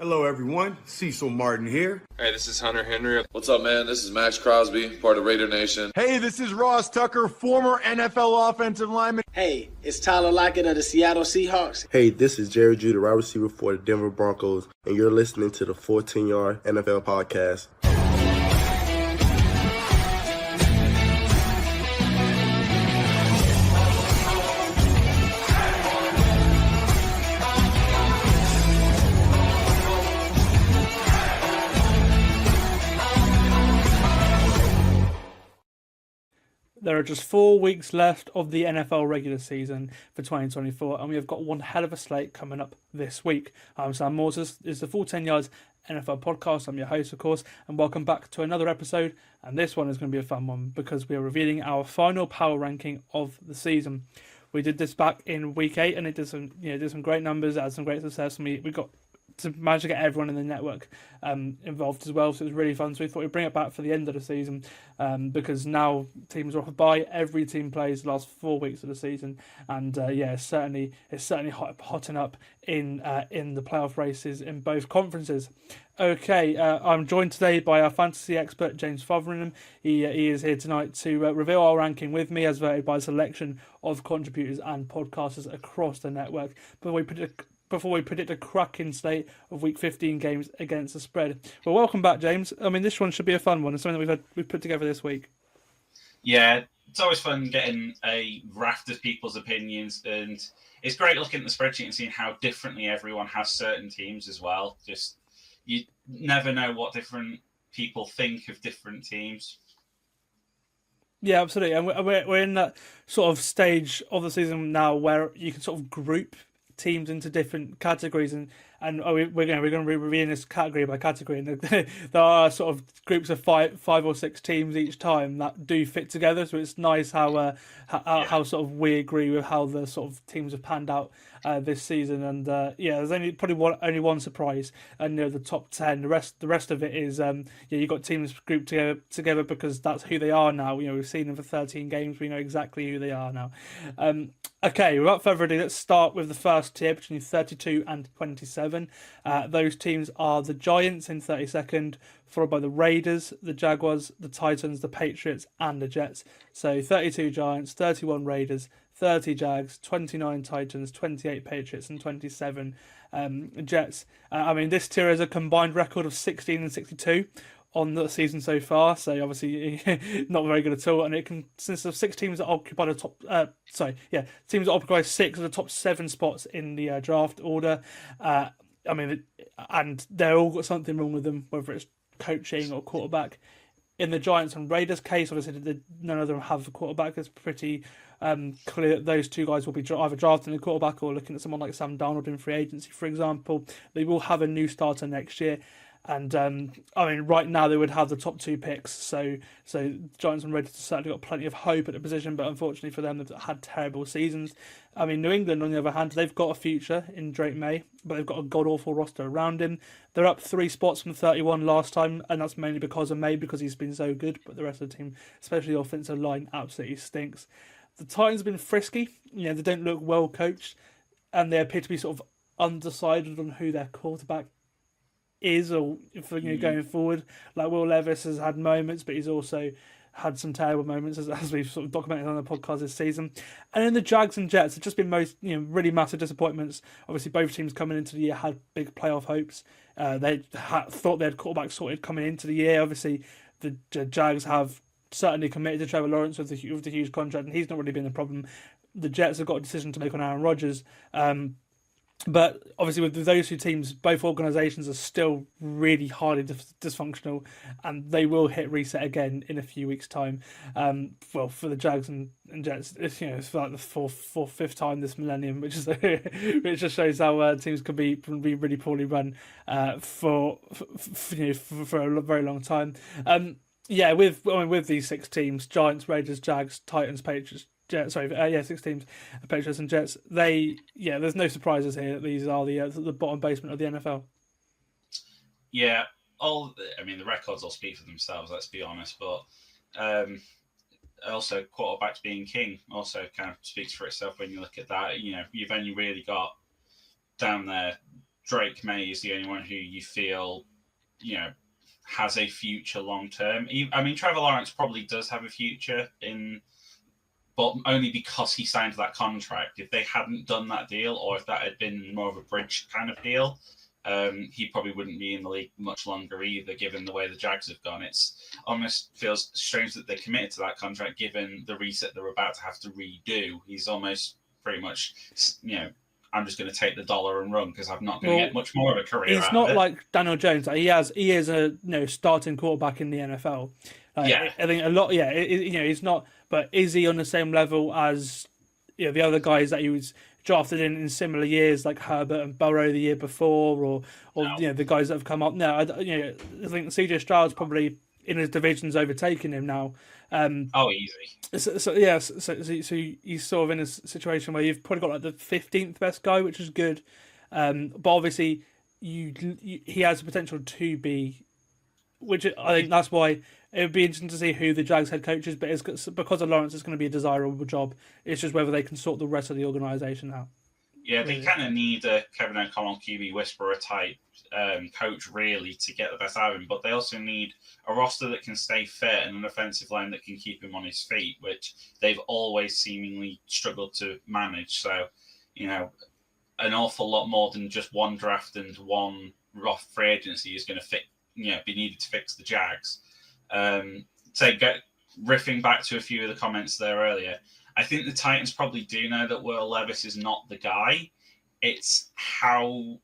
Hello, everyone. Cecil Martin here. Hey, this is Hunter Henry. What's up, man? This is Max Crosby, part of Raider Nation. Hey, this is Ross Tucker, former NFL offensive lineman. Hey, it's Tyler Lockett of the Seattle Seahawks. Hey, this is Jerry Judy, wide receiver for the Denver Broncos, and you're listening to the Full10Yards NFL podcast. There are just 4 weeks left of the NFL regular season for 2024, and we have got one hell of a slate coming up this week. I'm Sam Moores. This is the Full 10 Yards NFL podcast. I'm your host, of course, and welcome back to another episode. And this one is going to be a fun one because we are revealing our final power ranking of the season. We did this back in week 8, and it did some great numbers, had some great success, and we got to manage to get everyone in the network involved as well, so it was really fun. So we thought we'd bring it back for the end of the season because now teams are off a bye. Every team plays the last 4 weeks of the season, and it's certainly hotting up in the playoff races in both conferences. Okay, I'm joined today by our fantasy expert James Fotheringham. He is here tonight to reveal our ranking with me, as voted by a selection of contributors and podcasters across the network. Before we predict a cracking slate of Week 15 games against the spread. Well, welcome back, James. I mean, this one should be a fun one. It's something that we've put together this week. Yeah, it's always fun getting a raft of people's opinions, and it's great looking at the spreadsheet and seeing how differently everyone has certain teams as well. Just, you never know what different people think of different teams. Yeah, absolutely. And we're in that sort of stage of the season now where you can sort of group teams into different categories, and we're going to be reviewing this category by category, and there are sort of groups of five or six teams each time that do fit together. So it's nice how sort of we agree with how the sort of teams have panned out this season. And there's only one surprise, and the top 10. The rest of it is you've got teams grouped together because that's who they are now. We've seen them for 13 games. We know exactly who they are now. Okay, without further ado, let's start with the first tier between 32 and 27. Those teams are the Giants in 32nd, followed by the Raiders, the Jaguars, the Titans, the Patriots, and the Jets. So 32 Giants, 31 Raiders, 30 Jags, 29 Titans, 28 Patriots, and 27 Jets. This tier has a combined record of 16 and 62 on the season so far, so obviously not very good at all. And it consists of 6 teams that occupy the top. Teams that occupy 6 of the top 7 spots in the draft order. And they're all got something wrong with them, whether it's coaching or quarterback. In the Giants and Raiders case, obviously none of them have a quarterback. It's pretty clear that those two guys will be either drafting a quarterback or looking at someone like Sam Darnold in free agency, for example. They will have a new starter next year. And right now they would have the top 2 picks. So Giants and Raiders have certainly got plenty of hope at the position, but unfortunately for them, they've had terrible seasons. New England, on the other hand, they've got a future in Drake May, but they've got a god-awful roster around him. They're up 3 spots from 31 last time, and that's mainly because of May, because he's been so good, but the rest of the team, especially the offensive line, absolutely stinks. The Titans have been frisky. They don't look well coached, and they appear to be sort of undecided on who their quarterback is, or going forward. Like Will Levis has had moments, but he's also had some terrible moments, as we've sort of documented on the podcast this season. And then the Jags and Jets have just been really massive disappointments. Obviously, both teams coming into the year had big playoff hopes. They thought they had quarterback sorted coming into the year. Obviously, the Jags have certainly committed to Trevor Lawrence with the huge contract, and he's not really been the problem. The Jets have got a decision to make on Aaron Rodgers. But obviously with those two teams, both organisations are still really highly dysfunctional, and they will hit reset again in a few weeks' time. For the Jags and Jets, it's like the fourth, fifth time this millennium, which just shows how teams can be really poorly run for a very long time. With these 6 teams, Giants, Raiders, Jags, Titans, Patriots. 6 teams, Patriots and Jets. There's no surprises here. These are the bottom basement of the NFL. Yeah, the records all speak for themselves. Let's be honest, but also quarterbacks being king also kind of speaks for itself when you look at that. You've only really got down there Drake May is the only one who you feel, has a future long term. I mean, Trevor Lawrence probably does have a future but only because he signed that contract. If they hadn't done that deal, or if that had been more of a bridge kind of deal, he probably wouldn't be in the league much longer either, given the way the Jags have gone. It's almost feels strange that they committed to that contract, given the reset they're about to have to redo. He's almost pretty much, I'm just going to take the dollar and run because I'm not going to get much more of a career. He's not like Daniel Jones. He is a starting quarterback in the NFL. I think a lot. He's not. But is he on the same level as the other guys that he was drafted in similar years, like Herbert and Burrow the year before, or No. The guys that have come up? No, I think CJ Stroud's probably in his divisions overtaking him now. Easy. So you're sort of in a situation where you've probably got like the 15th best guy, which is good. But obviously, he has the potential to be, which I think that's why it would be interesting to see who the Jags head coach is. But it's because of Lawrence, it's going to be a desirable job. It's just whether they can sort the rest of the organisation out. Yeah, they kind of need a Kevin O'Connell QB whisperer type coach, really, to get the best out of him. But they also need a roster that can stay fit and an offensive line that can keep him on his feet, which they've always seemingly struggled to manage. So, an awful lot more than just one draft and one rough free agency is going to be needed to fix the Jags. Riffing back to a few of the comments there earlier, I think the Titans probably do know that Will Levis is not the guy. It's how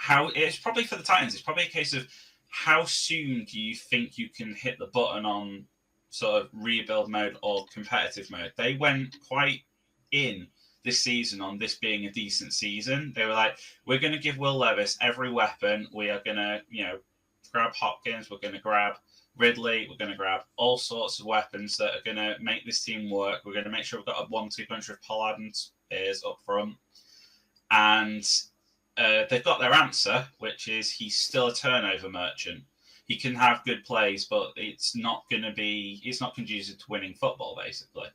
it's probably for the Titans. It's probably a case of how soon do you think you can hit the button on sort of rebuild mode or competitive mode. They went quite in this season on this being a decent season. They were like, we're going to give Will Levis every weapon. We are going to, grab Hopkins. We're going to grab Ridley. We're going to grab all sorts of weapons that are going to make this team work. We're going to make sure we've got a 1-2 punch with Pollard and Spears up front. And they've got their answer, which is he's still a turnover merchant. He can have good plays, but it's not conducive to winning football, basically.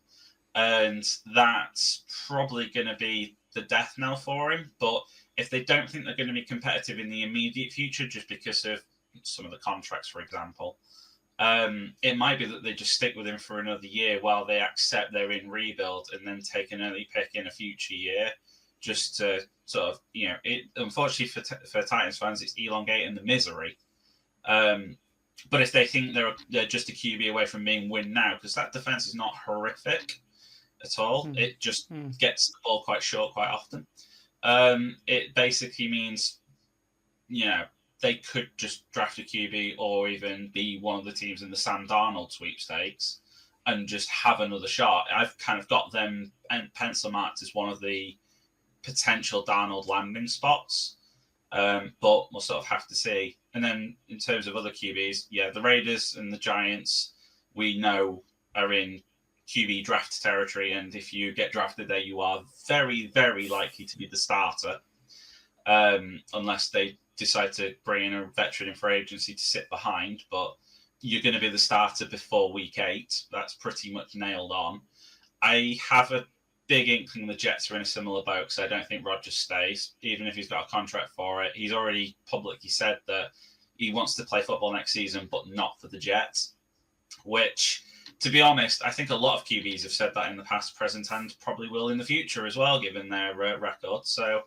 And that's probably going to be the death knell for him. But if they don't think they're going to be competitive in the immediate future, just because of some of the contracts, for example, it might be that they just stick with him for another year while they accept they're in rebuild and then take an early pick in a future year, just to sort of, unfortunately for Titans fans, it's elongating the misery. But if they think they're just a QB away from being win now, because that defense is not horrific at all. It just gets the ball quite short quite often. It basically means, they could just draft a QB or even be one of the teams in the Sam Darnold sweepstakes and just have another shot. I've kind of got them and pencil marked as one of the potential Darnold landing spots, but we'll sort of have to see. And then in terms of other QBs, the Raiders and the Giants, we know are in QB draft territory, and if you get drafted there, you are very, very likely to be the starter, unless they decide to bring in a veteran in free agency to sit behind. But you're going to be the starter before week 8. That's pretty much nailed on. I have a big inkling the Jets are in a similar boat, because I don't think Rodgers stays, even if he's got a contract for it. He's already publicly said that he wants to play football next season, but not for the Jets, which, to be honest, I think a lot of QBs have said that in the past, present, and probably will in the future as well, given their record. So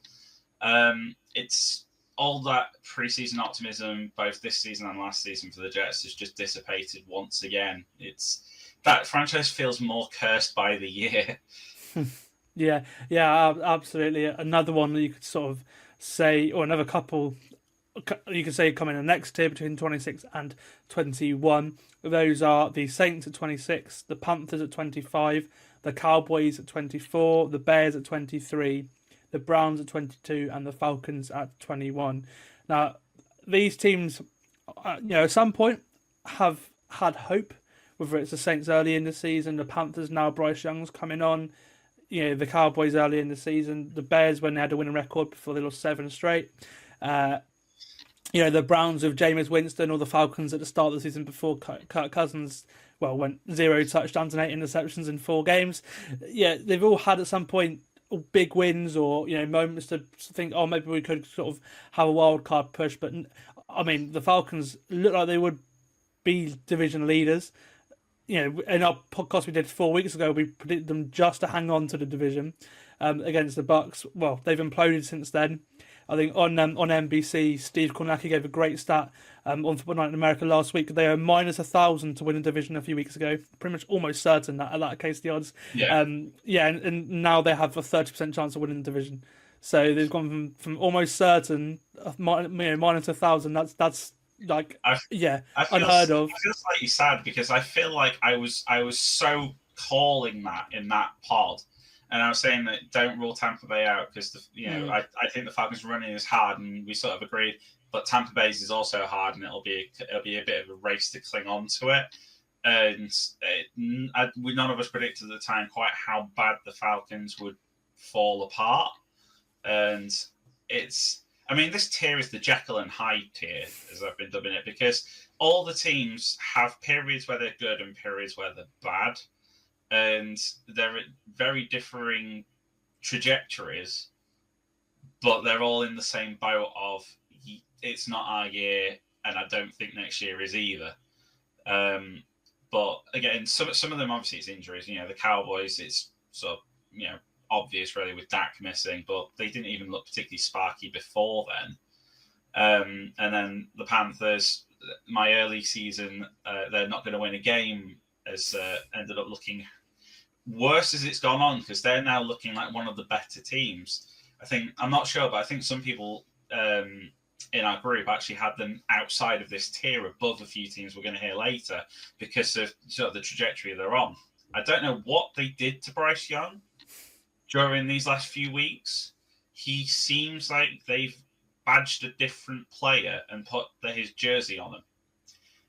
it's all that preseason optimism, both this season and last season for the Jets, has just dissipated once again. That franchise feels more cursed by the year. Yeah, absolutely. Another one that you could sort of say, or another couple you could say come in the next tier between 26 and 21. Those are the Saints at 26, the Panthers at 25, the Cowboys at 24, the Bears at 23, the Browns at 22, and the Falcons at 21. Now, these teams, at some point have had hope, whether it's the Saints early in the season, the Panthers now Bryce Young's coming on, the Cowboys early in the season, the Bears when they had a winning record before they lost 7 straight, the Browns with Jameis Winston, or the Falcons at the start of the season before Kirk Cousins, went 0 touchdowns and 8 interceptions in 4 games. Yeah, they've all had at some point big wins or moments to think, oh, maybe we could sort of have a wild card push. But I mean, the Falcons look like they would be division leaders. In our podcast we did 4 weeks ago, we predicted them just to hang on to the division against the Bucks. Well, they've imploded since then. I think on NBC, Steve Kornacki gave a great stat on Football Night in America last week. They are minus 1,000 to win a division a few weeks ago. Pretty much almost certain that at that case the odds. Yeah. And now they have a 30% chance of winning the division. So they've gone from almost certain minus 1,000. That's like unheard of. I feel slightly sad because I feel like I was so calling that in that pod. And I was saying that don't rule Tampa Bay out because I think the Falcons running is hard, and we sort of agreed. But Tampa Bay's is also hard, and it'll be a bit of a race to cling on to it. And none of us predicted at the time quite how bad the Falcons would fall apart. And this tier is the Jekyll and Hyde tier, as I've been dubbing it, because all the teams have periods where they're good and periods where they're bad. And they're at very differing trajectories, but they're all in the same boat of it's not our year, and I don't think next year is either. But again, some of them obviously it's injuries. The Cowboys, it's sort of obvious really with Dak missing, but they didn't even look particularly sparky before then. And then the Panthers, my early season, they're not going to win a game, has ended up looking worse as it's gone on because they're now looking like one of the better teams. I'm not sure, but I think some people in our group actually had them outside of this tier above a few teams we're going to hear later because of sort of the trajectory they're on. I don't know what they did to Bryce Young during these last few weeks. He seems like they've badged a different player and put his jersey on him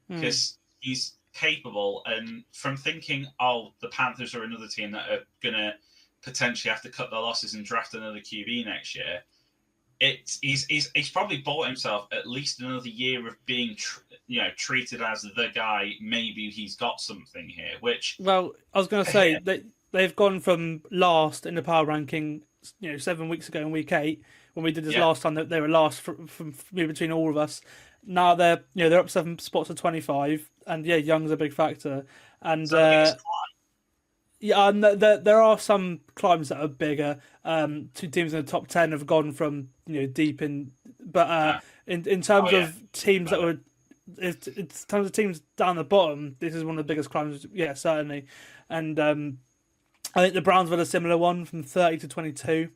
because he's capable. And from thinking, the Panthers are another team that are going to potentially have to cut their losses and draft another QB next year, he's probably bought himself at least another year of being treated as the guy. Maybe he's got something here. Which, well, I was going to say they've gone from last in the power ranking 7 weeks ago in week 8 when we did this last time, that they were last from between all of us. Now they're up 7 spots to 25, and Young's a big factor. And and there are some climbs that are bigger. 2 teams in the top 10 have gone from deep in, but in terms of teams that were, in terms of teams down the bottom, this is one of the biggest climbs. Yeah, certainly. And I think the Browns had a similar one from 30 to 22.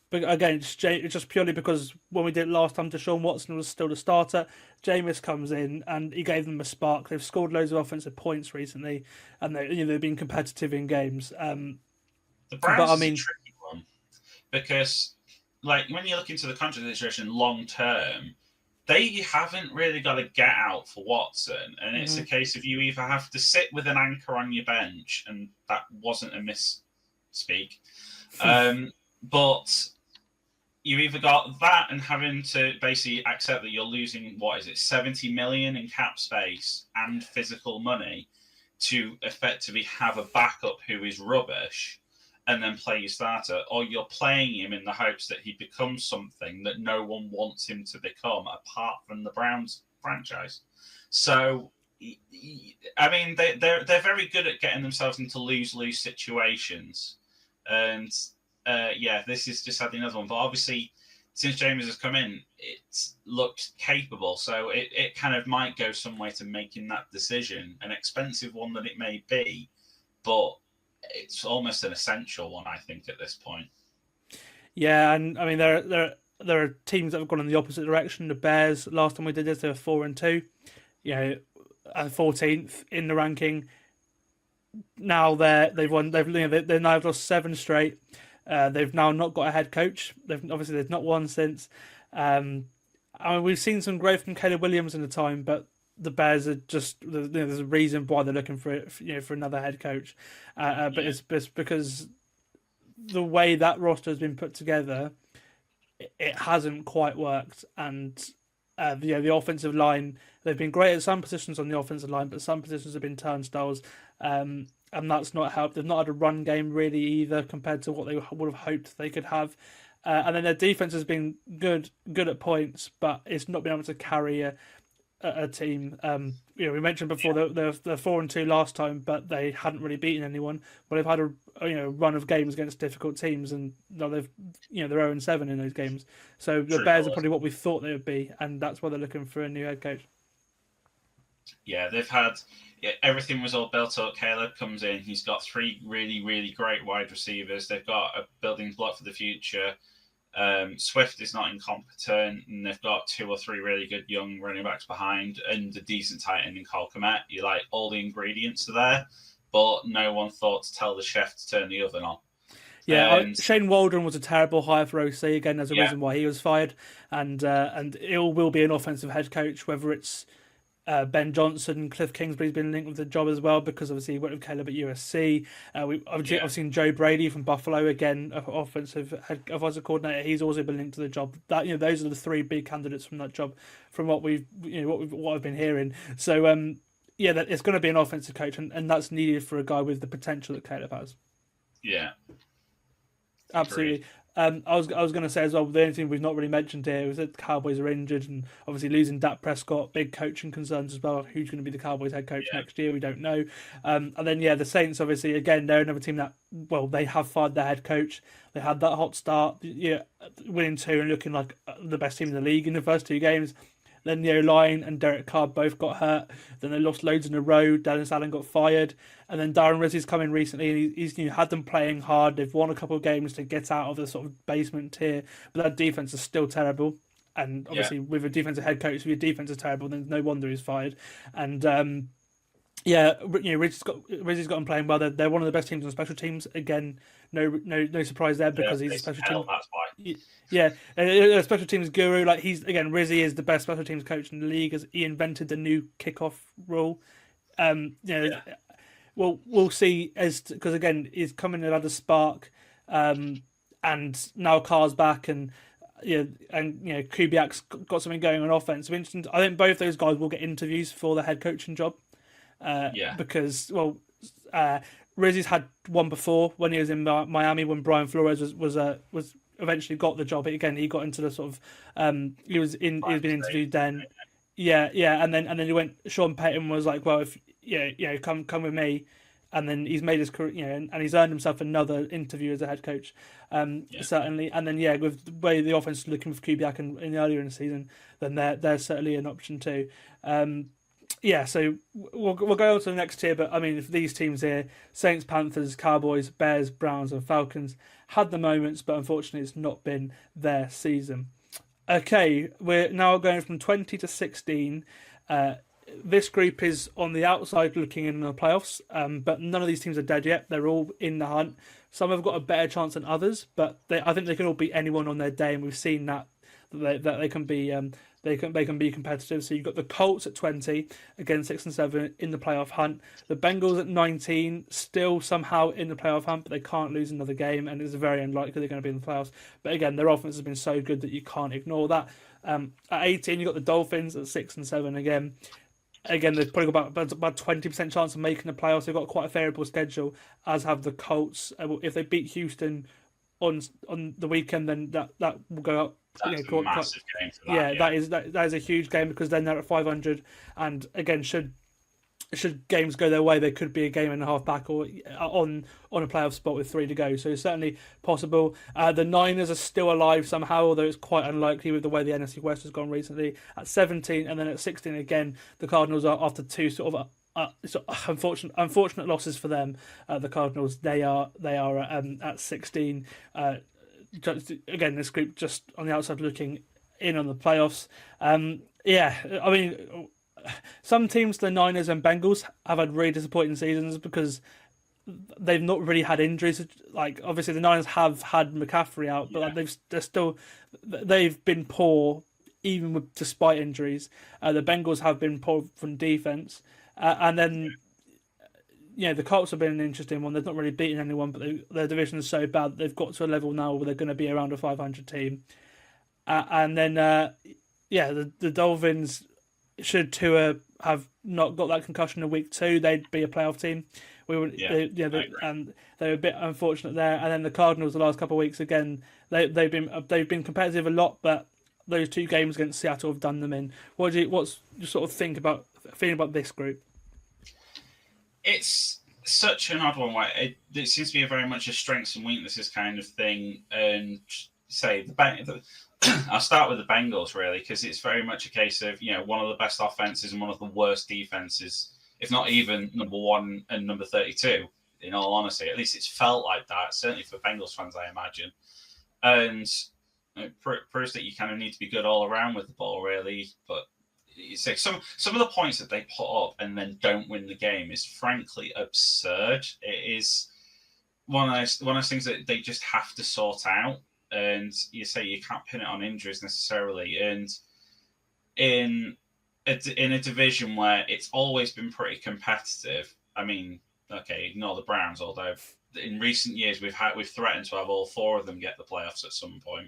But again, it's just purely because when we did it last time, Deshaun Watson was still the starter. Jameis comes in and he gave them a spark. They've scored loads of offensive points recently, and they've been competitive in games. The Browns is a tricky one because, like, when you look into the contract situation long term, they haven't really got a get out for Watson, and it's a case of you either have to sit with an anchor on your bench, and that wasn't a misspeak, but you either got that and having to basically accept that you're losing, 70 million in cap space and physical money to effectively have a backup who is rubbish and then play your starter, or you're playing him in the hopes that he becomes something that no one wants him to become apart from the Browns franchise. So, I mean, they're very good at getting themselves into lose-lose situations. And this is just adding another one. But obviously, since James has come in, it's looked capable. So it kind of might go some way to making that decision, an expensive one that it may be, but it's almost an essential one, I think, at this point. Yeah, and I mean, there are teams that have gone in the opposite direction. The Bears, last time we did this, they were 4-2, 14th in the ranking. Now they've now lost 7 straight. They've now not got a head coach. They've not won since. I mean, we've seen some growth from Caleb Williams in the time, but the Bears are just there's a reason why they're looking for another head coach. But it's because the way that roster has been put together, it hasn't quite worked. And the offensive line, they've been great at some positions on the offensive line, but some positions have been turnstiles. and that's not helped. They've not had a run game really either compared to what they would have hoped they could have. And then their defense has been good at points, but it's not been able to carry a team. We mentioned before they're 4-2 last time, but they hadn't really beaten anyone. But they've had a run of games against difficult teams, and now they're 0-7 in those games. So the Bears are probably what we thought they would be, and that's why they're looking for a new head coach. Yeah, they've had everything was all built up. Caleb comes in. He's got 3 really, really great wide receivers. They've got a building block for the future. Swift is not incompetent, and they've got 2 or 3 really good young running backs behind, and a decent tight end in Cole Kmet. You like all the ingredients are there, but no one thought to tell the chef to turn the oven on. Yeah, Shane Waldron was a terrible hire for OC. Again, there's a reason why he was fired, and it will be an offensive head coach, whether it's Ben Johnson. Cliff Kingsbury's been linked with the job as well, because obviously he went with Caleb at USC. I've seen Joe Brady from Buffalo, again, offensive coordinator. He's also been linked to the job. Those are the 3 big candidates from that job, from what I've been hearing. So it's going to be an offensive coach, and that's needed for a guy with the potential that Caleb has. Yeah, absolutely. I was going to say as well, the only thing we've not really mentioned here is that the Cowboys are injured, and obviously losing Dak Prescott, big coaching concerns as well. Who's going to be the Cowboys head coach next year? We don't know. And then the Saints, obviously, again, they're another team that, they have fired their head coach. They had that hot start, winning 2 and looking like the best team in the league in the first 2 games. Then the O-line and Derek Carr both got hurt. Then they lost loads in a row. Dennis Allen got fired. And then Darren Rizzi's come in recently, and he's had them playing hard. They've won a couple of games to get out of the sort of basement tier. But that defense is still terrible. And obviously with a defensive head coach, if your defense is terrible, then no wonder he's fired. And Rizzi's got them playing well. They're one of the best teams on special teams. Again, no surprise there, because he's a special team. That's why. Yeah, a special teams guru. Like Rizzi is the best special teams coach in the league, as he invented the new kickoff rule. We'll see, because again he's coming in at a spark, and now Carr's back, and Kubiak's got something going on offense. I think both those guys will get interviews for the head coaching job. Because Rizzi's had one before when he was in Miami, when Brian Flores was eventually got the job. Again, he got into the sort of he was being interviewed then. And then he went. Sean Payton was like, well, if come with me, and then he's made his career, and he's earned himself another interview as a head coach, certainly. And then with the way the offense is looking for Kubiak in earlier in the season, then they're certainly an option too. So we'll go on to the next tier, but I mean, if these teams here, Saints, Panthers, Cowboys, Bears, Browns, and Falcons, had the moments, but unfortunately it's not been their season. Okay, we're now going from 20 to 16. This group is on the outside looking in the playoffs, but none of these teams are dead yet. They're all in the hunt. Some have got a better chance than others, but I think they can all beat anyone on their day, and we've seen that they can be they can be competitive. So you've got the Colts at 20, again 6-7 in the playoff hunt. The Bengals at 19, still somehow in the playoff hunt, but they can't lose another game, and it's very unlikely they're going to be in the playoffs. But again, their offense has been so good that you can't ignore that. At 18, you've got the Dolphins at 6-7 again. Again, they've probably got about 20% chance of making the playoffs. They've got quite a favourable schedule, as have the Colts. If they beat Houston on the weekend, then that will go up. That's a massive game for that. That is a huge game, because then they're at 500, and again, should games go their way, they could be a game and a half back or on a playoff spot with 3 to go. So it's certainly possible. The Niners are still alive somehow, although it's quite unlikely with the way the NFC West has gone recently. At 17, and then at 16 again, the Cardinals are, after 2 sort of unfortunate losses for them. The Cardinals, they are at 16. Again, this group just on the outside looking in on the playoffs. I mean, some teams, the Niners and Bengals, have had really disappointing seasons because they've not really had injuries. Like, obviously the Niners have had McCaffrey out, but they've been poor even despite injuries. The Bengals have been poor from defense, and then the Colts have been an interesting one. They've not really beaten anyone, but their division is so bad that they've got to a level now where they're going to be around a 500 team. And then the Dolphins, should Tua have not got that concussion in week 2, they'd be a playoff team. We were, and they were a bit unfortunate there. And then the Cardinals, the last couple of weeks, again, they've been competitive a lot, but those 2 games against Seattle have done them in. What's you sort of feeling about this group? It's such an odd one. Where it seems to be very much a strengths and weaknesses kind of thing. And say I'll start with the Bengals really, because it's very much a case of one of the best offenses and one of the worst defenses, if not even number 1 and number 32. In all honesty, at least it's felt like that. Certainly for Bengals fans, I imagine, and it proves that you kind of need to be good all around with the ball, really. But say some of the points that they put up and then don't win the game is frankly absurd. It is one of those things that they just have to sort out. And you say you can't pin it on injuries necessarily. And in a division where it's always been pretty competitive, I mean, okay, ignore the Browns, although in recent years we've threatened to have all 4 of them get the playoffs at some point.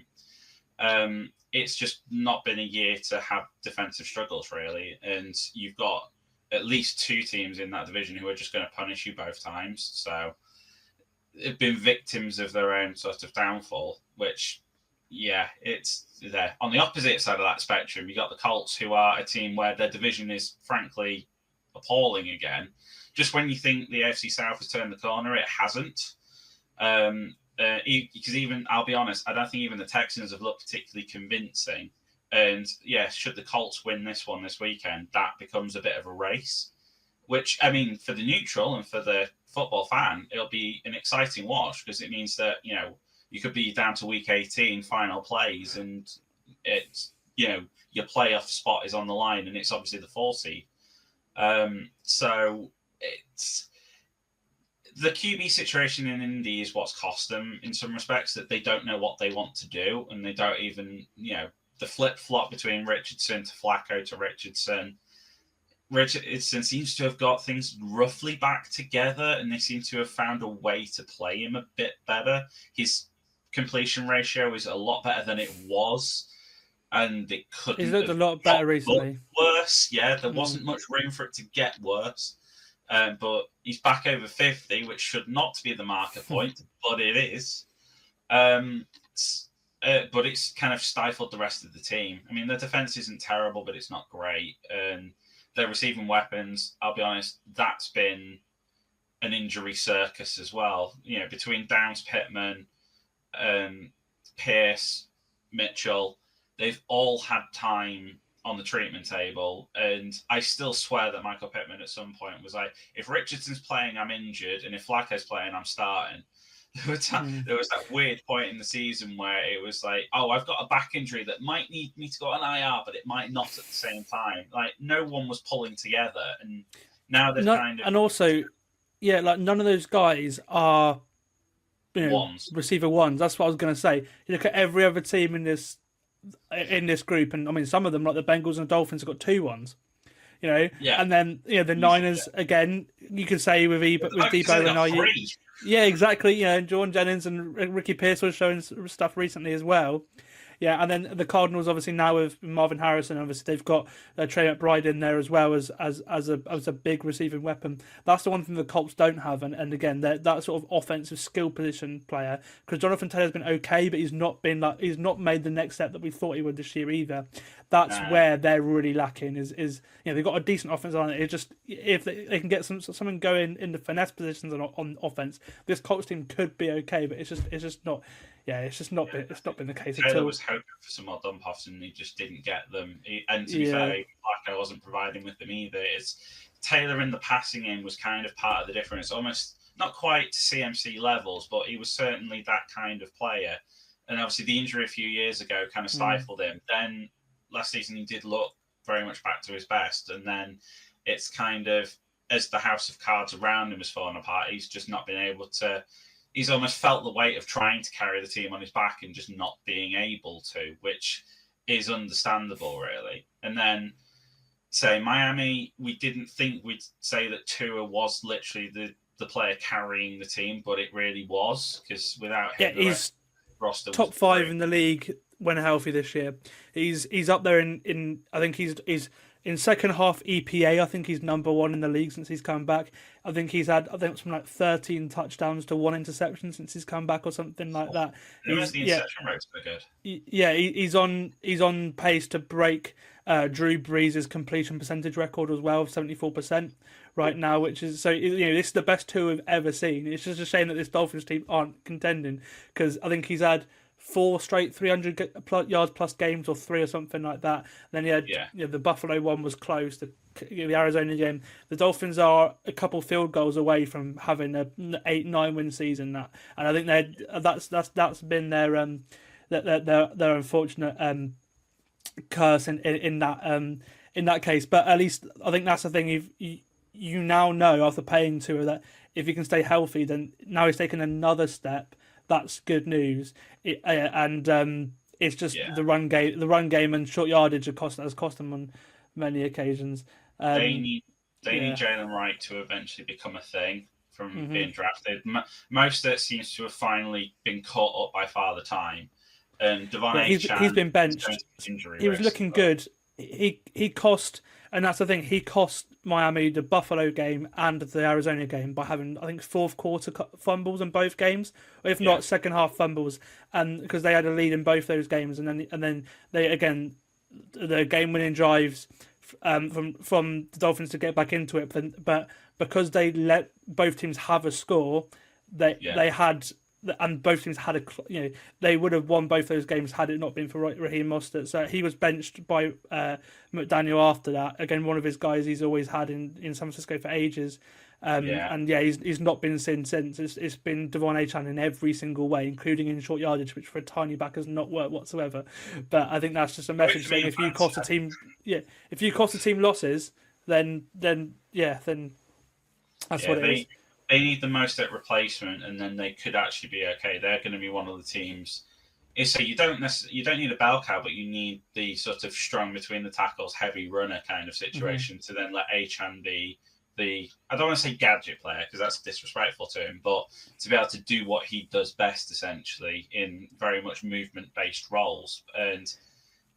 It's just not been a year to have defensive struggles, really. And you've got at least 2 teams in that division who are just going to punish you both times. So they've been victims of their own sort of downfall, which, it's there. On the opposite side of that spectrum, you've got the Colts, who are a team where their division is frankly appalling again. Just when you think the AFC South has turned the corner, it hasn't. Because even, I'll be honest, I don't think even the Texans have looked particularly convincing. And should the Colts win this one this weekend, that becomes a bit of a race. Which, I mean, for the neutral and for the football fan, it'll be an exciting watch, because it means that, you could be down to week 18 final plays, and it's, your playoff spot is on the line, and it's obviously the 4 seed. So it's the QB situation in Indy is what's cost them in some respects, that they don't know what they want to do, and they don't even, the flip-flop between Richardson to Flacco to Richardson. Richardson seems to have got things roughly back together, and they seem to have found a way to play him a bit better. His completion ratio is a lot better than it was, and it couldn't. He's looked a lot better recently. Worse, there wasn't much room for it to get worse. But he's back over 50, which should not be the marker point, but it is. But it's kind of stifled the rest of the team. I mean, the defense isn't terrible, but it's not great. And their receiving weapons, I'll be honest, that's been an injury circus as well. Between Downs, Pittman, Pierce, Mitchell, they've all had time on the treatment table, and I still swear that Michael Pittman at some point was like, if Richardson's playing, I'm injured, and if Flacco's playing, I'm starting. There was that weird point in the season where it was like, oh, I've got a back injury that might need me to go on IR, but it might not at the same time. Like, no one was pulling together, and now they're kind of... And also, like, none of those guys are receiver ones. That's what I was going to say. You look at every other team in this group, and I mean, some of them, like the Bengals and Dolphins, have got 2 ones. And then the Niners again. You could say with Debo and Ayuk. Yeah, exactly. And Jordan Jennings and Ricky Pierce was showing stuff recently as well. Yeah, and then the Cardinals obviously now with Marvin Harrison, obviously they've got Trey McBride in there as well as a big receiving weapon. That's the one thing the Colts don't have, and again that sort of offensive skill position player, because Jonathan Taylor's been okay, but he's not made the next step that we thought he would this year either. That's where they're really lacking. Is they've got a decent offense on it. It just, if they can get something going in the finesse positions on offense, this Colts team could be okay, but it's just not. Yeah, it's not been the case at all. Taylor was hoping for some more dump offs, and he just didn't get them. And to be fair, Flacco wasn't providing with them either. It's Taylor in the passing game was kind of part of the difference. Almost not quite to CMC levels, but he was certainly that kind of player. And obviously, the injury a few years ago kind of stifled him. Then last season, he did look very much back to his best, and then it's kind of, as the house of cards around him has fallen apart, he's just not been able to. He's almost felt the weight of trying to carry the team on his back and just not being able to, which is understandable, really. And then, say, Miami, we didn't think we'd say that Tua was literally the player carrying the team, but it really was, because without him, he's roster top 5 in the league when healthy this year. He's up there in I think he's in second half EPA, I think he's number one in the league since he's come back. I think he's had something like 13 touchdowns to 1 interception since he's come back, or something like that. The interception rate's pretty good. He's on pace to break Drew Brees' completion percentage record as well, of 74% right now, which is this is the best 2 we've ever seen. It's just a shame that this Dolphins team aren't contending, because I think he's had 4 straight 300 yards plus games, or 3 or something like that. And then he had the Buffalo one was close, the Arizona game. The Dolphins are a couple field goals away from having a 8-9 win season. And I think that's been their unfortunate curse in that case. But at least I think that's the thing. You now know, after paying Tua, that if he can stay healthy, then now he's taken another step. That's good news. It's just the run game and short yardage has cost them on many occasions. They need Jalen Wright to eventually become a thing from being drafted. Most of it seems to have finally been caught up by Father Time. And Devon Achane, he's been benched. He was looking good. He cost, and that's the thing. He cost Miami the Buffalo game and the Arizona game by having, I think, fourth quarter fumbles in both games, or if not second half fumbles, and because they had a lead in both those games, and then they again the game winning drives from the Dolphins to get back into it, but because they let both teams have a score, they had. And both teams had they would have won both those games had it not been for Raheem Mostert. So he was benched by McDaniel after that. Again, one of his guys he's always had in San Francisco for ages. He's not been seen since. It's been Devon Achane in every single way, including in short yardage, which for a tiny back has not worked whatsoever. But I think that's just a message saying if you cost a team losses, then that's what it is. They need the most at replacement, and then they could actually be okay. They're going to be one of the teams. So you don't need a bell cow, but you need the sort of strong between the tackles, heavy runner kind of situation to then let Achane be the, I don't want to say gadget player because that's disrespectful to him, but to be able to do what he does best, essentially, in very much movement-based roles. And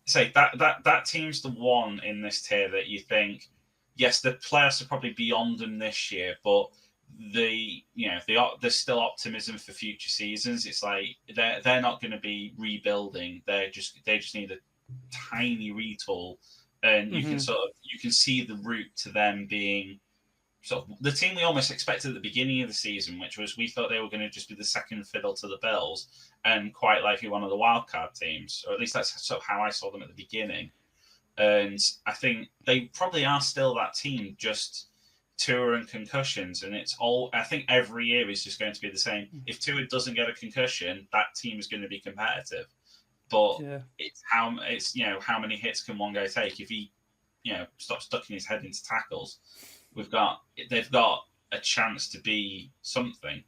say that team's the one in this tier that you think, yes, the players are probably beyond them this year, but there's still optimism for future seasons. It's like they're not going to be rebuilding. They just need a tiny retool, and you can see the route to them being sort of the team we almost expected at the beginning of the season, which was we thought they were going to just be the second fiddle to the Bills and quite likely one of the wildcard teams, or at least that's sort of how I saw them at the beginning. And I think they probably are still that team, just Tua and concussions, and it's all. I think every year is just going to be the same. If Tua doesn't get a concussion, that team is going to be competitive. But it's how many hits can one guy take? If he stops ducking his head into tackles, they've got a chance to be something.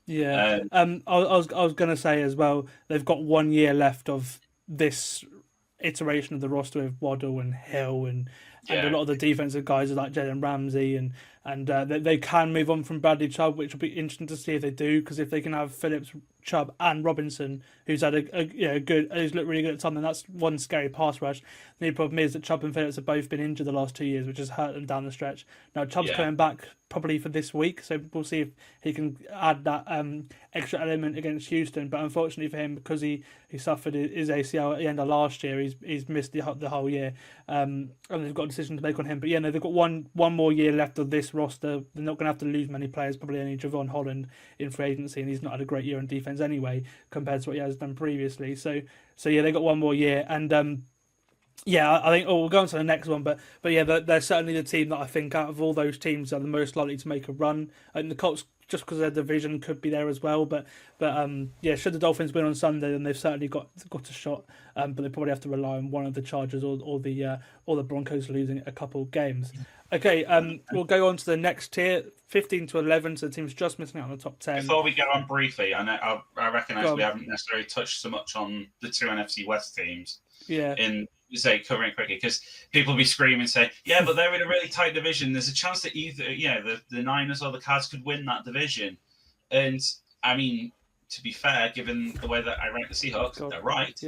Yeah. I was going to say as well, they've got 1 year left of this iteration of the roster with Waddle and Hill and a lot of the defensive guys are like Jalen Ramsey and they can move on from Bradley Chubb, which will be interesting to see if they do, because if they can have Phillips, Chubb and Robinson, who's had who's looked really good at something, that's one scary pass rush. The problem is that Chubb and Phillips have both been injured the last 2 years, which has hurt them down the stretch. Now Chubb's coming back probably for this week, so we'll see if he can add that extra element against Houston. But unfortunately for him, because he suffered his ACL at the end of last year, he's missed the whole year, and they've got a decision to make on him. But they've got one more year left of this roster. They're not going to have to lose many players, probably only Javon Holland in free agency, and he's not had a great year on defense anyway compared to what he has done previously. So they got one more year, and I think we'll go on to the next one, but they're certainly the team that I think out of all those teams are the most likely to make a run. And the Colts, just because their division, could be there as well. But should the Dolphins win on Sunday, then they've certainly got a shot. But they probably have to rely on one of the Chargers or the Broncos losing a couple of games. Okay, we'll go on to the next tier, 15 to 11. So the team's just missing out on the top 10. Before we go on briefly, I recognise we haven't necessarily touched so much on the two NFC West teams. Yeah. Say covering cricket, because people will be screaming and say, yeah, but they're in a really tight division. There's a chance that either the Niners or the Cards could win that division. And I mean, to be fair, given the way that I rank the Seahawks, they're right.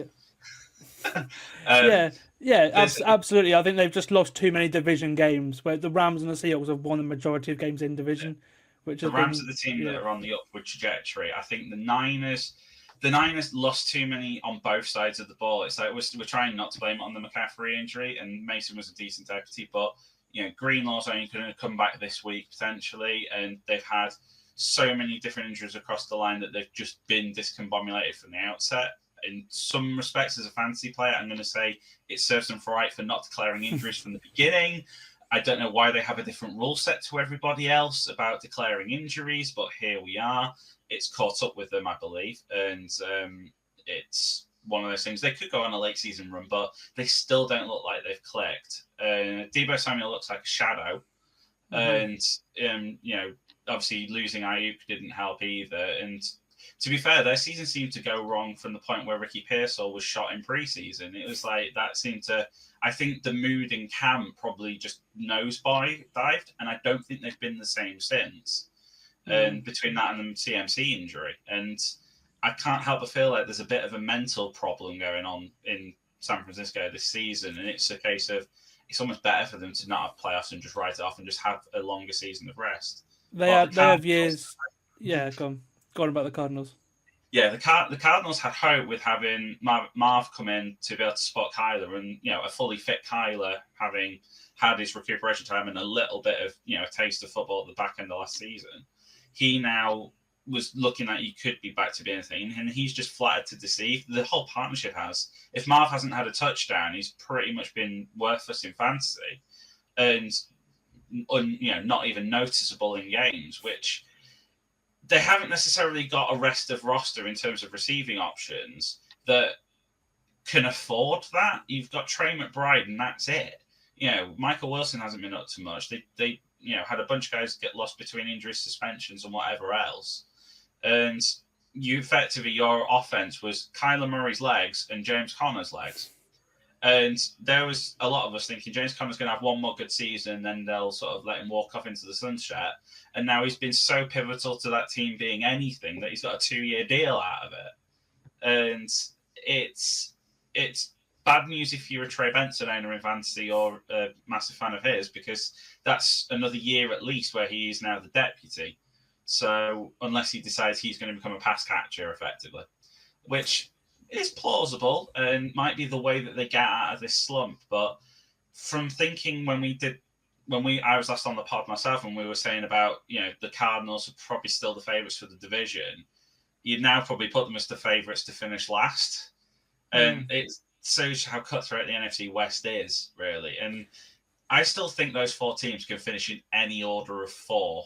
Absolutely. I think they've just lost too many division games. Where the Rams and the Seahawks have won the majority of games in division, which the Rams are the team that are on the upward trajectory. I think the Niners lost too many on both sides of the ball. It's like we're trying not to blame it on the McCaffrey injury, and Mason was a decent deputy, but Greenlaw's only going to come back this week potentially, and they've had so many different injuries across the line that they've just been discombobulated from the outset. In some respects, as a fantasy player, I'm going to say it serves them right for not declaring injuries from the beginning. I don't know why they have a different rule set to everybody else about declaring injuries, but here we are. It's caught up with them, I believe, and it's one of those things. They could go on a late season run, but they still don't look like they've clicked. Deebo Samuel looks like a shadow, and obviously losing Ayuk didn't help either. And to be fair, their season seemed to go wrong from the point where Ricky Pearsall was shot in preseason. It was like that seemed to. I think the mood in camp probably just dived, and I don't think they've been the same since. And between that and the CMC injury, and I can't help but feel like there's a bit of a mental problem going on in San Francisco this season, and it's a case of it's almost better for them to not have playoffs and just write it off and just have a longer season of rest. They have years. Yeah, go on about the Cardinals. Yeah, the Cardinals had hope with having Marv come in to be able to spot Kyler, and a fully fit Kyler having had his recuperation time and a little bit of a taste of football at the back end of last season. He now was looking like he could be back to being a thing, and he's just flattered to deceive. The whole partnership has. If Marv hasn't had a touchdown, he's pretty much been worthless in fantasy, and not even noticeable in games, which they haven't necessarily got a rest of roster in terms of receiving options that can afford that. You've got Trey McBride, and that's it. Michael Wilson hasn't been up to much. They had a bunch of guys get lost between injuries, suspensions, and whatever else. And your offense was Kyler Murray's legs and James Conner's legs. And there was a lot of us thinking James Conner's going to have one more good season, then they'll sort of let him walk off into the sunset. And now he's been so pivotal to that team being anything that he's got a 2-year deal out of it. And it's bad news if you're a Trey Benson owner in fantasy or a massive fan of his, because that's another year at least where he is now the deputy. So unless he decides he's going to become a pass catcher effectively, which is plausible and might be the way that they get out of this slump. But from thinking I was last on the pod myself and we were saying about, the Cardinals are probably still the favourites for the division, you'd now probably put them as the favourites to finish last. And it shows how cutthroat the NFC West is, really. And I still think those 4 teams can finish in any order of 4.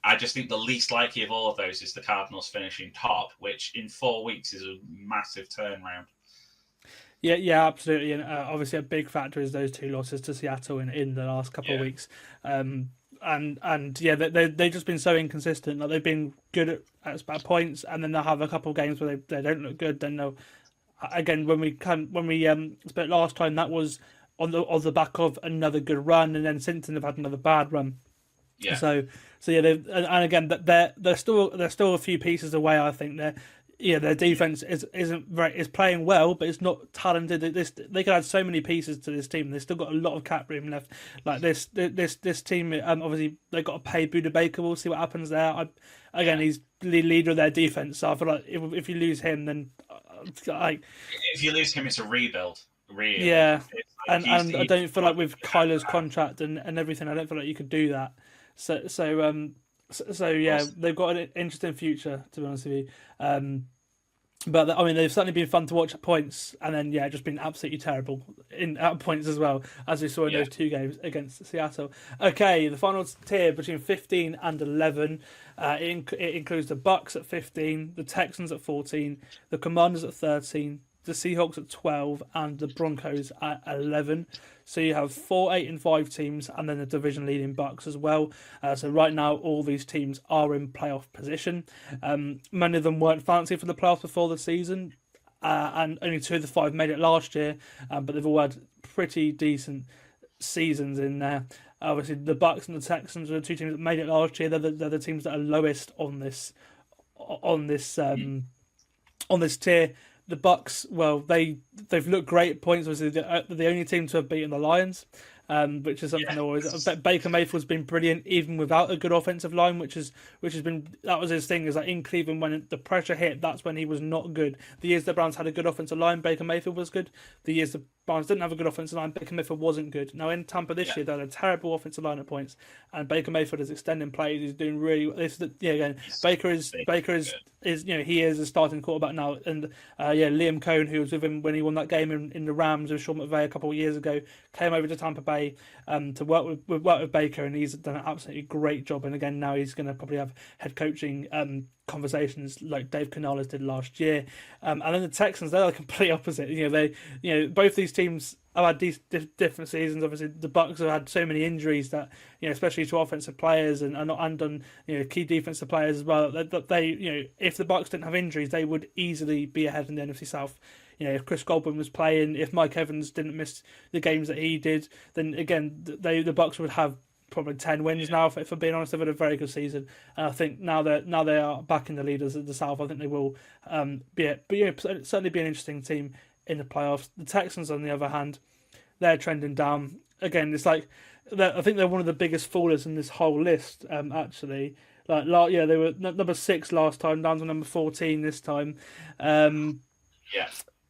I just think the least likely of all of those is the Cardinals finishing top, which in 4 weeks is a massive turnaround. Yeah, absolutely. And obviously a big factor is those 2 losses to Seattle in the last couple of weeks. And they've just been so inconsistent. Like they've been good at points, and then they'll have a couple of games where they don't look good. Then they'll, again, when we spoke last time, that was on the back of another good run, and then since then they've had another bad run. Yeah. So yeah, and again, they're still a few pieces away. I think their defense is playing well, but it's not talented. They could add so many pieces to this team. They've still got a lot of cap room left. Like this team, obviously they've got to pay Buda Baker. We'll see what happens there. He's the leader of their defense. So I feel like if you lose him, then if you lose him, it's a rebuild. Really. Yeah, and I don't feel like with Kyler's contract and everything, I don't feel like you could do that. So yeah, they've got an interesting future, to be honest with you. But they've certainly been fun to watch at points, and then just been absolutely terrible at points as well, as we saw in those 2 games against Seattle. Okay, the final tier between 15 and 11. It includes the Bucks at 15, the Texans at 14, the Commanders at 13, the Seahawks at 12, and the Broncos at 11. So you have 4, 8, and 5 teams, and then the division leading Bucks as well. So right now, all these teams are in playoff position. Many of them weren't fancy for the playoffs before the season, and only 2 of the 5 made it last year. But they've all had pretty decent seasons in there. Obviously, the Bucks and the Texans are the 2 teams that made it last year. They're the teams that are lowest on this tier. the Bucks, well, they've looked great at points. Obviously, they're the only team to have beaten the Lions, which is something always. Baker Mayfield's been brilliant even without a good offensive line, which has been, that was his thing. Is that in Cleveland, when the pressure hit, that's when he was not good. The years the Browns had a good offensive line, Baker Mayfield was good. The years the Browns didn't have a good offensive line, Baker Mayfield wasn't good. Now in Tampa this year, they had a terrible offensive line at points, and Baker Mayfield is extending plays. He's doing really. Again, Baker is he is a starting quarterback now, and Liam Cohn, who was with him when he won that game in the Rams with Sean McVay a couple of years ago, came over to Tampa Bay to work with Baker, and he's done an absolutely great job. And again, now he's going to probably have head coaching conversations like Dave Canales did last year. And then the Texans, they're the complete opposite. Both these teams have had these different seasons. Obviously, the Bucks have had so many injuries that, especially to offensive players and on key defensive players as well. That they, if the Bucks didn't have injuries, they would easily be ahead in the NFC South. If Chris Godwin was playing, if Mike Evans didn't miss the games that he did, then again, the Bucks would have probably 10 wins now. If I'm being honest, they've had a very good season, and I think now they are back in the leaders of the South. I think they will certainly be an interesting team in the playoffs. The Texans, on the other hand, they're trending down again. It's like I think they're one of the biggest fallers in this whole list. Actually, they were number 6 last time, down to number 14 this time.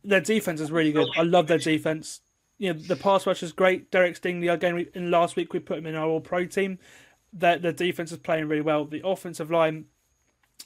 Their defense is really good. I love their defense. The pass rush is great. Derek Stingley, again, in last week we put him in our All-Pro team. The defense is playing really well. The offensive line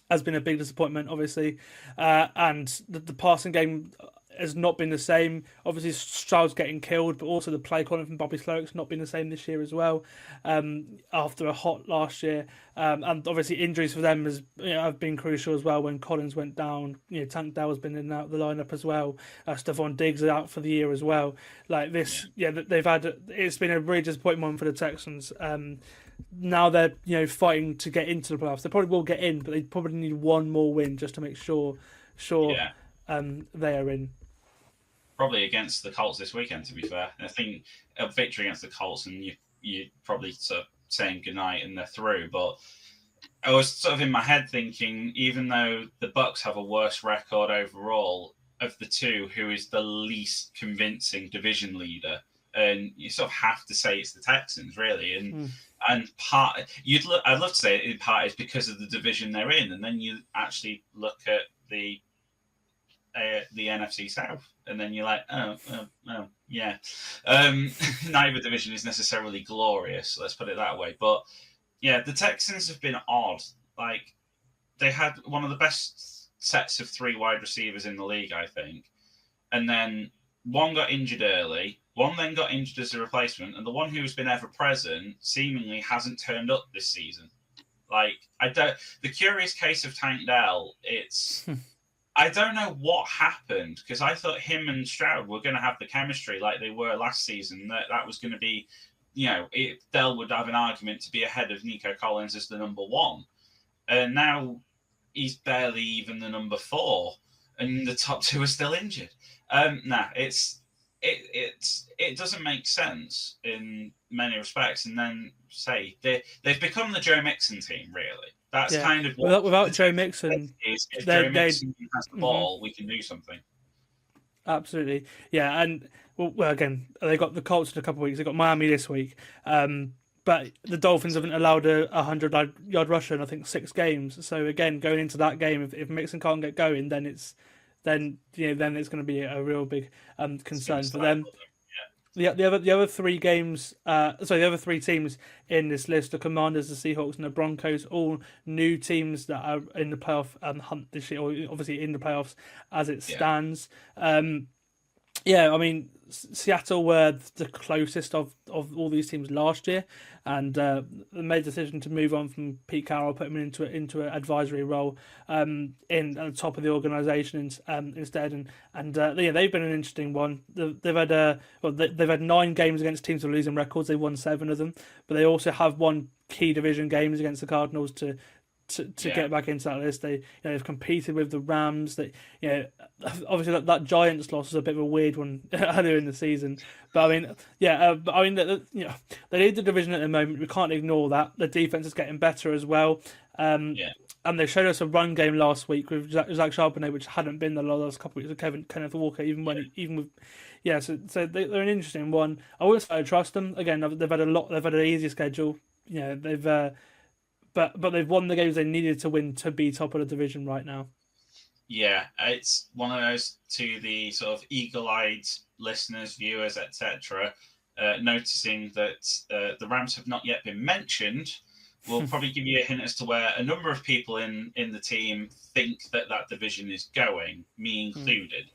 has been a big disappointment, obviously, and the passing game has not been the same. Obviously, Stroud's getting killed, but also the play calling from Bobby Slowick's not been the same this year as well. After a hot last year, and obviously injuries for them have been crucial as well. When Collins went down, Tank Dell has been in and out of the lineup as well. Stephon Diggs is out for the year as well. Like this, they've had. It's been a really disappointing one for the Texans. Now they're fighting to get into the playoffs. They probably will get in, but they probably need one more win just to make sure they are in. Probably against the Colts this weekend, to be fair. I think a victory against the Colts and you probably sort of saying goodnight and they're through. But I was sort of in my head thinking, even though the Bucks have a worse record overall, of the two, who is the least convincing division leader? And you sort of have to say it's the Texans, really. And part I'd love to say in part is because of the division they're in, and then you actually look at the NFC South, and then you're like, yeah. Neither division is necessarily glorious, let's put it that way. But yeah, the Texans have been odd. Like, they had one of the best sets of 3 wide receivers in the league, I think. And then one got injured early, one then got injured as a replacement, and the one who's been ever present seemingly hasn't turned up this season. Like, the curious case of Tank Dell, it's... I don't know what happened, because I thought him and Stroud were going to have the chemistry like they were last season. That was going to be, Dell would have an argument to be ahead of Nico Collins as the number 1. And now he's barely even the number 4, and the top 2 are still injured. It doesn't make sense in many respects. And then they've become the Joe Mixon team, really. That's kind of what without Joe Mixon. If Joe Mixon has the ball, we can do something. Absolutely, yeah. And well, again, they got the Colts in a couple of weeks. They got Miami this week, but the Dolphins haven't allowed a 100-yard rusher in, I think, 6 games. So again, going into that game, if Mixon can't get going, then it's going to be a real big concern for them. The other 3 games, the other 3 teams in this list, the Commanders, the Seahawks, and the Broncos, all new teams that are in the playoff hunt this year, or obviously in the playoffs as it stands. I mean, Seattle were the closest of all these teams last year, and made a decision to move on from Pete Carroll, put him into an advisory role in at the top of the organisation instead. And they've been an interesting one. They've had 9 games against teams with losing records. They won 7 of them, but they also have won key division games against the Cardinals to get back into that list. They've competed with the Rams. Obviously that Giants loss was a bit of a weird one earlier in the season. But they lead the division at the moment. We can't ignore that. The defense is getting better as well. and they showed us a run game last week with Zach Charbonnet, which hadn't been the last couple of weeks with Kenneth Walker, even with so they're an interesting one. I wouldn't say I trust them. Again, they've had an easier schedule. They've but they've won the games they needed to win to be top of the division right now. Yeah, it's one of those, to the sort of eagle-eyed listeners, viewers, etc., noticing that the Rams have not yet been mentioned. Will probably give you a hint as to where a number of people in the team think that division is going, me included.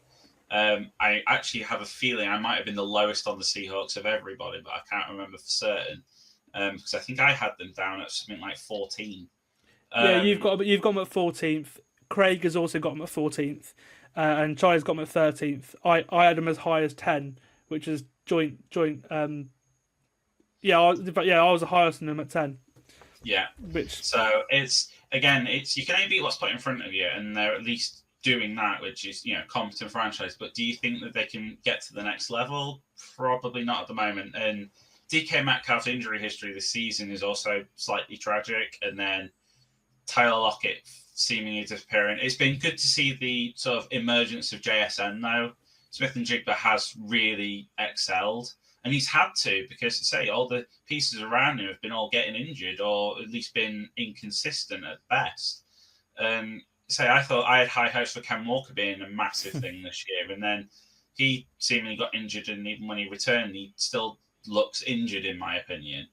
I actually have a feeling I might have been the lowest on the Seahawks of everybody, but I can't remember for certain, because I think I had them down at something like 14. You've got them at 14th. Craig has also got them at 14th, and Charlie's got them at 13th. I had them as high as 10, which is joint. I was the highest in them at 10. Yeah. So it's you can only beat what's put in front of you, and they're at least doing that, which is competent franchise. But do you think that they can get to the next level? Probably not at the moment. And DK Metcalf's injury history this season is also slightly tragic, and then Tyler Lockett seemingly disappearing. It's been good to see the sort of emergence of JSN though. Smith-Njigba has really excelled. And he's had to, because all the pieces around him have been all getting injured or at least been inconsistent at best. I thought I had high hopes for Cam Walker being a massive thing this year. And then he seemingly got injured, and even when he returned, he still looks injured, in my opinion.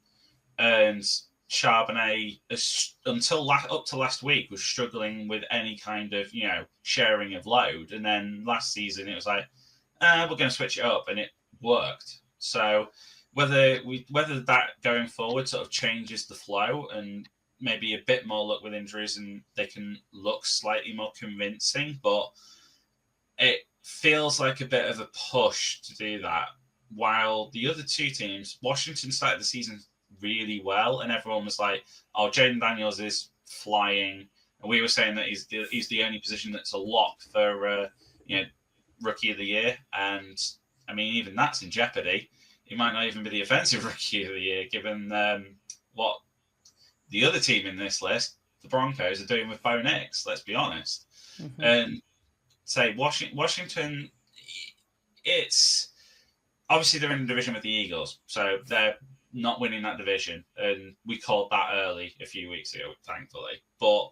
And Charbonnet, up to last week, was struggling with any kind of, sharing of load. And then last season, it was like, we're going to switch it up, and it worked. So whether that going forward sort of changes the flow and maybe a bit more luck with injuries and they can look slightly more convincing, but it feels like a bit of a push to do that. While the other two teams, Washington started the season really well, and everyone was like, "Oh, Jaden Daniels is flying," and we were saying that he's the only position that's a lock for Rookie of the Year, and I mean, even that's in jeopardy. He might not even be the offensive Rookie of the Year, given what the other team in this list, the Broncos, are doing with Bo Nix. Let's be honest. Mm-hmm. And say Washington, it's obviously they're in the division with the Eagles, so they're not winning that division, and we called that early a few weeks ago, thankfully. But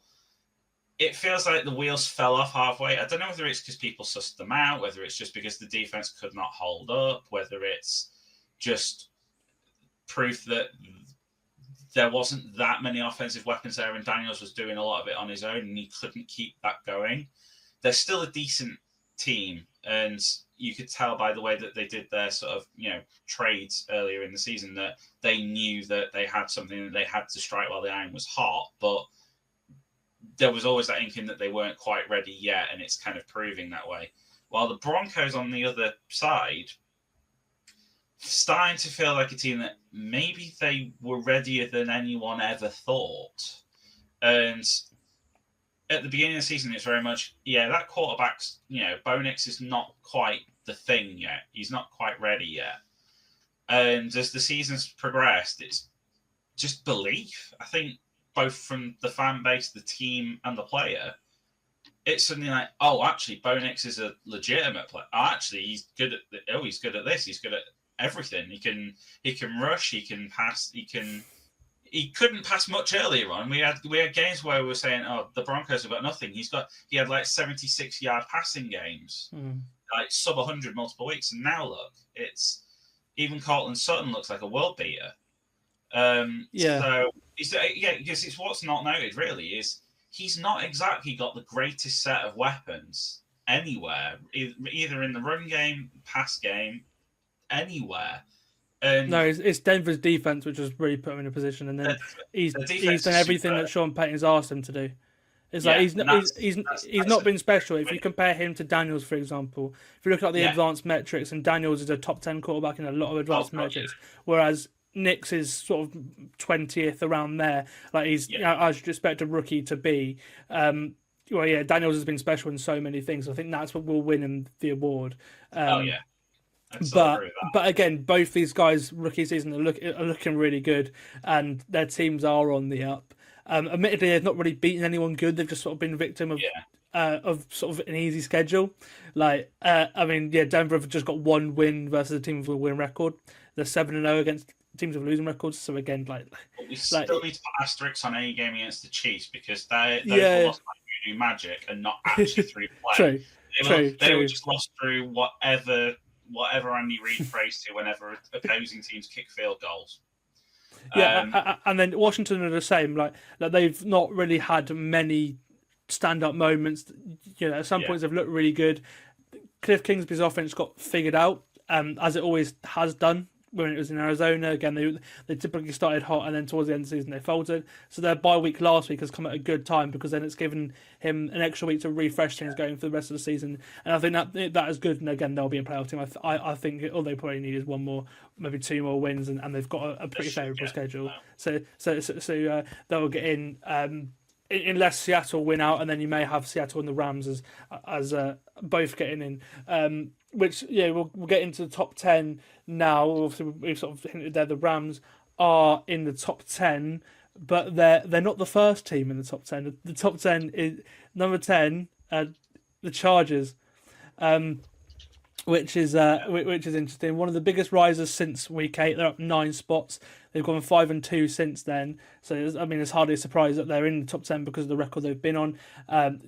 it feels like the wheels fell off halfway. I don't know whether it's because people sussed them out, whether it's just because the defense could not hold up, whether it's just proof that there wasn't that many offensive weapons there, and Daniels was doing a lot of it on his own, and he couldn't keep that going. They're still a decent team, and you could tell by the way that they did their sort of, trades earlier in the season that they knew that they had something that they had to strike while the iron was hot, but there was always that inkling that they weren't quite ready yet, and it's kind of proving that way. While the Broncos on the other side, starting to feel like a team that maybe they were readier than anyone ever thought. And at the beginning of the season, it's very much, that quarterback's, Bo Nix is not quite the thing yet. He's not quite ready yet. And as the season's progressed, it's just belief. I think both from the fan base, the team, and the player, it's something like, actually, Bo Nix is a legitimate player. Actually, he's good at he's good at this. He's good at everything. He can rush. He can pass. He couldn't pass much earlier on. We had games where we were saying, the Broncos have got nothing. He had like 76-yard passing games, like sub 100 multiple weeks, and now look, it's even Cortland Sutton looks like a world beater. So because it's what's not noted really is he's not exactly got the greatest set of weapons anywhere, either in the run game, pass game, anywhere. No, it's Denver's defense which has really put him in a position, and then he's done everything that Sean Payton's asked him to do. It's like he's not been special. If you compare him to Daniels, for example, if you look at the advanced metrics, and Daniels is a top 10 quarterback in a lot of advanced metrics, whereas Nix is sort of 20th around there. Like I should expect a rookie to be. Daniels has been special in so many things. I think that's what will win him the award. But again, both these guys' rookie season are looking really good, and their teams are on the up. Admittedly, they've not really beaten anyone good. They've just sort of been victim of sort of an easy schedule. Denver have just got one win versus a team with a win record. They're 7-0 against teams with losing records. So again, But we still need to put asterisks on any game against the Chiefs because those were lost by voodoo magic and not actually through play. They were just lost through whatever Andy Reid prays to whenever opposing teams kick field goals. And then Washington are the same. Like they've not really had many stand-up moments. At some points they've looked really good. Cliff Kingsbury's offense got figured out, as it always has done. When it was in Arizona, again, they typically started hot, and then towards the end of the season they faltered. So their bye week last week has come at a good time because then it's given him an extra week to refresh things going for the rest of the season. And I think that is good. And again, they'll be a playoff team. I think all they probably need is one more, maybe two more wins, and they've got a pretty favourable schedule. So they'll get in. Unless Seattle win out, and then you may have Seattle and the Rams as both getting in. We'll get into the top 10 now. Obviously, we've sort of hinted there. The Rams are in the top 10, but they're not the first team in the top 10. The top 10 is number 10, the Chargers, which is interesting. One of the biggest risers since week 8. They're up 9 spots. They've gone 5-2 since then. So it's hardly a surprise that they're in the top 10 because of the record they've been on.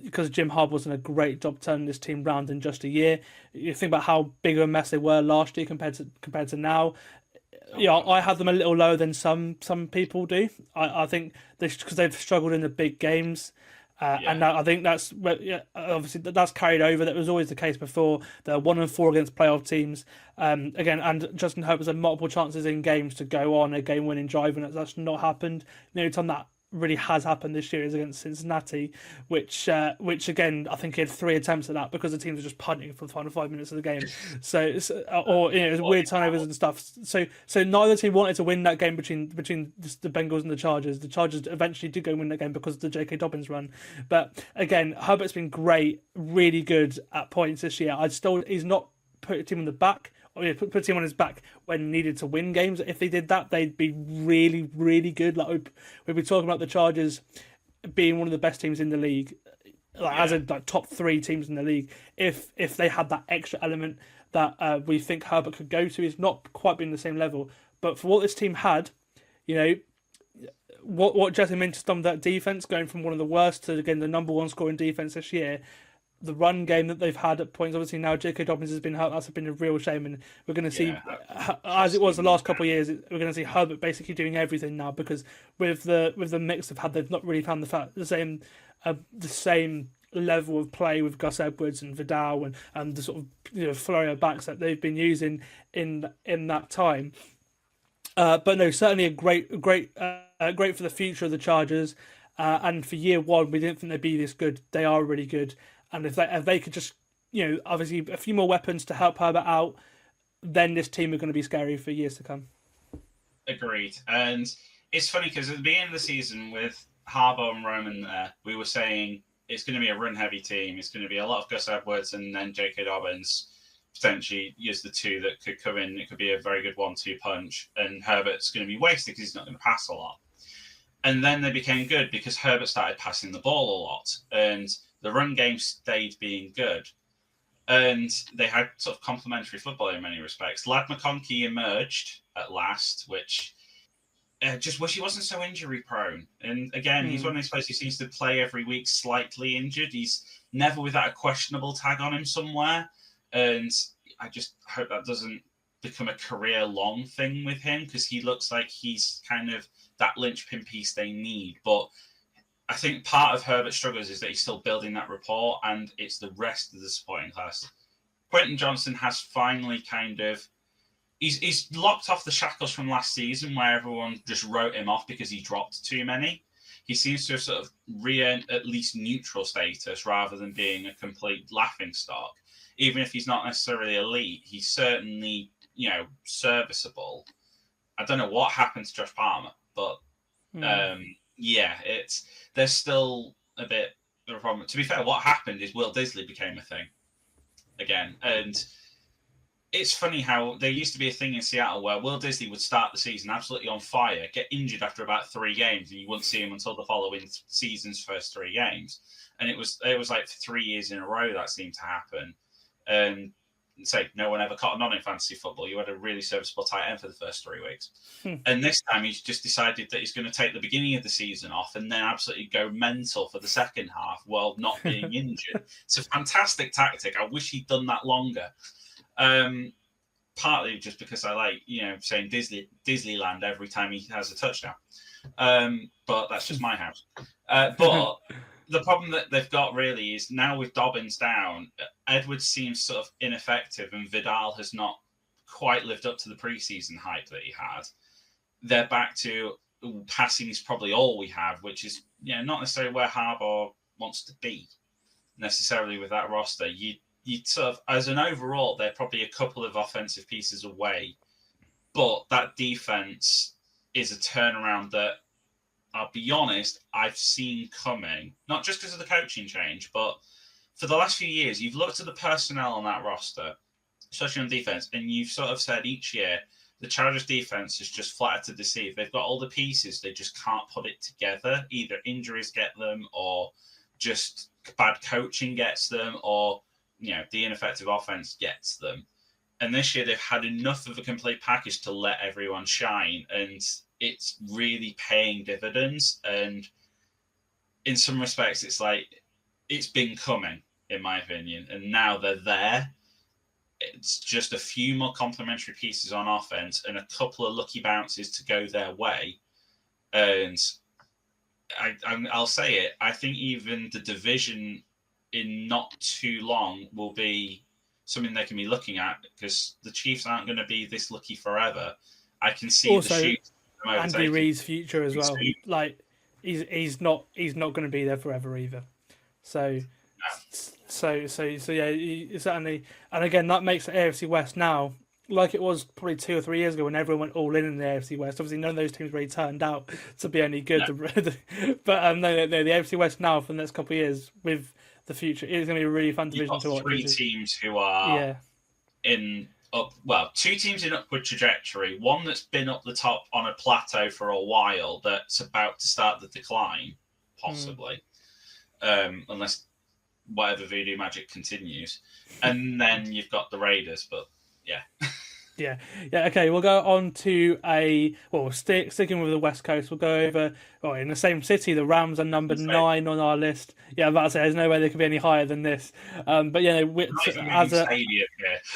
Because Jim Harbaugh's done a great job turning this team round in just a year. You think about how big of a mess they were last year compared to now. I have them a little lower than some people do. I think because they've struggled in the big games. And I think that's obviously that's carried over. That was always the case before. They're 1-4 against playoff teams. Again, and Justin Herbert's had multiple chances in games to go on a game-winning drive, and that's not happened. The only time that really has happened this year is against Cincinnati, which again I think he had 3 attempts at that because the teams were just punting for the final 5 minutes of the game. It was weird turnovers and stuff. So neither team wanted to win that game between the Bengals and the Chargers. The Chargers eventually did go and win that game because of the J.K. Dobbins run. But again, Herbert's been great, really good at points this year. He's not put a team on the back. Put a team on his back when needed to win games. If they did that, they'd be really, really good. Like we'd be talking about the Chargers being one of the best teams in the league, as a top 3 teams in the league. If they had that extra element that we think Herbert could go to, is not quite been the same level. But for what this team had, what Jesse Minter done with that defense, going from one of the worst to again the number 1 scoring defense this year. The run game that they've had at points, obviously now J.K. Dobbins has been hurt. That's been a real shame, and we're going to see, as it was the last couple of years, we're going to see Herbert basically doing everything now because with the mix they've not really found the same level of play with Gus Edwards and Vidal and the sort of flurry of backs that they've been using in that time. But no, certainly a great for the future of the Chargers. And for year 1, we didn't think they'd be this good. They are really good. And if they could just, obviously a few more weapons to help Herbert out, then this team are going to be scary for years to come. Agreed. And it's funny because at the beginning of the season with Harbaugh and Roman there, we were saying it's going to be a run-heavy team. It's going to be a lot of Gus Edwards and then J.K. Dobbins potentially use the 2 that could come in. It could be a very good 1-2 punch. And Herbert's going to be wasted because he's not going to pass a lot. And then they became good because Herbert started passing the ball a lot. And the run game stayed being good. And they had sort of complementary football in many respects. Lad McConkey emerged at last, which just wish he wasn't so injury prone. And again, he's one of these players who seems to play every week slightly injured. He's never without a questionable tag on him somewhere. And I just hope that doesn't become a career-long thing with him because he looks like he's kind of that linchpin piece they need. But I think part of Herbert's struggles is that he's still building that rapport, and it's the rest of the supporting class. Quentin Johnson has finally he's locked off the shackles from last season where everyone just wrote him off because he dropped too many. He seems to have sort of re-earned at least neutral status rather than being a complete laughingstock. Even if he's not necessarily elite, he's certainly, serviceable. I don't know what happened to Josh Palmer, but there's still a bit of a problem. To be fair, what happened is Will Disley became a thing again, and it's funny how there used to be a thing in Seattle where Will Disley would start the season absolutely on fire, get injured after about 3 games, and you wouldn't see him until the following season's first 3 games. And it was like 3 years in a row that seemed to happen. And say no one ever caught on in fantasy football. You had a really serviceable tight end for the first 3 weeks. And this time he's just decided that he's going to take the beginning of the season off and then absolutely go mental for the second half while not being injured. It's a fantastic tactic. I wish he'd done that longer. Partly just because I like, saying Disneyland every time he has a touchdown. But that's just my house. But the problem that they've got really is now with Dobbins down, Edwards seems sort of ineffective and Vidal has not quite lived up to the preseason hype that he had. They're back to passing is probably all we have, which is not necessarily where Harbaugh wants to be necessarily with that roster. You sort of, as an overall, they're probably a couple of offensive pieces away, but that defense is a turnaround that, I'll be honest, I've seen coming, not just because of the coaching change, but for the last few years, you've looked at the personnel on that roster, especially on defense, and you've sort of said each year, the Chargers defense is just flat to deceive. They've got all the pieces, they just can't put it together. Either injuries get them, or just bad coaching gets them, or the ineffective offense gets them. And this year they've had enough of a complete package to let everyone shine, and it's really paying dividends. And in some respects, it's like it's been coming, in my opinion, and now they're there. It's just a few more complementary pieces on offense and a couple of lucky bounces to go their way. And I'll say it, I think even the division in not too long will be something they can be looking at, because the Chiefs aren't going to be this lucky forever. I can see also, the Chiefs Andy Reid's future as well. Like he's not going to be there forever either. So yeah, certainly. And again, that makes the AFC West now like it was probably 2 or 3 years ago when everyone went all in the AFC West. Obviously, none of those teams really turned out to be any good. No. But no, the AFC West now for the next couple of years with the future, it's going to be a really fun division to watch. 3 teams who are two teams in upward trajectory. One that's been up the top on a plateau for a while that's about to start the decline, possibly, unless whatever voodoo magic continues. And then you've got the Raiders, but yeah. Okay, we'll go on to sticking with the West Coast. We'll go over in the same city. The Rams are number 9 on our list. Yeah, I'm about to say there's no way they could be any higher than this. But as a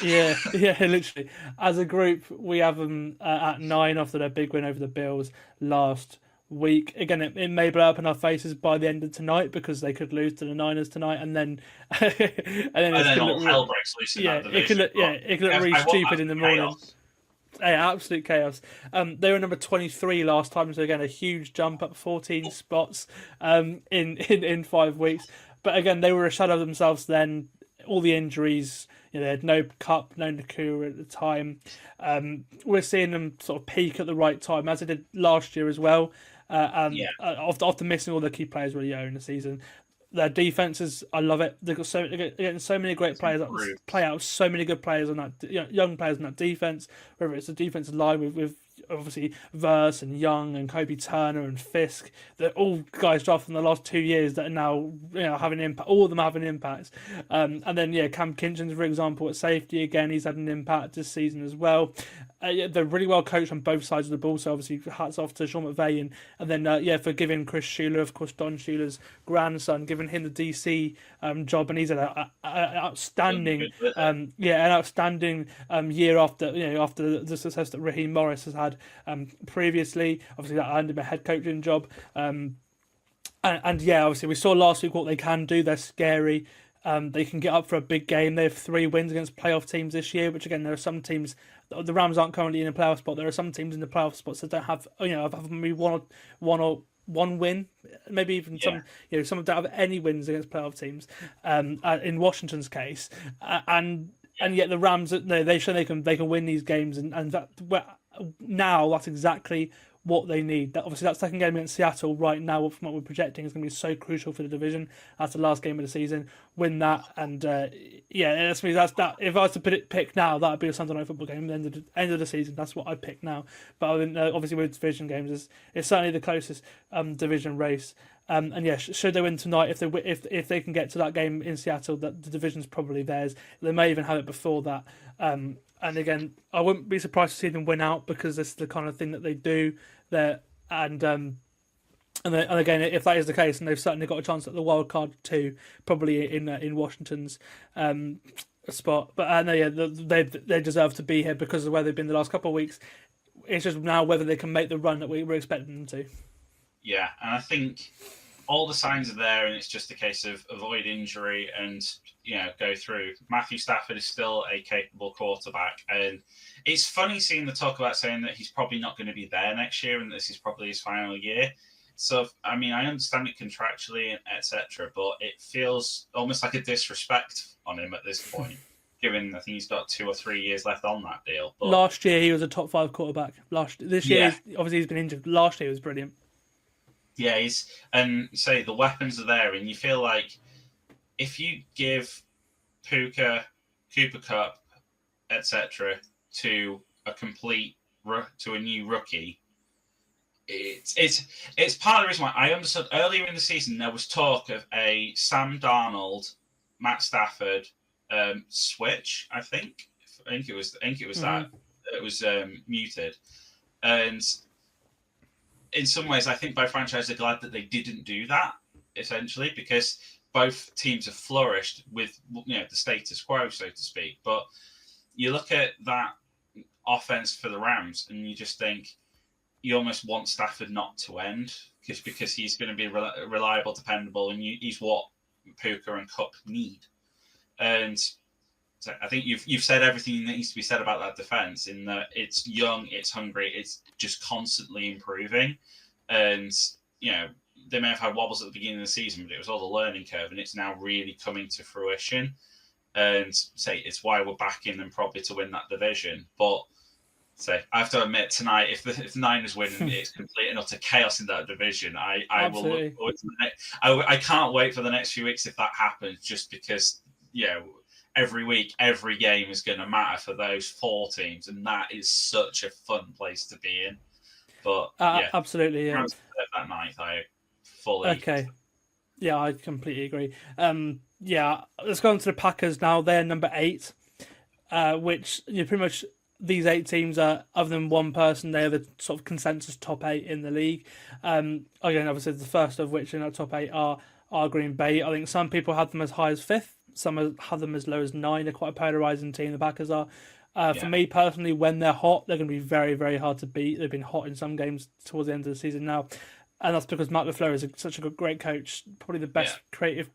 literally as a group, we have them at 9 after their big win over the Bills last week. Again, it may blow up in our faces by the end of tonight because they could lose to the Niners tonight, and then all hell breaks loose in that division. It could look really stupid in the morning. Yeah, absolute chaos. They were number 23 last time, so again a huge jump up 14 spots in 5 weeks. But again, they were a shadow of themselves then. All the injuries, they had no Cup, no Nakua at the time. We're seeing them sort of peak at the right time, as they did last year as well. After missing all their key players really early in the season. Their defenses, I love it. They've got so many great players that play out, so many good players on that, young players on that defense. Whether it's the defensive line with obviously Verse and Young and Kobe Turner and Fisk, they're all guys drafted in the last 2 years that are now having impact. All of them having impacts. And then Cam Kinchins, for example, at safety again, he's had an impact this season as well. They're really well coached on both sides of the ball, so obviously hats off to Sean McVay and then for giving Chris Shula, of course Don Shula's grandson, giving him the DC job, and he's had an outstanding year after the success that Raheem Morris has had previously. Obviously that earned him a head coaching job, and obviously we saw last week what they can do. They're scary. They can get up for a big game. They have 3 wins against playoff teams this year, which again, there are some teams. The Rams aren't currently in a playoff spot. There are some teams in the playoff spots that don't have, have maybe one win, maybe even some don't have any wins against playoff teams. In Washington's case, and yet the Rams, they show they can win these games, and that now that's exactly what they need. Obviously, that second game against Seattle right now, from what we're projecting, is going to be so crucial for the division. That's the last game of the season. Win that, and that's me. That's that. If I was to pick now, that would be a Sunday night football game. End of the season. That's what I pick now. But I think, obviously, with division games, it's certainly the closest division race. And yeah, should they win tonight, if they can get to that game in Seattle, that the division's probably theirs. They may even have it before that. And again, I wouldn't be surprised to see them win out, because this is the kind of thing that they do there. And again, if that is the case, and they've certainly got a chance at the wild card too, probably in Washington's spot. But they deserve to be here because of where they've been the last couple of weeks. It's just now whether they can make the run that we were expecting them to. Yeah, and I think all the signs are there, and it's just a case of avoid injury and go through. Matthew Stafford is still a capable quarterback, and it's funny seeing the talk about saying that he's probably not going to be there next year, and this is probably his final year. So, I mean, I understand it contractually, etc., but it feels almost like a disrespect on him at this point, given I think he's got 2 or 3 years left on that deal. But last year he was a top 5 quarterback. This year, obviously, he's been injured. Last year was brilliant. Yeah, the weapons are there, and you feel like if you give Puka, Cooper Kupp, etc., to a new rookie, it's part of the reason why I understood earlier in the season there was talk of a Sam Darnold, Matt Stafford switch. I think it was that it was muted, and in some ways, I think both franchises are glad that they didn't do that, essentially, because both teams have flourished with the status quo, so to speak. But you look at that offense for the Rams, and you just think you almost want Stafford not to end, because he's going to be reliable, dependable, and he's what Puka and Kupp need. And so I think you've said everything that needs to be said about that defense, in that it's young, it's hungry, it's just constantly improving. And they may have had wobbles at the beginning of the season, but it was all the learning curve, and it's now really coming to fruition. And it's why we're backing them probably to win that division. But I have to admit tonight, if the Niners win, it's complete and utter chaos in that division. I will look forward to the next. I can't wait for the next few weeks if that happens, just because every week, every game is going to matter for those 4 teams, and that is such a fun place to be in. But absolutely, yeah. That night, I fully. Okay, yeah, I completely agree. Let's go on to the Packers now. They're number 8, which pretty much these 8 teams are, other than one person, they are the sort of consensus top 8 in the league. Again, obviously, the first of which in that top 8 are Green Bay. I think some people had them as high as 5th. Some have them as low as 9. They're quite a polarizing team, the Packers are. For me personally, when they're hot, they're going to be very, very hard to beat. They've been hot in some games towards the end of the season now. And that's because Matt LaFleur is such a great coach. Probably the best creative.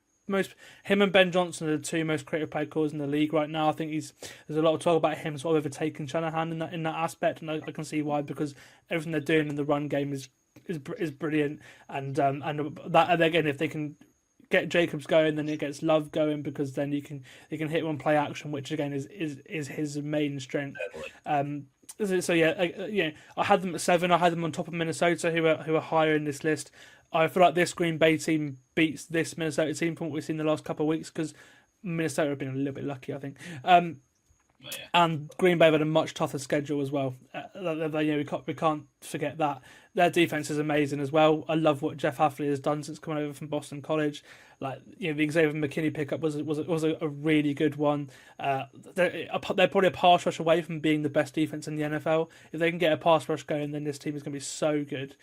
Him and Ben Johnson are the 2 most creative play callers in the league right now. I think there's a lot of talk about him sort of overtaking Shanahan in that aspect, and I can see why, because everything they're doing in the run game is brilliant. And again, if they can get Jacobs going, then it gets Love going, because then you can hit one play action, which again is his main strength. I had them at 7. I had them on top of Minnesota, who are higher in this list. I feel like this Green Bay team beats this Minnesota team from what we've seen the last couple of weeks, because Minnesota have been a little bit lucky, I think. And Green Bay have had a much tougher schedule as well. We can't forget that. Their defense is amazing as well. I love what Jeff Hafley has done since coming over from Boston College. The Xavier McKinney pickup was a really good one. They're probably a pass rush away from being the best defense in the NFL. If they can get a pass rush going, then this team is going to be so good.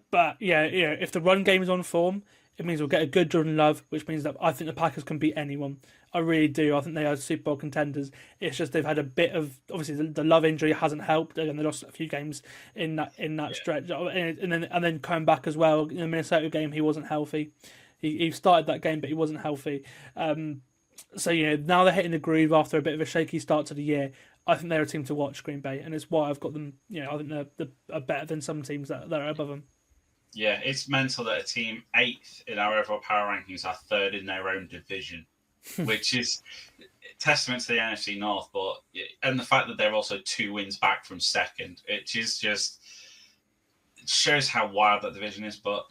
But if the run game is on form, it means we'll get a good Jordan Love, which means that I think the Packers can beat anyone. I really do. I think they are Super Bowl contenders. It's just they've had a bit of, obviously the Love injury hasn't helped. Again, they lost a few games in that stretch, and then coming back as well in the Minnesota game, he wasn't healthy. He started that game, but he wasn't healthy. So now they're hitting the groove after a bit of a shaky start to the year. I think they're a team to watch, Green Bay, and it's why I've got them. I think they're better than some teams that are above them. Yeah, it's mental that a team 8th in our overall power rankings are 3rd in their own division. which is testament to the NFC North. And the fact that they're also 2 wins back from second, it shows how wild that division is. But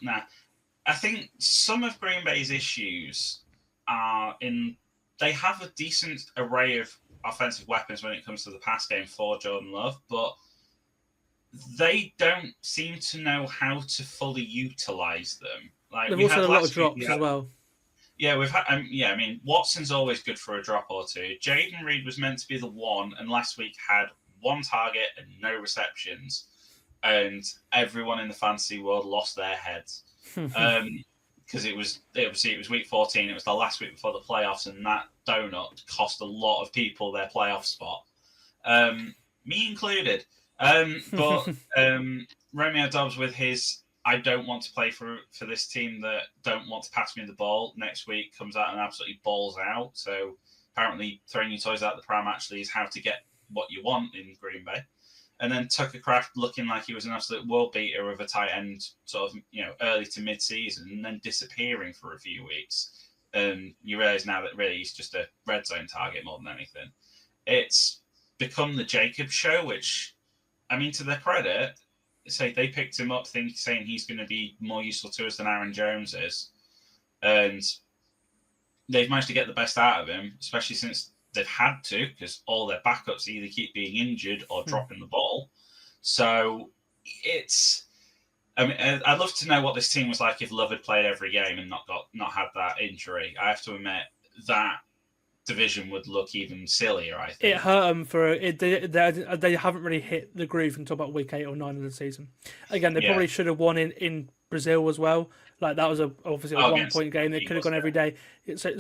I think some of Green Bay's issues are they have a decent array of offensive weapons when it comes to the pass game for Jordan Love, but they don't seem to know how to fully utilize them. Like, they've also had a lot of drops as well. Yeah, we've had. I mean, Watson's always good for a drop or two. Jaden Reed was meant to be the one, and last week had 1 target and no receptions, and everyone in the fantasy world lost their heads. Because it was week 14. It was the last week before the playoffs, and that donut cost a lot of people their playoff spot, me included. But Romeo Dobbs with his "I don't want to play for this team that don't want to pass me the ball" next week comes out and absolutely balls out. So apparently, throwing your toys out the pram actually is how to get what you want in Green Bay. And then Tucker Kraft looking like he was an absolute world beater of a tight end, sort of, early to mid-season, and then disappearing for a few weeks. And you realise now that really he's just a red zone target more than anything. It's become the Jacobs show, which, I mean, to their credit, say they picked him up saying he's going to be more useful to us than Aaron Jones is. And they've managed to get the best out of him, especially since they've had to, because all their backups either keep being injured or dropping the ball. So I'd love to know what this team was like if Love had played every game and not had that injury. I have to admit that division would look even sillier, I think. It hurt them they haven't really hit the groove until about week 8 or 9 of the season. Again, they probably should have won in Brazil as well. Like, that was obviously a 1-point game. They could have gone every day. So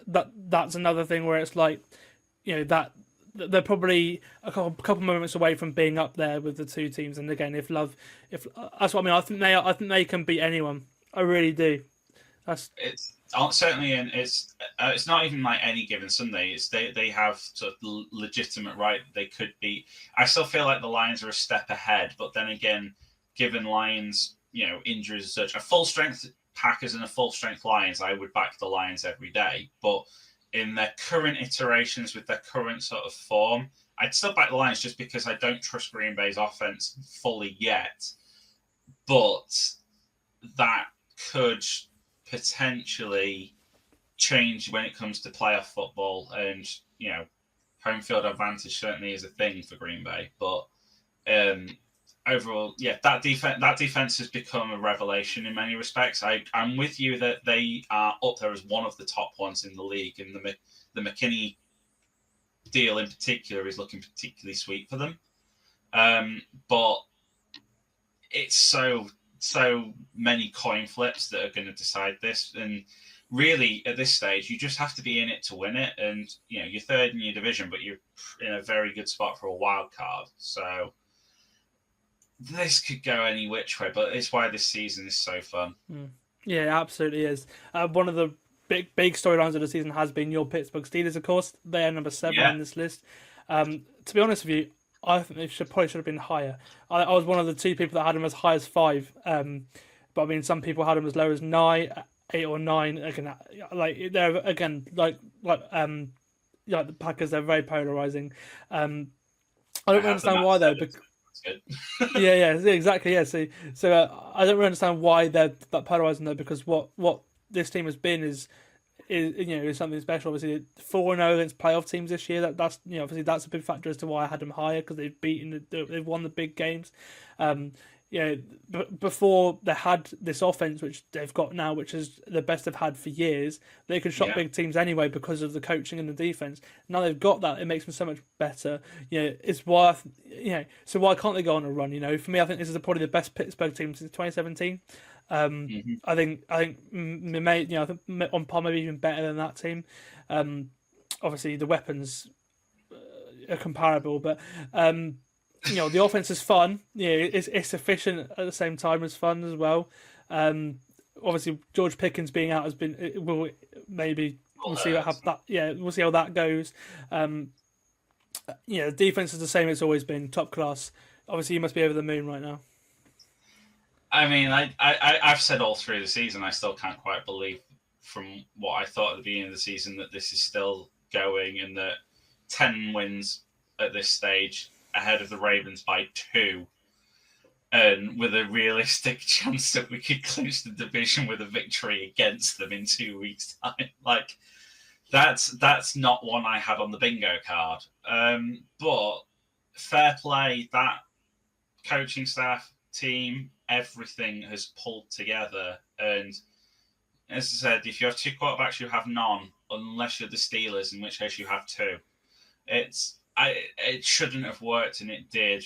that's another thing where it's like, that they're probably a couple moments away from being up there with the 2 teams. And again, if that's what I mean, I think they can beat anyone. I really do. It's certainly, and it's not even like any given Sunday. It's they have sort of legitimate right. They could beat. I still feel like the Lions are a step ahead, but then again, given Lions, injuries and such, a full strength Packers and a full strength Lions, I would back the Lions every day. But in their current iterations with their current sort of form, I'd still back the Lions just because I don't trust Green Bay's offense fully yet. But that could potentially change when it comes to playoff football, and home field advantage certainly is a thing for Green Bay. But overall, that defense has become a revelation in many respects. I'm with you that they are up there as one of the top ones in the league, and the McKinney deal in particular is looking particularly sweet for them. But it's so many coin flips that are going to decide this, and really at this stage you just have to be in it to win it. And you're third in your division, but you're in a very good spot for a wild card. So this could go any which way, but it's why this season is so fun. Yeah, it absolutely is. One of the big storylines of the season has been your Pittsburgh Steelers, of course. They are number 7 on this list. To be honest with you, I think they probably should have been higher. I was one of the 2 people that had them as high as 5. But I mean, some people had them as low as 9, 8 or 9. Again, the Packers, they're very polarizing. I don't understand why though. Yeah, exactly. Yeah, so I don't really understand why they're that polarizing though, because what this team has been is something special. Obviously, 4-0 against playoff teams this year. That's obviously that's a big factor as to why I had them higher, because they've won the big games. Before they had this offense, which they've got now, which is the best they've had for years, they could shot big teams anyway because of the coaching and the defense. Now they've got that, it makes them so much better. It's why so why can't they go on a run? For me, I think this is probably the best Pittsburgh team since 2017. I think on par maybe even better than that team. Obviously the weapons are comparable, but the offense is fun. It's efficient at the same time as fun as well. Obviously George Pickens being out we'll see how that goes. The defense is the same as it's always been, top class. Obviously you must be over the moon right now. I mean, I've said all through the season, I still can't quite believe from what I thought at the beginning of the season, that this is still going and that 10 wins at this stage ahead of the Ravens by 2, and with a realistic chance that we could clinch the division with a victory against them in 2 weeks' time. Like, that's not one I had on the bingo card. But fair play, that coaching staff, team, everything has pulled together. And as I said, if you have 2 quarterbacks, you have none, unless you're the Steelers, in which case you have 2. It shouldn't have worked, and it did.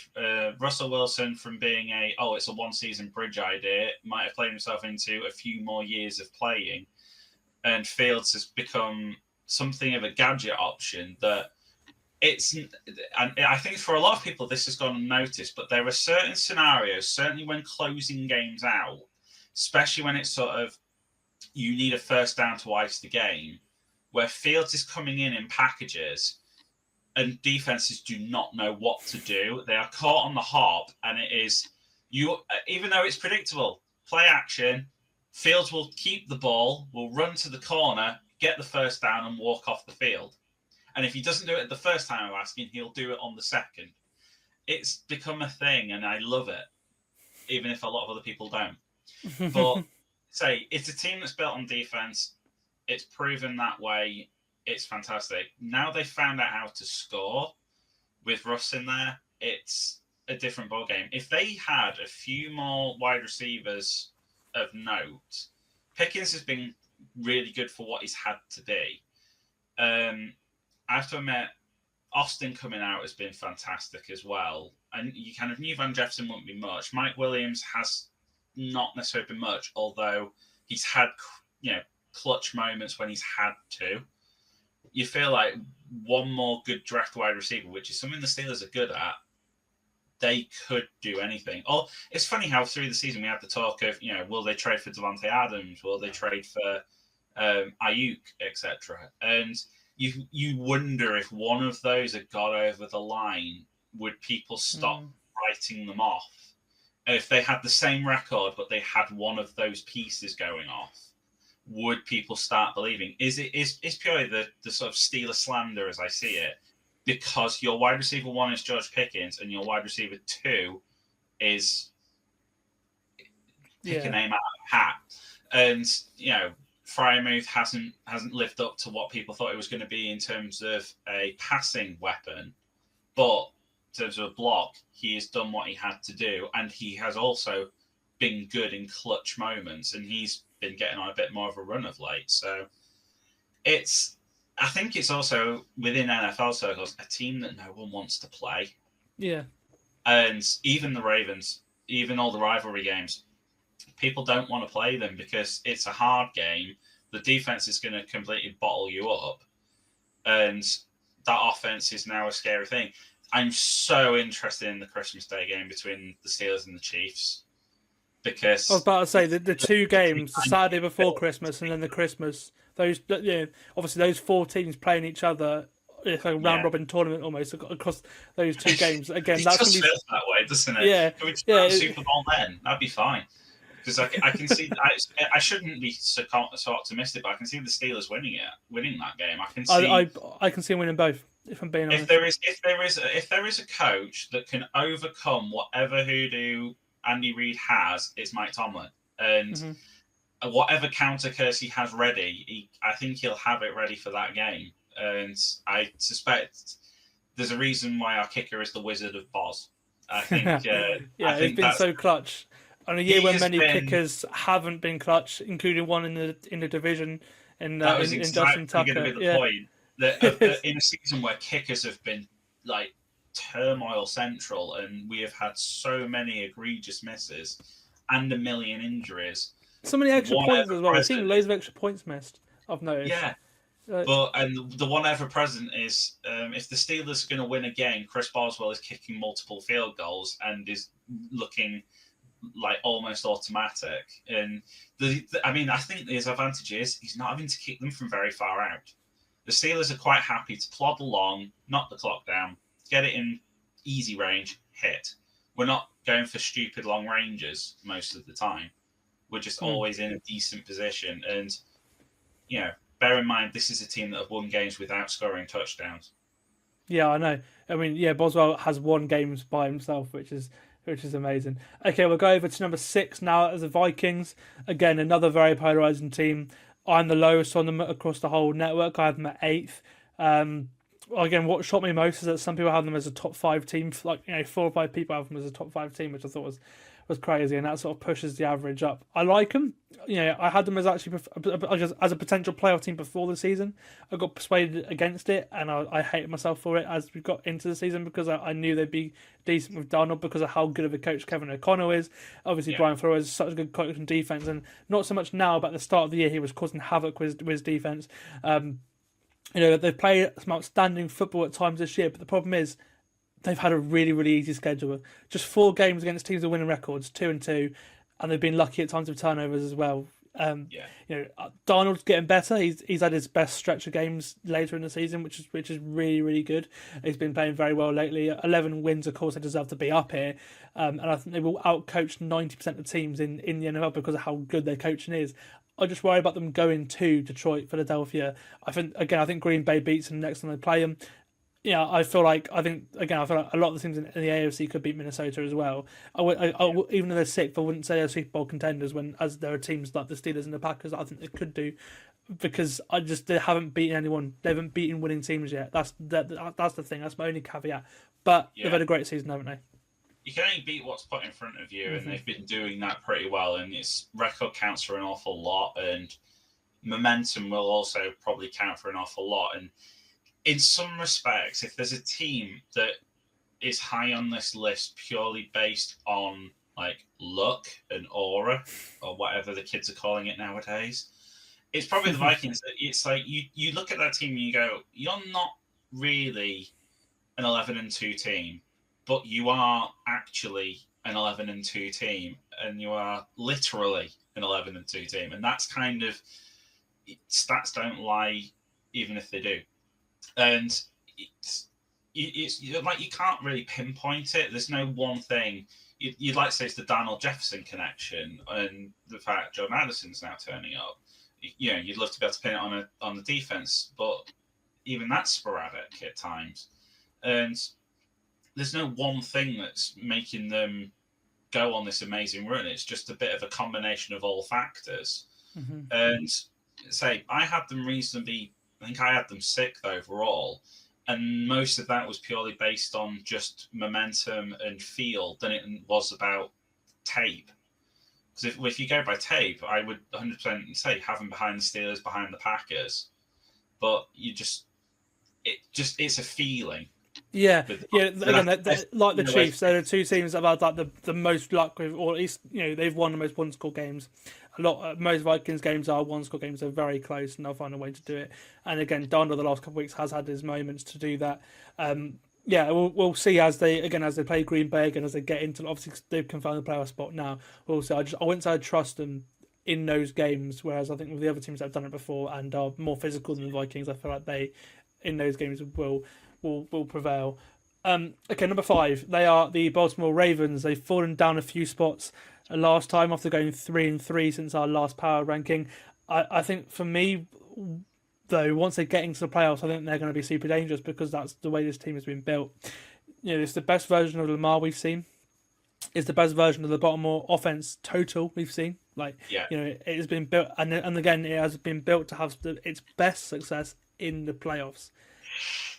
Russell Wilson, from being it's a one-season bridge idea, might have played himself into a few more years of playing. And Fields has become something of a gadget option that and I think for a lot of people this has gone unnoticed, but there are certain scenarios, certainly when closing games out, especially when it's sort of you need a first down to ice the game, where Fields is coming in packages and defenses do not know what to do. They are caught on the hop, and it is even though it's predictable, play action, Fields will keep the ball, will run to the corner, get the first down, and walk off the field. And if he doesn't do it the first time I'm asking, he'll do it on the second. It's become a thing, and I love it, even if a lot of other people don't. But it's a team that's built on defense. It's proven that way. It's fantastic. Now they've found out how to score with Russ in there. It's a different ballgame. If they had a few more wide receivers of note, Pickens has been really good for what he's had to be. I have to admit, Austin coming out has been fantastic as well. And you kind of knew Van Jefferson wouldn't be much. Mike Williams has not necessarily been much, although he's had, clutch moments when he's had to. You feel like one more good draft wide receiver, which is something the Steelers are good at, they could do anything. Oh, it's funny how through the season we had the talk of, will they trade for Devontae Adams? Will they trade for Ayuk, etc.? And you wonder if one of those had got over the line, would people stop writing them off? And if they had the same record, but they had one of those pieces going off, would people start believing? Is purely the sort of Steeler slander as I see it, because your wide receiver 1 is George Pickens and your wide receiver 2 is pick a name out of a hat. And, Freiermuth hasn't lived up to what people thought it was going to be in terms of a passing weapon, but in terms of a block, he has done what he had to do, and he has also been good in clutch moments, and he's been getting on a bit more of a run of late. So I think it's also within NFL circles a team that no one wants to play. Yeah. And even the Ravens, even all the rivalry games, people don't want to play them because it's a hard game. The defense is going to completely bottle you up. And that offense is now a scary thing. I'm so interested in the Christmas Day game between the Steelers and the Chiefs. Because I was about to say the 2 games, the Saturday before Christmas and then the Christmas, obviously those 4 teams playing each other, it's like a round robin tournament almost across those 2 games. Again, that's just feels that way, doesn't it? Yeah, can we just have a Super Bowl then? That'd be fine. Because I can see, I shouldn't be so optimistic, but I can see the Steelers winning that game. I can see. I can see them winning both. If I'm being honest, if there is a coach that can overcome whatever hoodoo Andy Reid has, it's Mike Tomlin, and whatever counter curse he has ready, I think he'll have it ready for that game. And I suspect there's a reason why our kicker is the Wizard of Oz. I think, he's been so clutch. On a year when many kickers haven't been clutch, including one in the division, in Justin Tucker. Going to be the point that in a season where kickers have been like turmoil central, and we have had so many egregious misses and a million injuries. So many extra points as well. I've seen loads of extra points missed, I've noticed. Yeah. And the one ever present is if the Steelers are going to win a game, Chris Boswell is kicking multiple field goals and is looking like almost automatic. And I think his advantage is he's not having to kick them from very far out. The Steelers are quite happy to plod along, knock the clock down, get it in easy range, hit. We're not going for stupid long ranges most of the time. We're just always in a decent position. And bear in mind this is a team that have won games without scoring touchdowns. Yeah, I know. I mean, yeah, Boswell has won games by himself, which is amazing. Okay, we'll go over to number 6 now as the Vikings. Again, another very polarizing team. I'm the lowest on them across the whole network. I have them at 8th. Again, what shocked me most is that some people have them as a top 5 team. Like, 4 or 5 people have them as a top 5 team, which I thought was crazy, and that sort of pushes the average up. I like them. I had them as actually as a potential playoff team before the season. I got persuaded against it, and I hated myself for it as we got into the season because I knew they'd be decent with Darnold because of how good of a coach Kevin O'Connell is. Obviously, Brian Flores is such a good coach in defense, and not so much now, but at the start of the year he was causing havoc with his defense. They've played some outstanding football at times this year, but the problem is they've had a really, really easy schedule. Just 4 games against teams with winning records, 2-2, and they've been lucky at times with turnovers as well. Darnold's getting better. He's had his best stretch of games later in the season, which is really, really good. He's been playing very well lately. 11 wins, of course, they deserve to be up here, and I think they will outcoach 90% of teams in the NFL because of how good their coaching is. I just worry about them going to Detroit, Philadelphia. I think Green Bay beats them next time they play them. I feel like a lot of the teams in the AFC could beat Minnesota as well. Even though they're 6th, I wouldn't say they're Super Bowl contenders as there are teams like the Steelers and the Packers that I think they could do, because they haven't beaten anyone. They haven't beaten winning teams yet. That's the thing. That's my only caveat. But they've had a great season, haven't they? You can only beat what's put in front of you, and they've been doing that pretty well. And its record counts for an awful lot, and momentum will also probably count for an awful lot. And in some respects, if there's a team that is high on this list purely based on like luck and aura, or whatever the kids are calling it nowadays, it's probably the Vikings. It's like you look at that team and you go, you're not really an 11-2 team, but you are actually an 11-2 team, and you are literally an 11-2 team, and that's kind of, stats don't lie, even if they do. And it's like you can't really pinpoint it. There's no one thing. You'd like to say it's the Darnold Jefferson connection, and the fact Joe Madison's now turning up. You'd love to be able to pin it on the defense, but even that's sporadic at times. And there's no one thing that's making them go on this amazing run. It's just a bit of a combination of all factors. Mm-hmm. And I had them reasonably. I think I had them 6th overall, and most of that was purely based on just momentum and feel than it was about tape. Because if you go by tape, I would 100% say have them behind the Steelers, behind the Packers, but it's a feeling. Yeah. Again, like the Chiefs, they're the 2 teams that have had like the most luck with, or at least they've won the most one-score games. Most Vikings games are one-score games. They're very close, and they'll find a way to do it. And again, Darnold the last couple of weeks has had his moments to do that. We'll see as they play Green Bay again, as they get into, obviously they've confirmed the playoff spot now. We'll see. I wouldn't say I trust them in those games, whereas I think with the other teams that have done it before and are more physical than the Vikings, I feel like they in those games will prevail. Okay, number 5, they are the Baltimore Ravens. They've fallen down a few spots last time after going 3-3 since our last power ranking. I think for me, though, once they get into the playoffs, I think they're going to be super dangerous because that's the way this team has been built. It's the best version of Lamar we've seen. It's the best version of the Baltimore offense total we've seen. It has been built, and again, it has been built to have its best success in the playoffs.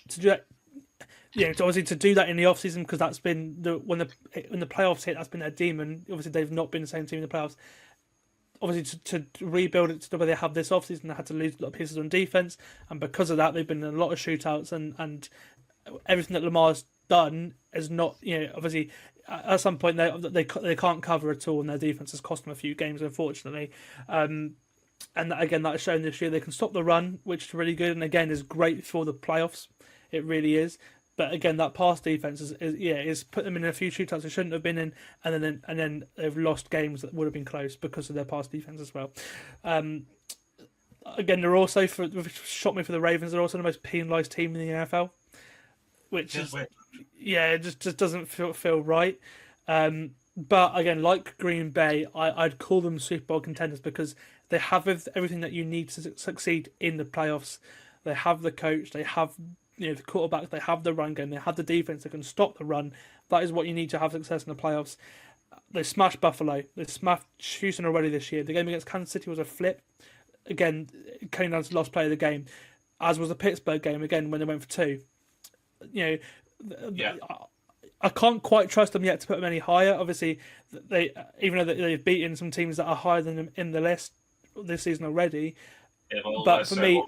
To do that, obviously to do that in the off season, because that's been when the playoffs hit, that's been their demon. Obviously, they've not been the same team in the playoffs. Obviously, to rebuild it to the way they have this off season, they had to lose a lot of pieces on defense, and because of that, they've been in a lot of shootouts, and everything that Lamar's done is not. Obviously, at some point they can't cover at all, and their defense has cost them a few games, unfortunately. And again, that's shown this year they can stop the run, which is really good, and again is great for the playoffs. It really is. But again, that pass defense is put them in a few shootouts they shouldn't have been in, and then they've lost games that would have been close because of their pass defense as well. Again, they're also shocked me for the Ravens. They're also the most penalised team in the NFL, which is it just doesn't feel right. But again, like Green Bay, I'd call them Super Bowl contenders because They have everything that you need to succeed in the playoffs. They have the coach. They have the quarterback. They have the run game. They have the defense that can stop the run. That is what you need to have success in the playoffs. They smashed Buffalo. They smashed Houston already this year. The game against Kansas City was a flip. Again, it came down to the last play of the game, as was the Pittsburgh game again when they went for 2. I can't quite trust them yet to put them any higher. Obviously, even though they've beaten some teams that are higher than them in the list this season already. But for me,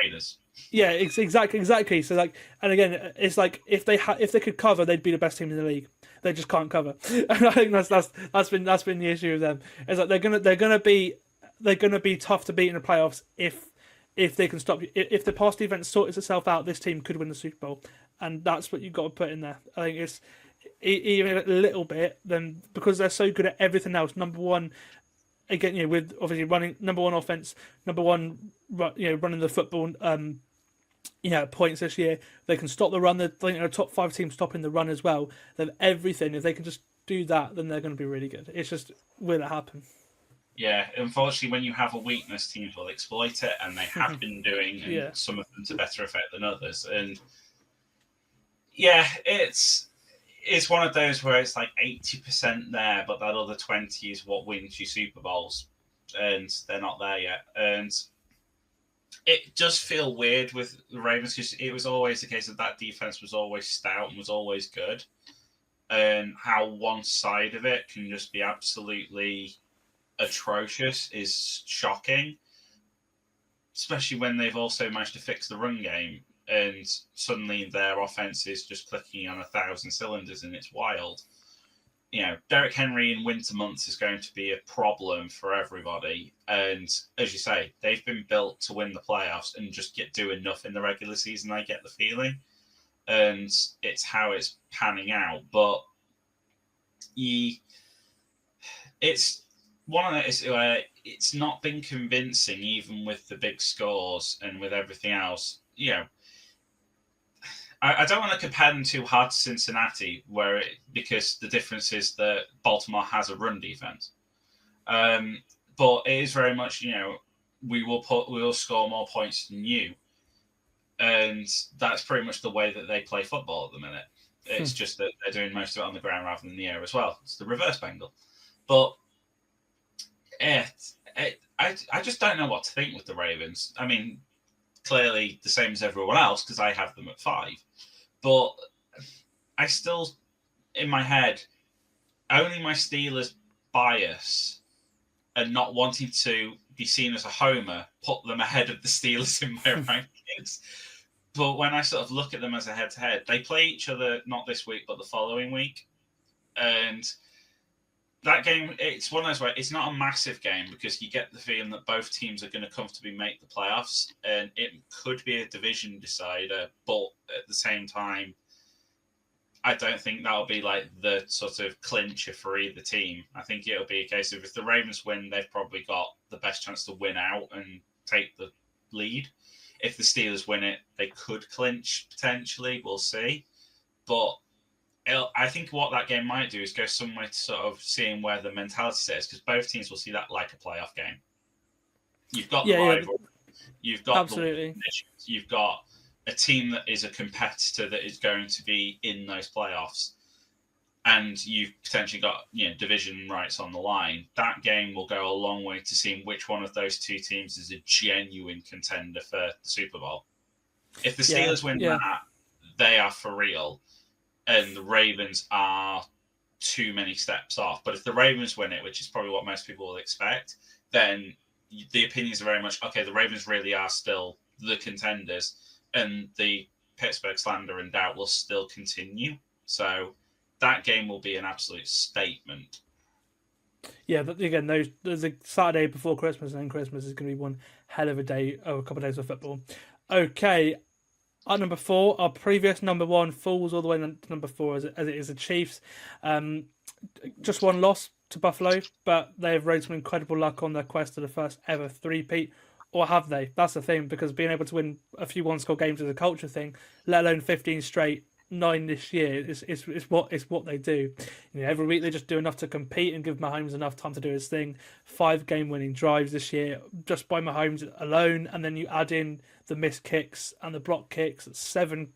Raiders. Yeah, exactly. So and again, it's like if they could cover, they'd be the best team in the league. They just can't cover, and I think that's been the issue with them. It's like they're gonna be tough to beat in the playoffs if they can stop you. If the pass defense sorts itself out, this team could win the Super Bowl, and that's what you've got to put in there. I think it's even a little bit, then because they're so good at everything else. Number one, again, with obviously running number one offense, number one, running the football. Points this year. They can stop the run. They're top 5 teams stopping the run as well. Then everything, if they can just do that, then they're going to be really good. It's just, will it happen? Yeah, unfortunately, when you have a weakness, teams will exploit it, and they have been doing, and some of them to better effect than others. And yeah, it's one of those where it's like 80% there, but that other 20 is what wins you Super Bowls, and they're not there yet. And it does feel weird with the Ravens because it was always the case that defense was always stout and was always good. And how one side of it can just be absolutely atrocious is shocking. Especially when they've also managed to fix the run game and suddenly their offense is just clicking on 1,000 cylinders and it's wild. Derrick Henry in winter months is going to be a problem for everybody. And as you say, they've been built to win the playoffs and just do enough in the regular season, I get the feeling. And it's how it's panning out. But it's one of those where it's not been convincing, even with the big scores and with everything else. I don't want to compare them too hard to Cincinnati, because the difference is that Baltimore has a run defense. But it is very much, we will score more points than you, and that's pretty much the way that they play football at the minute. It's just that they're doing most of it on the ground rather than the air as well. It's the reverse Bengal. But I just don't know what to think with the Ravens. I mean, clearly the same as everyone else because I have them at 5. But I still, in my head, only my Steelers bias and not wanting to be seen as a homer put them ahead of the Steelers in my rankings. But when I sort of look at them as a head-to-head, they play each other not this week but the following week. And that game, it's one of those where it's not a massive game because you get the feeling that both teams are going to comfortably make the playoffs, and it could be a division decider. But at the same time, I don't think that'll be like the sort of clincher for either team. I think it'll be a case of if the Ravens win, they've probably got the best chance to win out and take the lead. If the Steelers win it, they could clinch potentially. We'll see. But I think what that game might do is go somewhere to sort of seeing where the mentality is, because both teams will see that like a playoff game. You've got the rival, you've got absolutely. You've got a team that is a competitor that is going to be in those playoffs, and you've potentially got division rights on the line. That game will go a long way to seeing which one of those two teams is a genuine contender for the Super Bowl. If the Steelers win that, they are for real. And the Ravens are too many steps off. But if the Ravens win it, which is probably what most people will expect, then the opinions are very much, okay, the Ravens really are still the contenders, and the Pittsburgh slander and doubt will still continue. So that game will be an absolute statement. Yeah, but again, there's a Saturday before Christmas, and then Christmas is going to be one hell of a day, or a couple of days of football. Okay. At number 4, our previous number 1 falls all the way to number 4 as it is the Chiefs. Just one loss to Buffalo, but they've rode some incredible luck on their quest to the first ever three-peat. Or have they? That's the thing, because being able to win a few one-score games is a culture thing, let alone 15 straight 9 this year. It's what they do. Every week they just do enough to compete and give Mahomes enough time to do his thing. 5 game-winning drives this year just by Mahomes alone, and then you add in the missed kicks and the block kicks. 7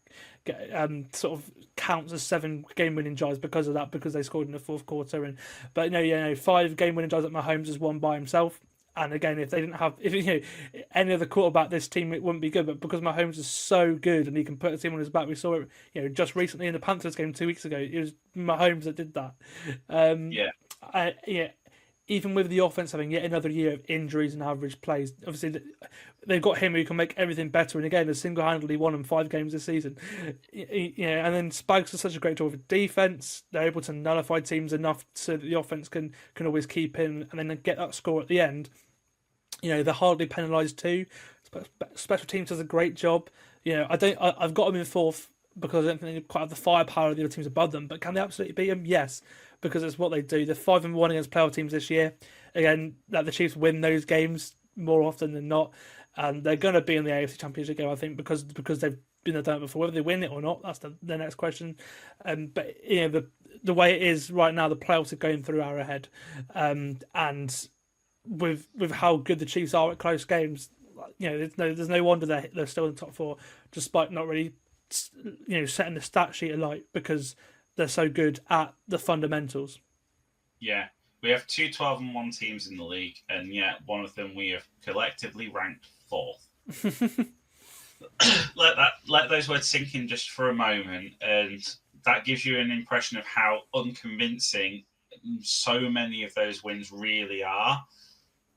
sort of counts as 7 game-winning drives because of that, because they scored in the fourth quarter. But 5 game-winning drives that Mahomes has won by himself. And again, if they didn't have any other quarterback, this team, it wouldn't be good. But because Mahomes is so good and he can put a team on his back, we saw it just recently in the Panthers game 2 weeks ago. It was Mahomes that did that. Even with the offense having yet another year of injuries and average plays, obviously they've got him who can make everything better. And again, has single-handedly won them 5 games this season. And then Spags does such a great job with defense. They're able to nullify teams enough so that the offense can always keep in and then get that score at the end. They're hardly penalised too. Special teams does a great job. I've got them in 4th because I don't think they quite have the firepower of the other teams above them. But can they absolutely beat them? Yes, because it's what they do. They're 5-1 against playoff teams this year. Again, the Chiefs win those games more often than not, and they're going to be in the AFC Championship game, I think, because they've been there before. Whether they win it or not, that's the next question. But the way it is right now, the playoffs are going through Arrowhead, and with how good the Chiefs are at close games, there's no wonder they're still in the top 4, despite not really setting the stat sheet alight, because they're so good at the fundamentals. Yeah, we have 2 12-1 teams in the league, and yet one of them we have collectively ranked 4th. Let those words sink in just for a moment, and that gives you an impression of how unconvincing so many of those wins really are,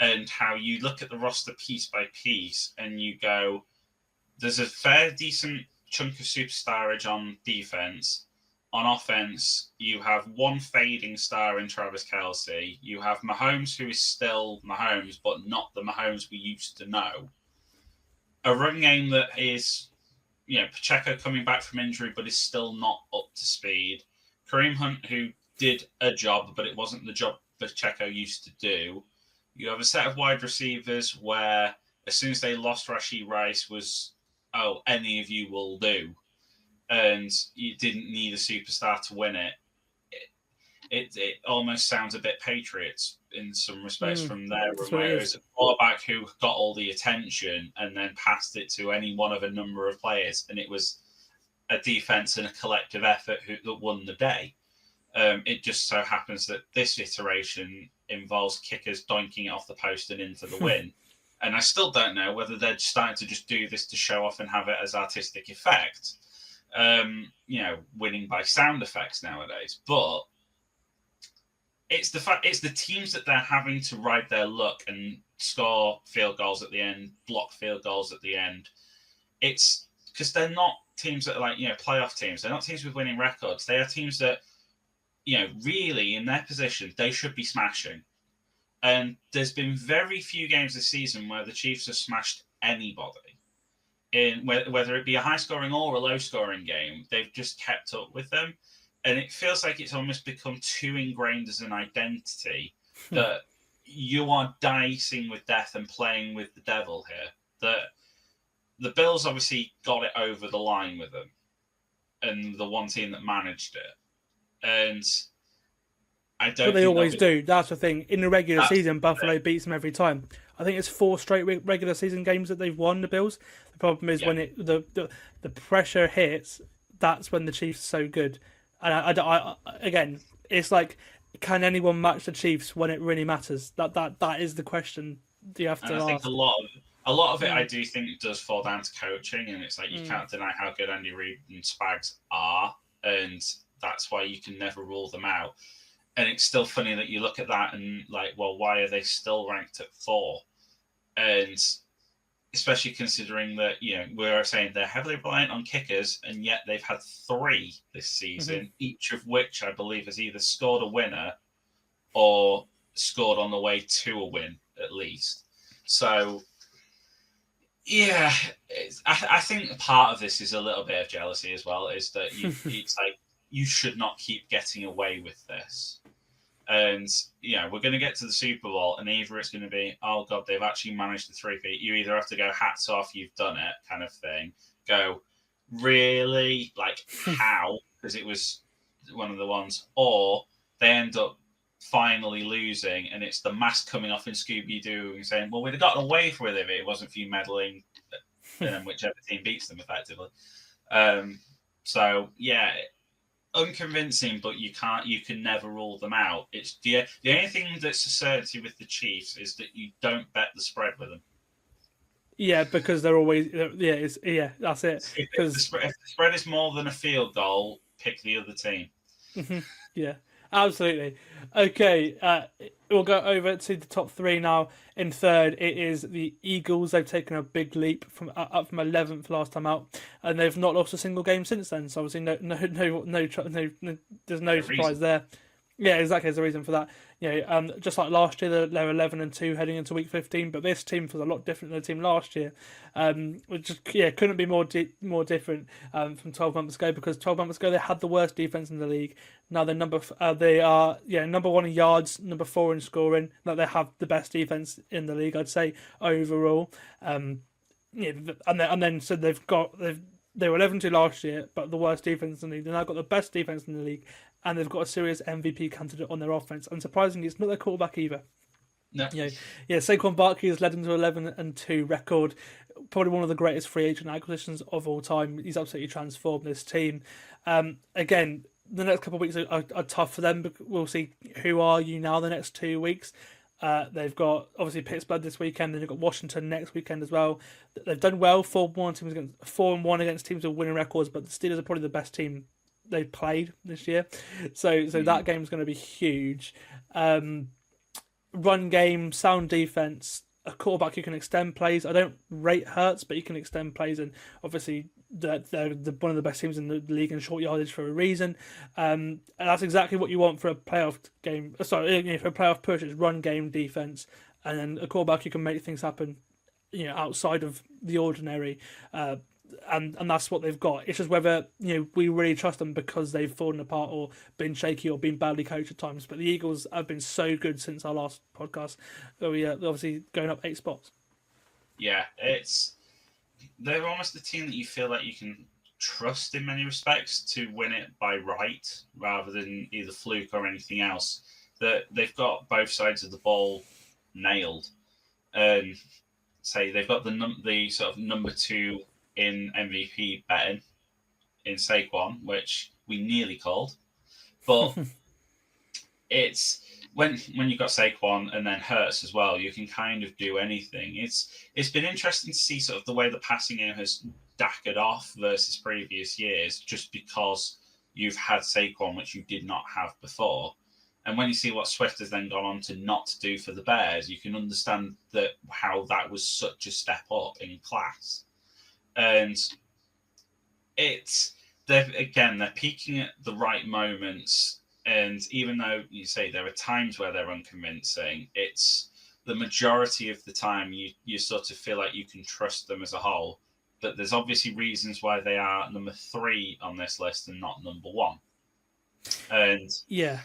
and how you look at the roster piece by piece and you go, there's a fair decent chunk of superstarage on defense. On offense, you have one fading star in Travis Kelce. You have Mahomes, who is still Mahomes, but not the Mahomes we used to know. A run game that is, Pacheco coming back from injury, but is still not up to speed. Kareem Hunt, who did a job, but it wasn't the job Pacheco used to do. You have a set of wide receivers where, as soon as they lost Rashee Rice, was, any of you will do. And you didn't need a superstar to win it. It almost sounds a bit Patriots in some respects from there, where it was a quarterback who got all the attention and then passed it to any one of a number of players, and it was a defense and a collective effort that won the day. It just so happens that this iteration involves kickers doinking it off the post and into the win. And I still don't know whether they're starting to just do this to show off and have it as artistic effect. Winning by sound effects nowadays. But it's the teams that they're having to ride their luck and score field goals at the end, block field goals at the end. It's because they're not teams that are like, playoff teams. They're not teams with winning records. They are teams that, really in their position, they should be smashing. And there's been very few games this season where the Chiefs have smashed anybody. In whether it be a high-scoring or a low-scoring game, they've just kept up with them. And it feels like it's almost become too ingrained as an identity that you are dicing with death and playing with the devil here. That the Bills obviously got it over the line with them, and the one team that managed it. And I don't. But they always do. That's the thing. In the regular season, Buffalo beats them every time. I think it's 4 straight regular season games that they've won, the Bills. The problem is when the pressure hits, that's when the Chiefs are so good. And I again, it's like, can anyone match the Chiefs when it really matters? That is the question you have to ask. I think a lot of it, I do think, does fall down to coaching, and it's like you can't deny how good Andy Reid and Spags are, and that's why you can never rule them out. And it's still funny that you look at that and like, well, why are they still ranked at 4? And especially considering that, we're saying they're heavily reliant on kickers, and yet they've had 3 this season, each of which I believe has either scored a winner or scored on the way to a win, at least. So, yeah, I think part of this is a little bit of jealousy as well, is that it's like, you should not keep getting away with this. And, we're going to get to the Super Bowl, and either it's going to be, oh, God, they've actually managed to 3-peat. You either have to go, hats off, you've done it, kind of thing. Go, really? Like, how? Because it was one of the ones. Or they end up finally losing, and it's the mask coming off in Scooby-Doo and saying, well, we'd have gotten away with it if it wasn't for you meddling, whichever team beats them, effectively. So, yeah, unconvincing, but you can never rule them out. It's the only thing that's a certainty with the Chiefs is that you don't bet the spread with them. Yeah, because they're always that's it. If the spread is more than a field goal, pick the other team. Yeah, absolutely. Okay, we'll go over to the top three now. In third, it is the Eagles. They've taken a big leap up from 11th last time out, and they've not lost a single game since then. So obviously, no, there's no surprise there. Yeah, exactly. There's a reason for that. Just like last year, they're 11-2 heading into week 15. But this team feels a lot different than the team last year, which couldn't be more different from 12 months ago. Because 12 months ago they had the worst defense in the league. Now they're they are number 1 in yards, number 4 in scoring. That they have the best defense in the league, I'd say overall. And then so they were 11-2 last year, but the worst defense in the league. They've now got the best defense in the league, and they've got a serious MVP candidate on their offense. And surprisingly, it's not their quarterback either. No. Saquon Barkley has led them to 11-2 record. Probably one of the greatest free agent acquisitions of all time. He's absolutely transformed this team. Again, the next couple of weeks are tough for them. But we'll see who are you now the next 2 weeks. They've got obviously Pittsburgh this weekend, and they've got Washington next weekend as well. They've done well 4-1 against teams with winning records, but the Steelers are probably the best team they've played this year. So that game's going to be huge. Run game, sound defense, a quarterback who can extend plays. I don't rate Hurts, but he can extend plays, and obviously they're one of the best teams in the league in short yardage for a reason. And that's exactly what you want for a playoff game. Sorry, for a playoff push, it's run game, defense, and then a quarterback who can make things happen, outside of the ordinary. And that's what they've got. It's just whether we really trust them because they've fallen apart or been shaky or been badly coached at times. But the Eagles have been so good since our last podcast. They're obviously going up 8 spots. Yeah, they're almost the team that you feel like you can trust in many respects to win it by right rather than either fluke or anything else. That they've got both sides of the ball nailed, and say they've got the sort of number 2 in MVP betting in Saquon, which we nearly called, but it's when you've got Saquon and then Hurts as well, you can kind of do anything. It's been interesting to see sort of the way the passing game has dackered off versus previous years, just because you've had Saquon, which you did not have before. And when you see what Swift has then gone on to not do for the Bears, you can understand how that was such a step up in class. And they're peaking at the right moments. And even though you say there are times where they're unconvincing, it's the majority of the time you sort of feel like you can trust them as a whole. But there's obviously reasons why they are number 3 on this list and not number 1. And yeah,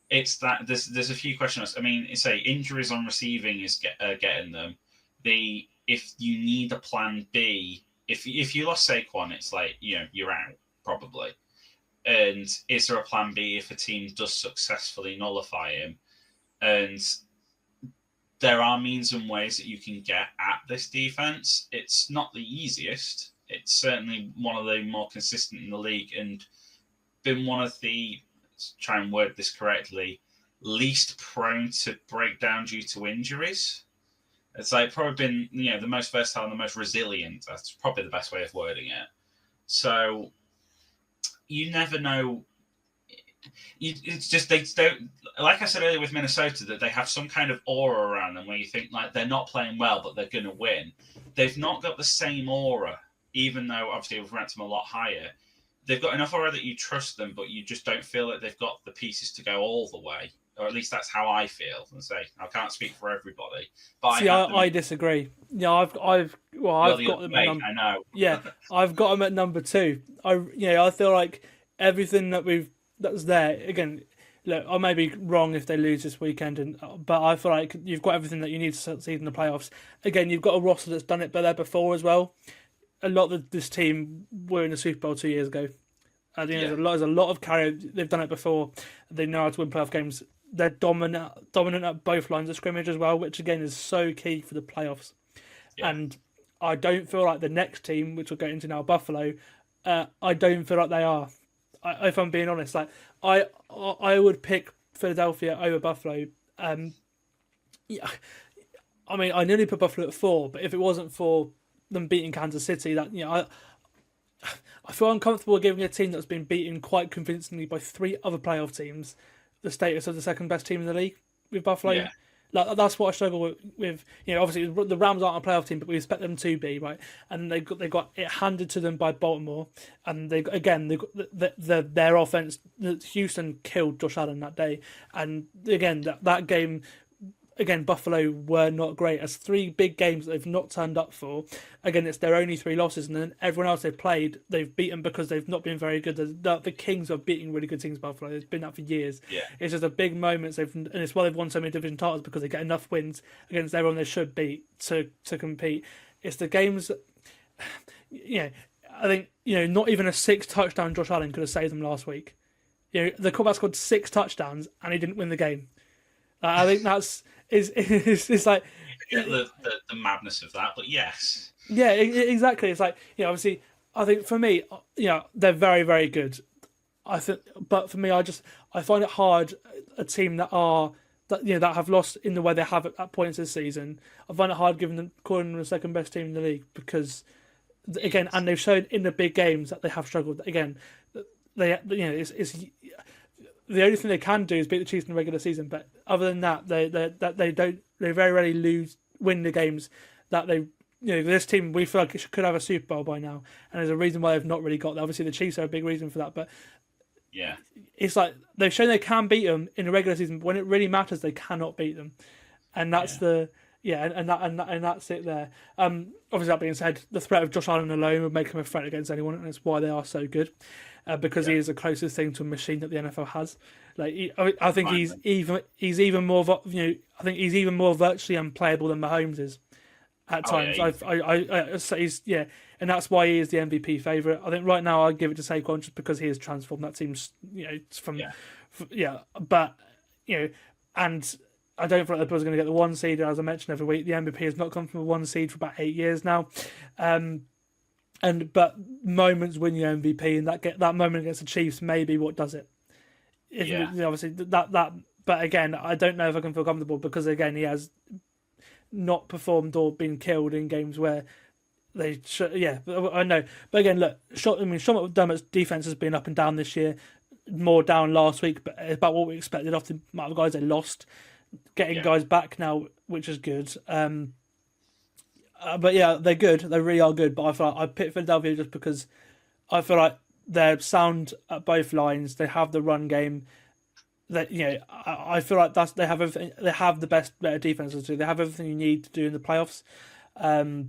it's that there's a few questions. I mean, say injuries on receiving is getting them. If you need a plan B. If you lost Saquon, it's like, you're out, probably. And is there a plan B if a team does successfully nullify him? And there are means and ways that you can get at this defense. It's not the easiest. It's certainly one of the more consistent in the league and been one of the, let's try and word this correctly, least prone to breakdown due to injuries. It's like probably been, the most versatile and the most resilient. That's probably the best way of wording it. So you never know. It's just they don't, like I said earlier with Minnesota, that they have some kind of aura around them where you think like they're not playing well, but they're going to win. They've not got the same aura, even though obviously we've ranked them a lot higher. They've got enough aura that you trust them, but you just don't feel that they've got the pieces to go all the way. Or at least that's how I feel. And say I can't speak for everybody, but see, I disagree. Yeah, I've got them. I know. Yeah, I've got them at number 2. I feel like everything that's there. Again, look, I may be wrong if they lose this weekend, but I feel like you've got everything that you need to succeed in the playoffs. Again, you've got a roster that's done it there before as well. a lot of this team were in the Super Bowl 2 years ago. There's a lot of carry. They've done it before. They know how to win playoff games. They're dominant at both lines of scrimmage as well, which again is so key for the playoffs. Yeah. And I don't feel like the next team, which we'll get into now, Buffalo, I don't feel like they are. If I'm being honest, like I would pick Philadelphia over Buffalo. Yeah, I mean, I nearly put Buffalo at 4, but if it wasn't for them beating Kansas City, that I feel uncomfortable giving a team that's been beaten quite convincingly by 3 other playoff teams the status of the second best team in the league with Buffalo. Yeah. Like, that's what I struggle with. Obviously the Rams aren't a playoff team, but we expect them to be, right? And they got it handed to them by Baltimore, and their offense. Houston killed Josh Allen that day, and again that game. Again, Buffalo were not great. As 3 big games that they've not turned up for. Again, it's their only 3 losses, and then everyone else they've played, they've beaten because they've not been very good. The Kings are beating really good teams, Buffalo. It's been that for years. Yeah. It's just a big moment, and it's why they've won so many division titles, because they get enough wins against everyone they should beat to compete. It's the games. I think not even a 6-touchdown Josh Allen could have saved them last week. The quarterback scored 6 touchdowns and he didn't win the game. I think that's. It's like the madness of that, but yes, yeah, exactly. It's like obviously, I think for me, they're very, very good. I think, but for me, I find it hard a team that have lost in the way they have at points this season. I find it hard calling them the second best team in the league, because again, and they've shown in the big games that they have struggled. Again, it's the only thing they can do is beat the Chiefs in the regular season, but other than that, they very rarely win the games that they. This team, we feel like it could have a Super Bowl by now, and there's a reason why they've not really got there. Obviously, the Chiefs are a big reason for that, but yeah, it's like they've shown they can beat them in the regular season, but when it really matters, they cannot beat them, and that's and that's it there. Obviously, that being said, the threat of Josh Allen alone would make him a threat against anyone, and it's why they are so good. Because he is the closest thing to a machine that the NFL has. Like, I think he's even more. I think he's even more virtually unplayable than Mahomes is at times. So he's and that's why he is the MVP favorite. I think right now I'd give it to Saquon just because he has transformed that team. But and I don't feel like the Bills are going to get the 1 seed. As I mentioned every week, the MVP has not come from a 1 seed for about 8 years now. But moments win you MVP, and that moment against the Chiefs may be what does it. Obviously that. But again, I don't know if I can feel comfortable, because again, he has not performed or been killed in games where they should. Yeah, I know. But again, look, Sean McDermott's defense has been up and down this year, more down last week, but about what we expected off the amount of guys they lost. Getting guys back now, which is good. But yeah, they're good. They really are good. But I feel like I picked Philadelphia just because I feel like they're sound at both lines. They have the run game. That I feel like they have everything. They have the better defenses too. They have everything you need to do in the playoffs. The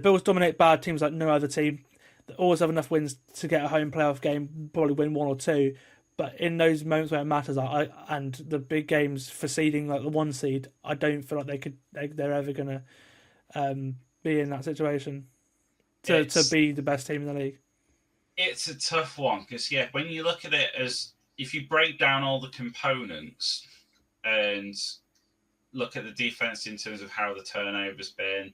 Bills dominate bad teams like no other team. They always have enough wins to get a home playoff game. Probably win 1 or 2. But in those moments where it matters, and the big games for seeding like the 1 seed, I don't feel like they're ever gonna. Be in that situation to be the best team in the league. It's a tough one because when you look at it as if you break down all the components and look at the defense in terms of how the turnover's been,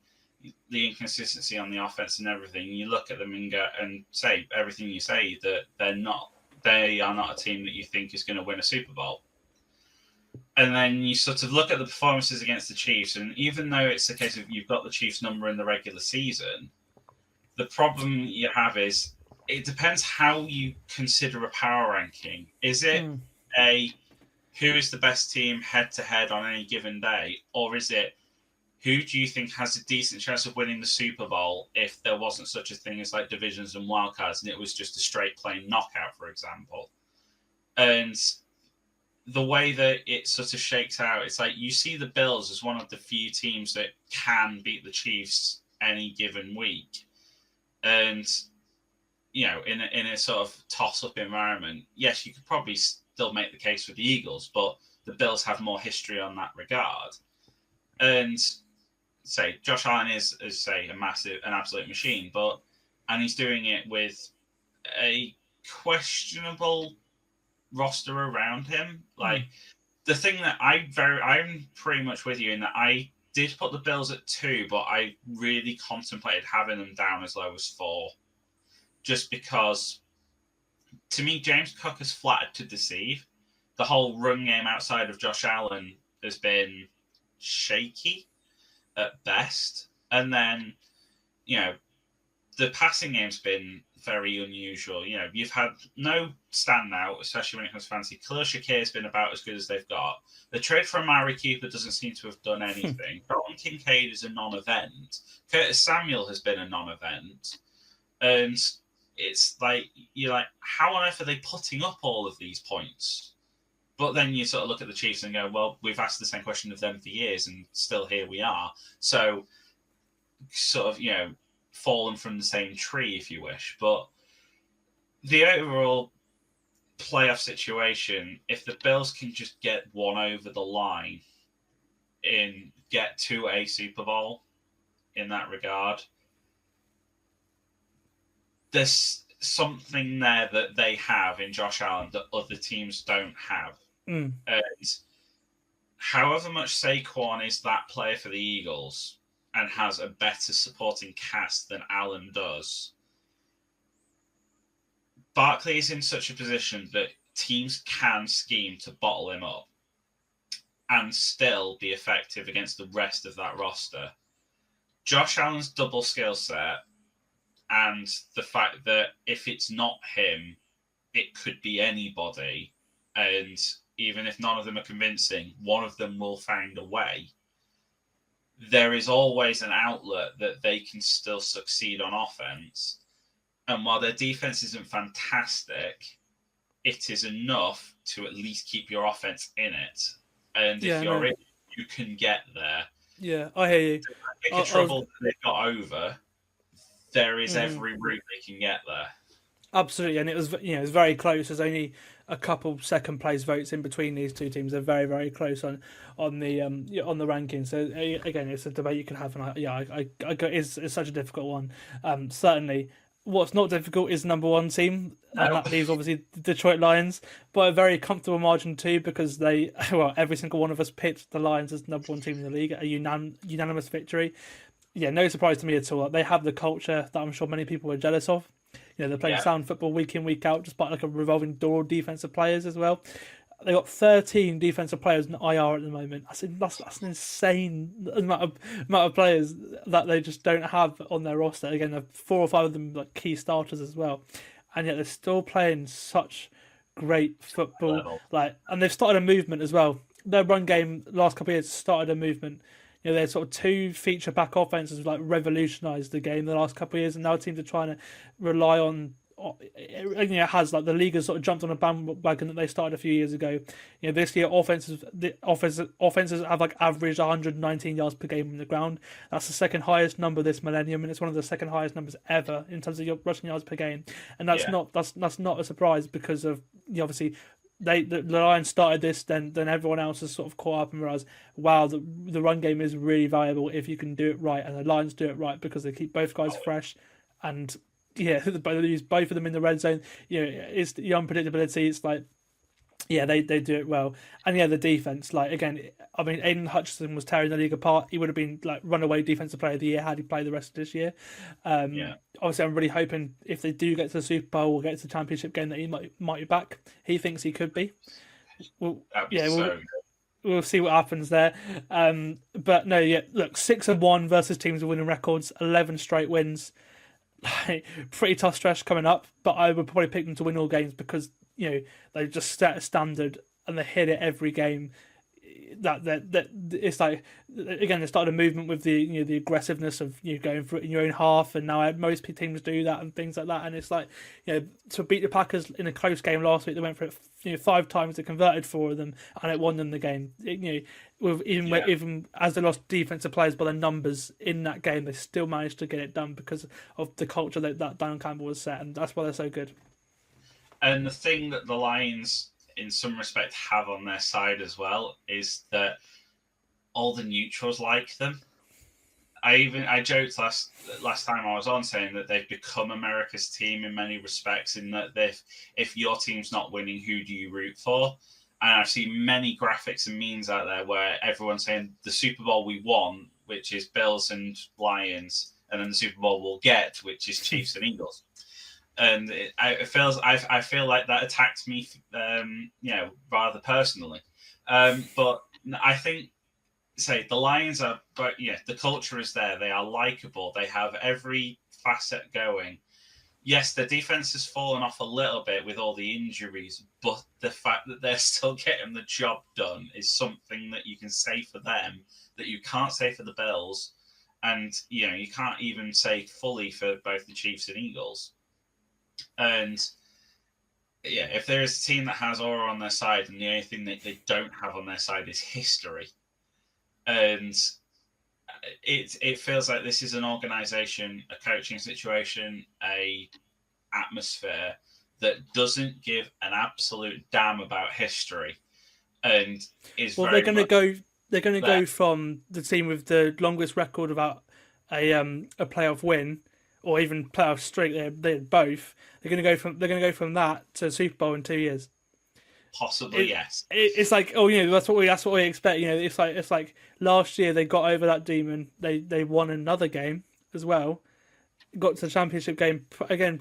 the inconsistency on the offense and everything, you look at them and say everything you say that they are not a team that you think is going to win a Super Bowl. And then you sort of look at the performances against the Chiefs, and even though it's a case of you've got the Chiefs' number in the regular season, the problem you have is it depends how you consider a power ranking. Is it who is the best team head-to-head on any given day, or is it who do you think has a decent chance of winning the Super Bowl if there wasn't such a thing as like divisions and wildcards and it was just a straight plain knockout, for example? And the way that it sort of shakes out, it's like you see the Bills as one of the few teams that can beat the Chiefs any given week. And, in a sort of toss-up environment, yes, you could probably still make the case for the Eagles, but the Bills have more history on that regard. And say Josh Allen is say an absolute machine, and he's doing it with a questionable roster around him. Like the thing that I'm pretty much with you in that I did put the Bills at 2, but I really contemplated having them down as low as 4, just because to me James Cook has flattered to deceive. The whole run game outside of Josh Allen has been shaky at best, and then the passing game's been very unusual. You've had no standout, especially when it comes to fantasy. Khalil Shakir has been about as good as they've got. The trade for Amari Cooper doesn't seem to have done anything. Dalton Kincaid is a non-event. Curtis Samuel has been a non-event. And it's like, you're like, how on earth are they putting up all of these points? But then you sort of look at the Chiefs and go, well, we've asked the same question of them for years and still here we are. So sort of, fallen from the same tree, if you wish. But the overall playoff situation, if the Bills can just get one over the line and get to a Super Bowl in that regard, there's something there that they have in Josh Allen that other teams don't have. And however much Saquon is that player for the Eagles and has a better supporting cast than Allen does, Barkley is in such a position that teams can scheme to bottle him up and still be effective against the rest of that roster. Josh Allen's double skill set and the fact that if it's not him, it could be anybody, and even if none of them are convincing, one of them will find a way. There is always an outlet that they can still succeed on offense. And while their defense isn't fantastic, it is enough to at least keep your offense in it. And if you're in, you can get there. Yeah, I hear you. The trouble that they got over, there is every route they can get there. Absolutely, and it was very close. There's only a couple second place votes in between these two teams. They're very, very close on the rankings. So again, it's a debate you can have, and it's such a difficult one. Certainly, what's not difficult is number one team, and that leaves obviously the Detroit Lions, but a very comfortable margin too, because every single one of us picked the Lions as number one team in the league, a unanimous victory. Yeah, no surprise to me at all. They have the culture that I'm sure many people were jealous of. They're playing sound football week in, week out, despite like a revolving door of defensive players as well. They got 13 defensive players in IR at the moment. That's an insane amount of players that they just don't have on their roster. Again, 4 or 5 of them like key starters as well, and yet they're still playing such great football. And they've started a movement as well. Their run game last couple of years started a movement. Their sort of 2 feature back offenses like revolutionised the game the last couple of years, and now teams are trying to rely on. It has like the league has sort of jumped on a bandwagon that they started a few years ago. This year offenses have like averaged 119 yards per game on the ground. That's the second highest number this millennium, and it's one of the second highest numbers ever in terms of your rushing yards per game. And that's not a surprise, because of obviously. The Lions started this, then everyone else has sort of caught up and realised, wow, the run game is really valuable if you can do it right, and the Lions do it right because they keep both guys fresh, and they use both of them in the red zone. It's the unpredictability. It's like, they do it well, and the defense. Like again, I mean, Aiden Hutchinson was tearing the league apart. He would have been like runaway defensive player of the year had he played the rest of this year. Obviously, I'm really hoping if they do get to the Super Bowl or get to the championship game that he might be back. He thinks he could be. We'll see what happens there. But no, look, 6-1 versus teams with winning records, 11 straight wins. Pretty tough stretch coming up, but I would probably pick them to win all games because they just set a standard and they hit it every game. That it's like, again, they started a movement with the the aggressiveness of going for it in your own half, and now most teams do that and things like that. And it's like to beat the Packers in a close game last week, they went for it 5 times, they converted 4 of them, and it won them the game. Even as they lost defensive players by the numbers in that game, they still managed to get it done because of the culture that Dan Campbell was set, and that's why they're so good. And the thing that the Lions, in some respect, have on their side as well is that all the neutrals like them. I joked last time I was on saying that they've become America's team in many respects, in that if your team's not winning, who do you root for? And I've seen many graphics and memes out there where everyone's saying the Super Bowl we won, which is Bills and Lions, and then the Super Bowl we'll get, which is Chiefs and Eagles. And I feel like that attacked me, rather personally. But I think, say, the Lions are, but yeah, the culture is there. They are likable. They have every facet going. Yes, the defense has fallen off a little bit with all the injuries, but the fact that they're still getting the job done is something that you can say for them that you can't say for the Bills, and you can't even say fully for both the Chiefs and Eagles. And yeah, if there is a team that has aura on their side, and the only thing that they don't have on their side is history, and it feels like this is an organization, a coaching situation, a atmosphere that doesn't give an absolute damn about history, and is well. They're going to go. They're going to go from the team with the longest record about a playoff win, or even playoff streak. They're both. They're going to go from that to Super Bowl in 2 years. Possibly, yes. It's like, that's what we expect. It's like last year they got over that demon. They won another game as well. Got to the championship game again.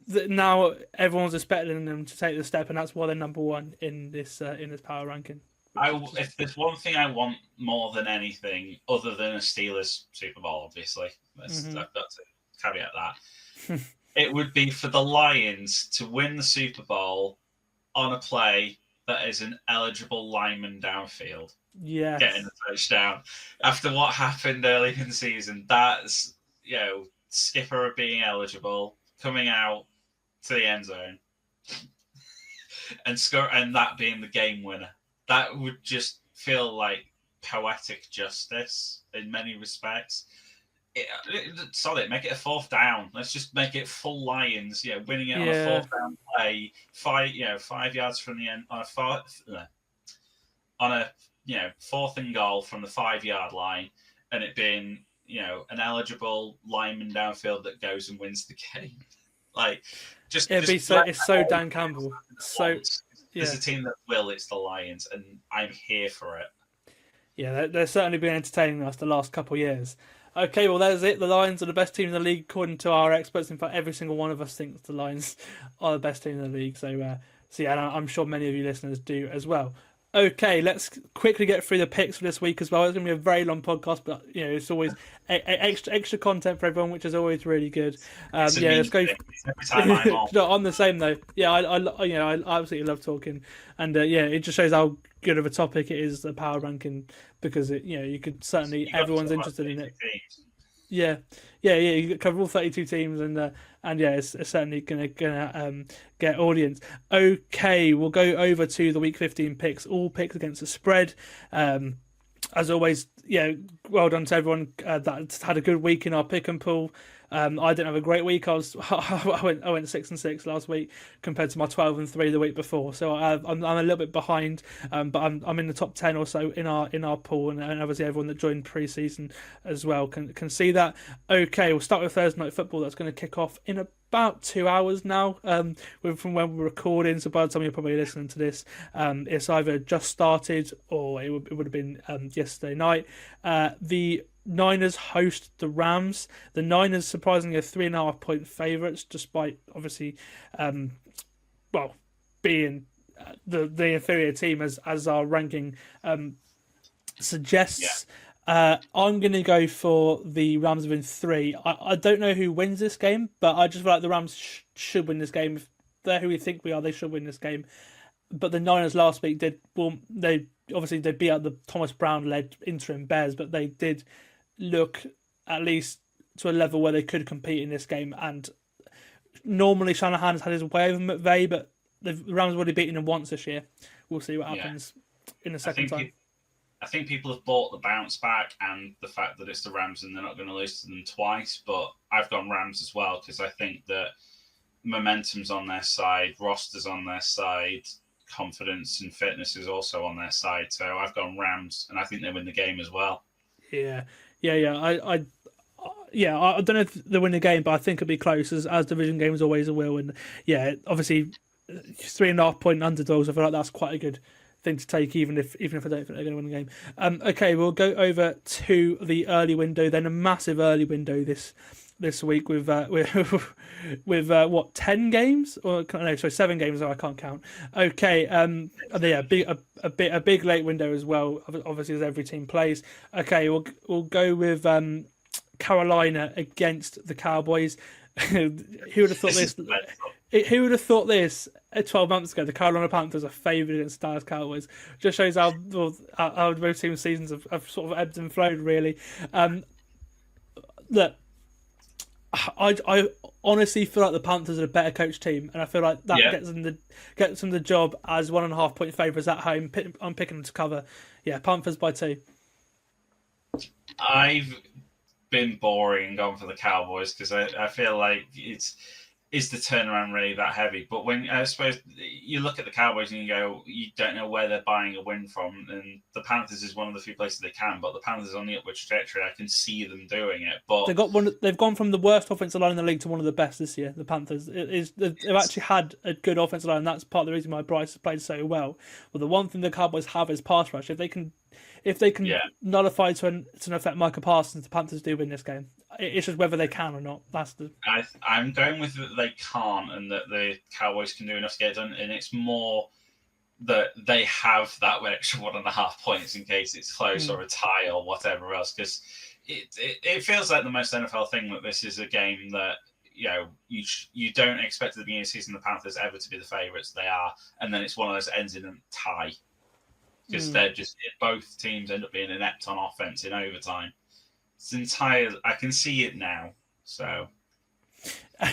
Now everyone's expecting them to take the step, and that's why they're number one in this power ranking. If there's one thing I want more than anything, other than a Steelers Super Bowl, obviously, I've got to caveat that, it would be for the Lions to win the Super Bowl on a play that is an eligible lineman downfield. Yeah, getting a touchdown after what happened early in the season. That's skipper being eligible, coming out to the end zone, and that being the game winner. That would just feel like poetic justice in many respects. Solid, make it a fourth down. Let's just make it full Lions. Winning it on a fourth down play, 5 yards from the end on a fourth and goal from the 5-yard line, and it being an eligible lineman downfield that goes and wins the game. It's so Dan Campbell. There's a team that will. It's the Lions, and I'm here for it. Yeah, they're certainly been entertaining us the last couple of years. Okay, well, that's it. The Lions are the best team in the league, according to our experts. In fact, every single one of us thinks the Lions are the best team in the league. So yeah, and I'm sure many of you listeners do as well. Okay, let's quickly get through the picks for this week as well. It's going to be a very long podcast, but it's always extra content for everyone, which is always really good. Let's go. No, I'm the same though. Yeah, I absolutely love talking, and it just shows how good of a topic it is, the power ranking, because you could certainly everyone's interested in it. Yeah. You cover all 32 teams, and it's certainly gonna get audience. Okay, we'll go over to the week 15 picks. All picks against the spread. As always, well done to everyone that's had a good week in our pick and pool. I didn't have a great week. I went 6-6 last week compared to my 12-3 the week before. So I'm a little bit behind, but I'm in the top 10 or so in our pool, and obviously everyone that joined pre-season as well can see that. Okay, we'll start with Thursday night football. That's going to kick off in about 2 hours now, from when we're recording. So by the time you're probably listening to this, it's either just started or it would have been yesterday night. The Niners host the Rams. The Niners surprisingly are 3.5 point favourites, despite obviously, being the inferior team as our ranking suggests. Yeah. I'm going to go for the Rams win 3. I don't know who wins this game, but I just feel like the Rams should win this game. If they're who we think we are, they should win this game. But the Niners last week they beat out the Thomas Brown-led interim Bears, but they did look at least to a level where they could compete in this game. And normally Shanahan has had his way with McVay, but the Rams have already beaten him once this year. We'll see what happens in the second time. I think people have bought the bounce back and the fact that it's the Rams and they're not going to lose to them twice, but I've gone Rams as well because I think that momentum's on their side, roster's on their side, confidence and fitness is also on their side. So I've gone Rams, and I think they win the game as well. Yeah. I don't know if they win the game, but I think it'll be close, as division games always will. And yeah, obviously 3.5 point underdogs. I feel like that's quite a good thing to take, even if I don't think they're going to win the game. Okay, we'll go over to the early window. Then a massive early window this week with what, 10 games, or no, sorry, 7 games. I can't count. Okay, yeah, a big late window as well. Obviously, as every team plays. Okay, we'll go with Carolina against the Cowboys. Who would have thought this? Who would have thought this 12 months ago? The Carolina Panthers are favoured against Dallas Cowboys. Just shows how both team seasons have sort of ebbed and flowed, really. Look, I honestly feel like the Panthers are a better coach team, and I feel like that gets them the job as 1.5 point favourites at home. I'm picking them to cover. Yeah, Panthers by 2. I've been boring and gone for the Cowboys because I feel like is the turnaround really that heavy? But when I suppose you look at the Cowboys and you go, you don't know where they're buying a win from, and the Panthers is one of the few places they can. But the Panthers on the upward trajectory, I can see them doing it. But they've gone from the worst offensive line in the league to one of the best this year. The Panthers they've actually had a good offensive line, and that's part of the reason why Bryce has played so well. Well, the one thing the Cowboys have is pass rush. If they can nullify to an effect Micah Parsons, the Panthers do win this game. It's just whether they can or not. I'm going with that they can't, and that the Cowboys can do enough to get it done. And it's more that they have that extra 1.5 points in case it's close or a tie or whatever else. Because it feels like the most NFL thing that this is a game that you don't expect at the beginning of the season the Panthers ever to be the favourites. They are, and then it's one of those ends in a tie. Because they're just both teams end up being inept on offense in overtime. I can see it now. So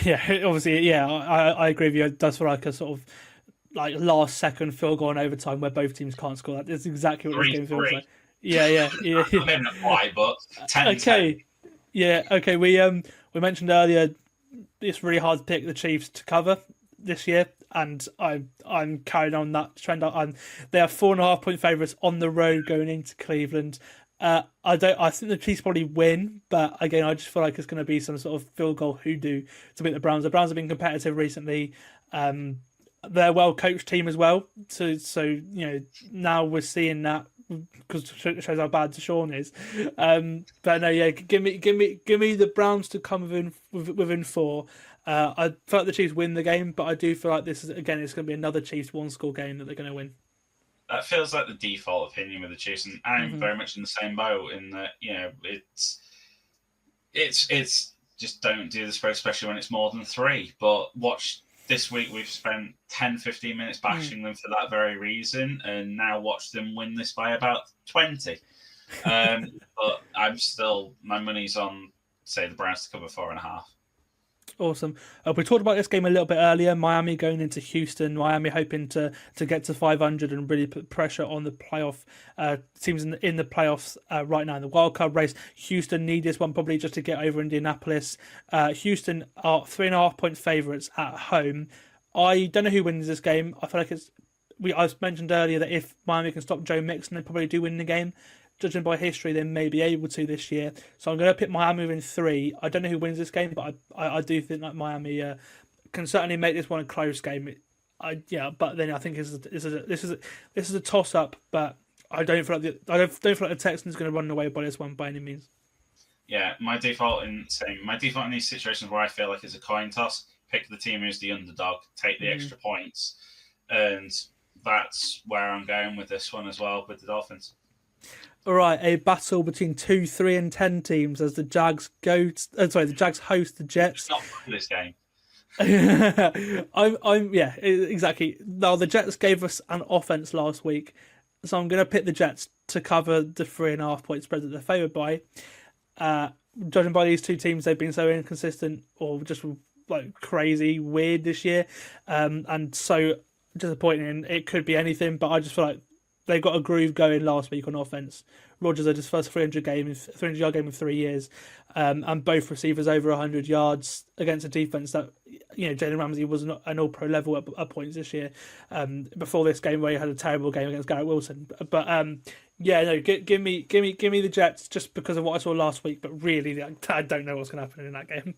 yeah, obviously, yeah, I agree with you. It does feel like a sort of like last second field goal in overtime where both teams can't score. That's exactly what this game feels like. Yeah. Maybe not quite, but 10. Okay, 10. Yeah, okay. We mentioned earlier it's really hard to pick the Chiefs to cover this year, and I'm carrying on that trend. They are 4.5 point favourites on the road going into Cleveland. I think the Chiefs probably win, but again, I just feel like it's going to be some sort of field goal hoodoo to beat the Browns. The Browns have been competitive recently. They're a well coached team as well. So now we're seeing that because it shows how bad Deshaun is. But no, yeah, give me the Browns to come within 4. I feel like the Chiefs win the game, but I do feel like it's going to be another Chiefs 1-score game that they're going to win. That feels like the default opinion with the Chiefs, and I'm very much in the same boat. In that, it's just don't do the spread, especially when it's more than 3. But watch this week, we've spent 10-15 minutes bashing them for that very reason, and now watch them win this by about 20. But my money's on, say, the Browns to cover 4.5. Awesome. We talked about this game a little bit earlier. Miami going into Houston. Miami hoping to get to 500 and really put pressure on the playoff teams in the playoffs right now in the wildcard race. Houston need this one probably just to get over Indianapolis. Houston are 3.5 point favourites at home. I don't know who wins this game. I feel like I mentioned earlier that if Miami can stop Joe Mixon, they probably do win the game. Judging by history, they may be able to this year. So I'm going to pick Miami in 3. I don't know who wins this game, but I do think that Miami can certainly make this one a close game. But then I think this is a toss up. But I don't feel like the Texans are going to run away by this one by any means. Yeah, my default in these situations where I feel like it's a coin toss, pick the team who's the underdog, take the extra points, and that's where I'm going with this one as well with the Dolphins. All right, a battle between 2, 3, and 10 teams as the Jags the Jags host the Jets. It's not for this game. Exactly. Now the Jets gave us an offense last week, so I'm going to pick the Jets to cover the 3.5 point spread that they're favoured by. Judging by these two teams, they've been so inconsistent or just like crazy weird this year, and so disappointing. It could be anything, but I just feel like they got a groove going last week on offense. Rodgers had his first 300-yard game in 3 years, and both receivers over 100 yards against a defense that Jalen Ramsey was not an All-Pro level at points this year. Before this game, where he had a terrible game against Garrett Wilson, but Yeah, no, give me the Jets just because of what I saw last week. But really, I don't know what's going to happen in that game.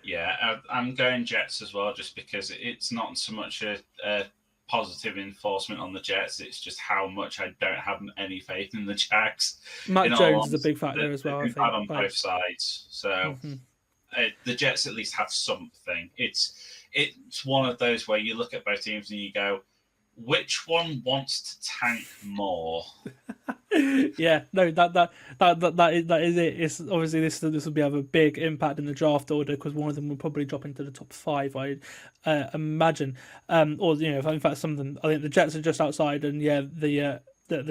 Yeah, I'm going Jets as well, just because it's not so much a positive enforcement on the Jets. It's just how much I don't have any faith in the Jags. Matt In all Jones is a honesty, big factor as well. I they've think been bad on both sides, so the Jets at least have something. It's one of those where you look at both teams and you go, which one wants to tank more? Yeah, no, that is it. It's obviously this will be have a big impact in the draft order because one of them will probably drop into the top 5. I imagine, or in fact, some of them. I think the Jets are just outside, and yeah, the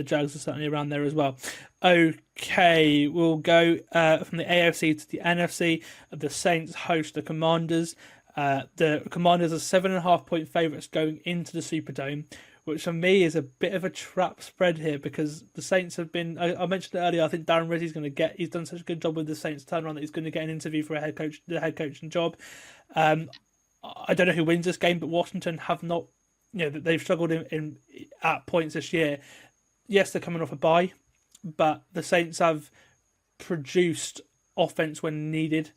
Jags are certainly around there as well. Okay, we'll go from the AFC to the NFC. The Saints host the Commanders. The Commanders are 7.5-point favourites going into the Superdome, which for me is a bit of a trap spread here because the Saints have been. I mentioned it earlier. I think Darren Rizzi's going to get. He's done such a good job with the Saints turnaround that he's going to get an interview for the head coaching job. I don't know who wins this game, but Washington have not. They've struggled in at points this year. Yes, they're coming off a bye, but the Saints have produced offense when needed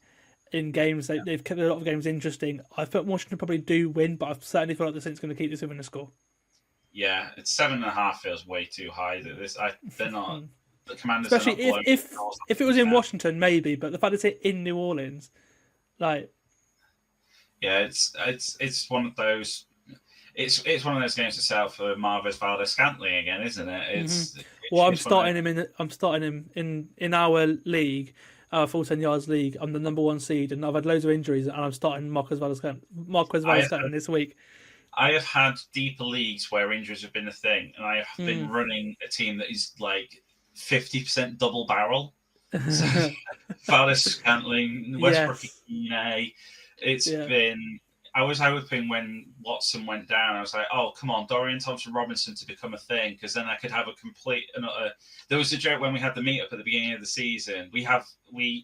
in games. They've kept a lot of games interesting. I thought Washington probably do win, but I certainly feel like the Saints are going to keep this within a score. Yeah, it's 7.5 feels way too high. They're not. The Commanders, especially are not if it was in Washington, maybe. But the fact it's in New Orleans, like, yeah, it's one of those. It's one of those games to sell for Marvis Valdes-Scantling again, isn't it? I'm starting him in our league, our Full10Yards league. I'm the number 1 seed, and I've had loads of injuries, and I'm starting Marquez Valdes-Scantling this week. I have had deeper leagues where injuries have been a thing, and I have been running a team that is like 50% double barrel. So, Valdes-Scantling, Westbrook, it's been. I was hoping when Watson went down, I was like, "Oh, come on, Dorian Thompson-Robinson to become a thing," because then I could have a complete. There was a joke when we had the meetup at the beginning of the season.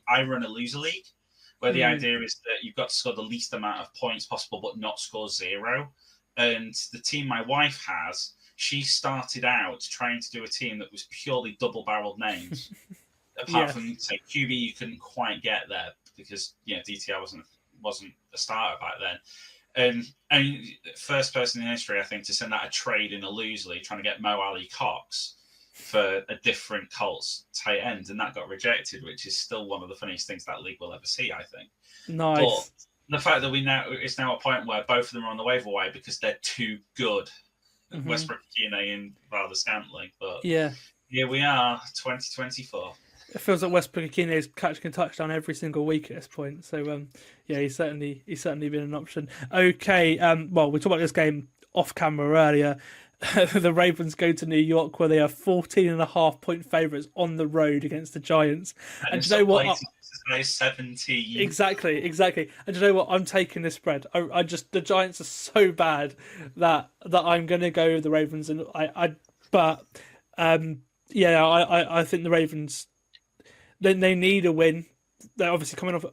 I run a loser league, where the idea is that you've got to score the least amount of points possible, but not score 0. And the team my wife has, she started out trying to do a team that was purely double-barreled names. Apart from, say, QB, you couldn't quite get there because DTR wasn't a starter back then. And first person in history, I think, to send out a trade in a loser league, trying to get Mo Ali Cox for a different Colts tight end, and that got rejected, which is still one of the funniest things that league will ever see, I think. Nice. But the fact that it's now a point where both of them are on the waiver wire because they're too good. Westbrook, and Valdes-Scantling. But here we are, 2024. It feels like Westbrook is catching a touchdown every single week at this point. So he's certainly been an option. Okay, well, we talked about this game off camera earlier. The Ravens go to New York where they are 14.5-point favourites on the road against the Giants. And do you know what? 17. Exactly. And do you know what? I'm taking this spread. The Giants are so bad that I'm going to go with the Ravens. And I think the Ravens. Then they need a win. They're obviously coming off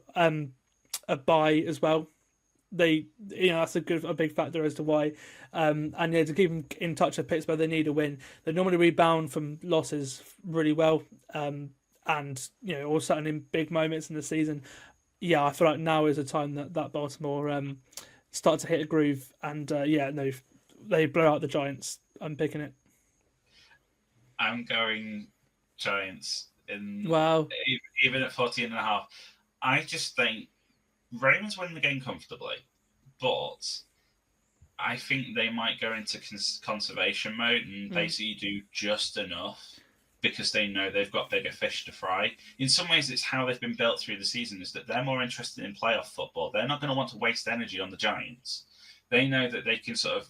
a bye as well. That's a big factor as to why. To keep them in touch with Pittsburgh, they need a win. They normally rebound from losses really well, and all of a sudden in big moments in the season. Yeah, I feel like now is a time that Baltimore start to hit a groove, and they blow out the Giants. I'm picking it. I'm going Giants. Wow. Even at 14.5. I just think Ravens win the game comfortably, but I think they might go into conservation mode and basically do just enough because they know they've got bigger fish to fry. In some ways, it's how they've been built through the season, is that they're more interested in playoff football. They're not going to want to waste energy on the Giants. They know that they can sort of...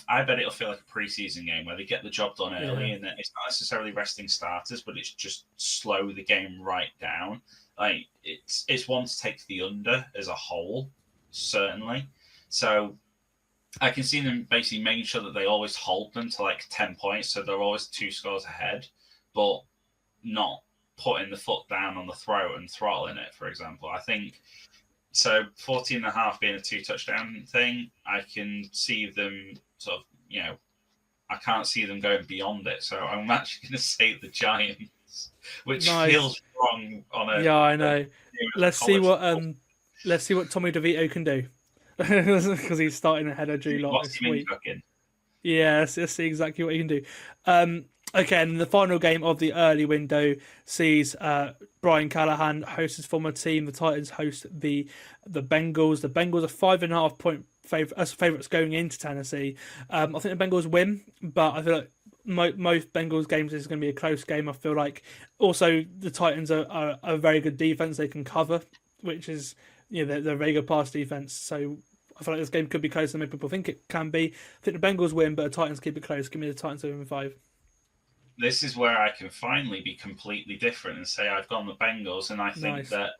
I bet it'll feel like a preseason game where they get the job done early, and it's not necessarily resting starters, but it's just slow the game right down. Like it's one to take the under as a whole, certainly. So I can see them basically making sure that they always hold them to like 10 points, so they're always 2 scores ahead, but not putting the foot down on the throat and throttling it, for example. I think so. 14.5 being a 2 touchdown thing, I can see them sort of I can't see them going beyond it. So I'm actually going to say the Giants, which Nice. feels wrong on a. Yeah, I know. Let's see what football. let's see what Tommy DeVito can do, because he's starting ahead of Drew Lock What's this he been week. cooking? Yeah, let's see exactly what he can do. Okay, and the final game of the early window sees Brian Callahan host his former team. The Titans host the Bengals. The Bengals are 5.5 point favourites going into Tennessee. I think the Bengals win, but I feel like most Bengals games is going to be a close game. I feel like also the Titans are a very good defense. They can cover, which is they're a very good pass defense. So I feel like this game could be closer than many people think it can be. I think the Bengals win, but the Titans keep it close. Give me the Titans over 5. This is where I can finally be completely different and say I've gone the Bengals, and I think that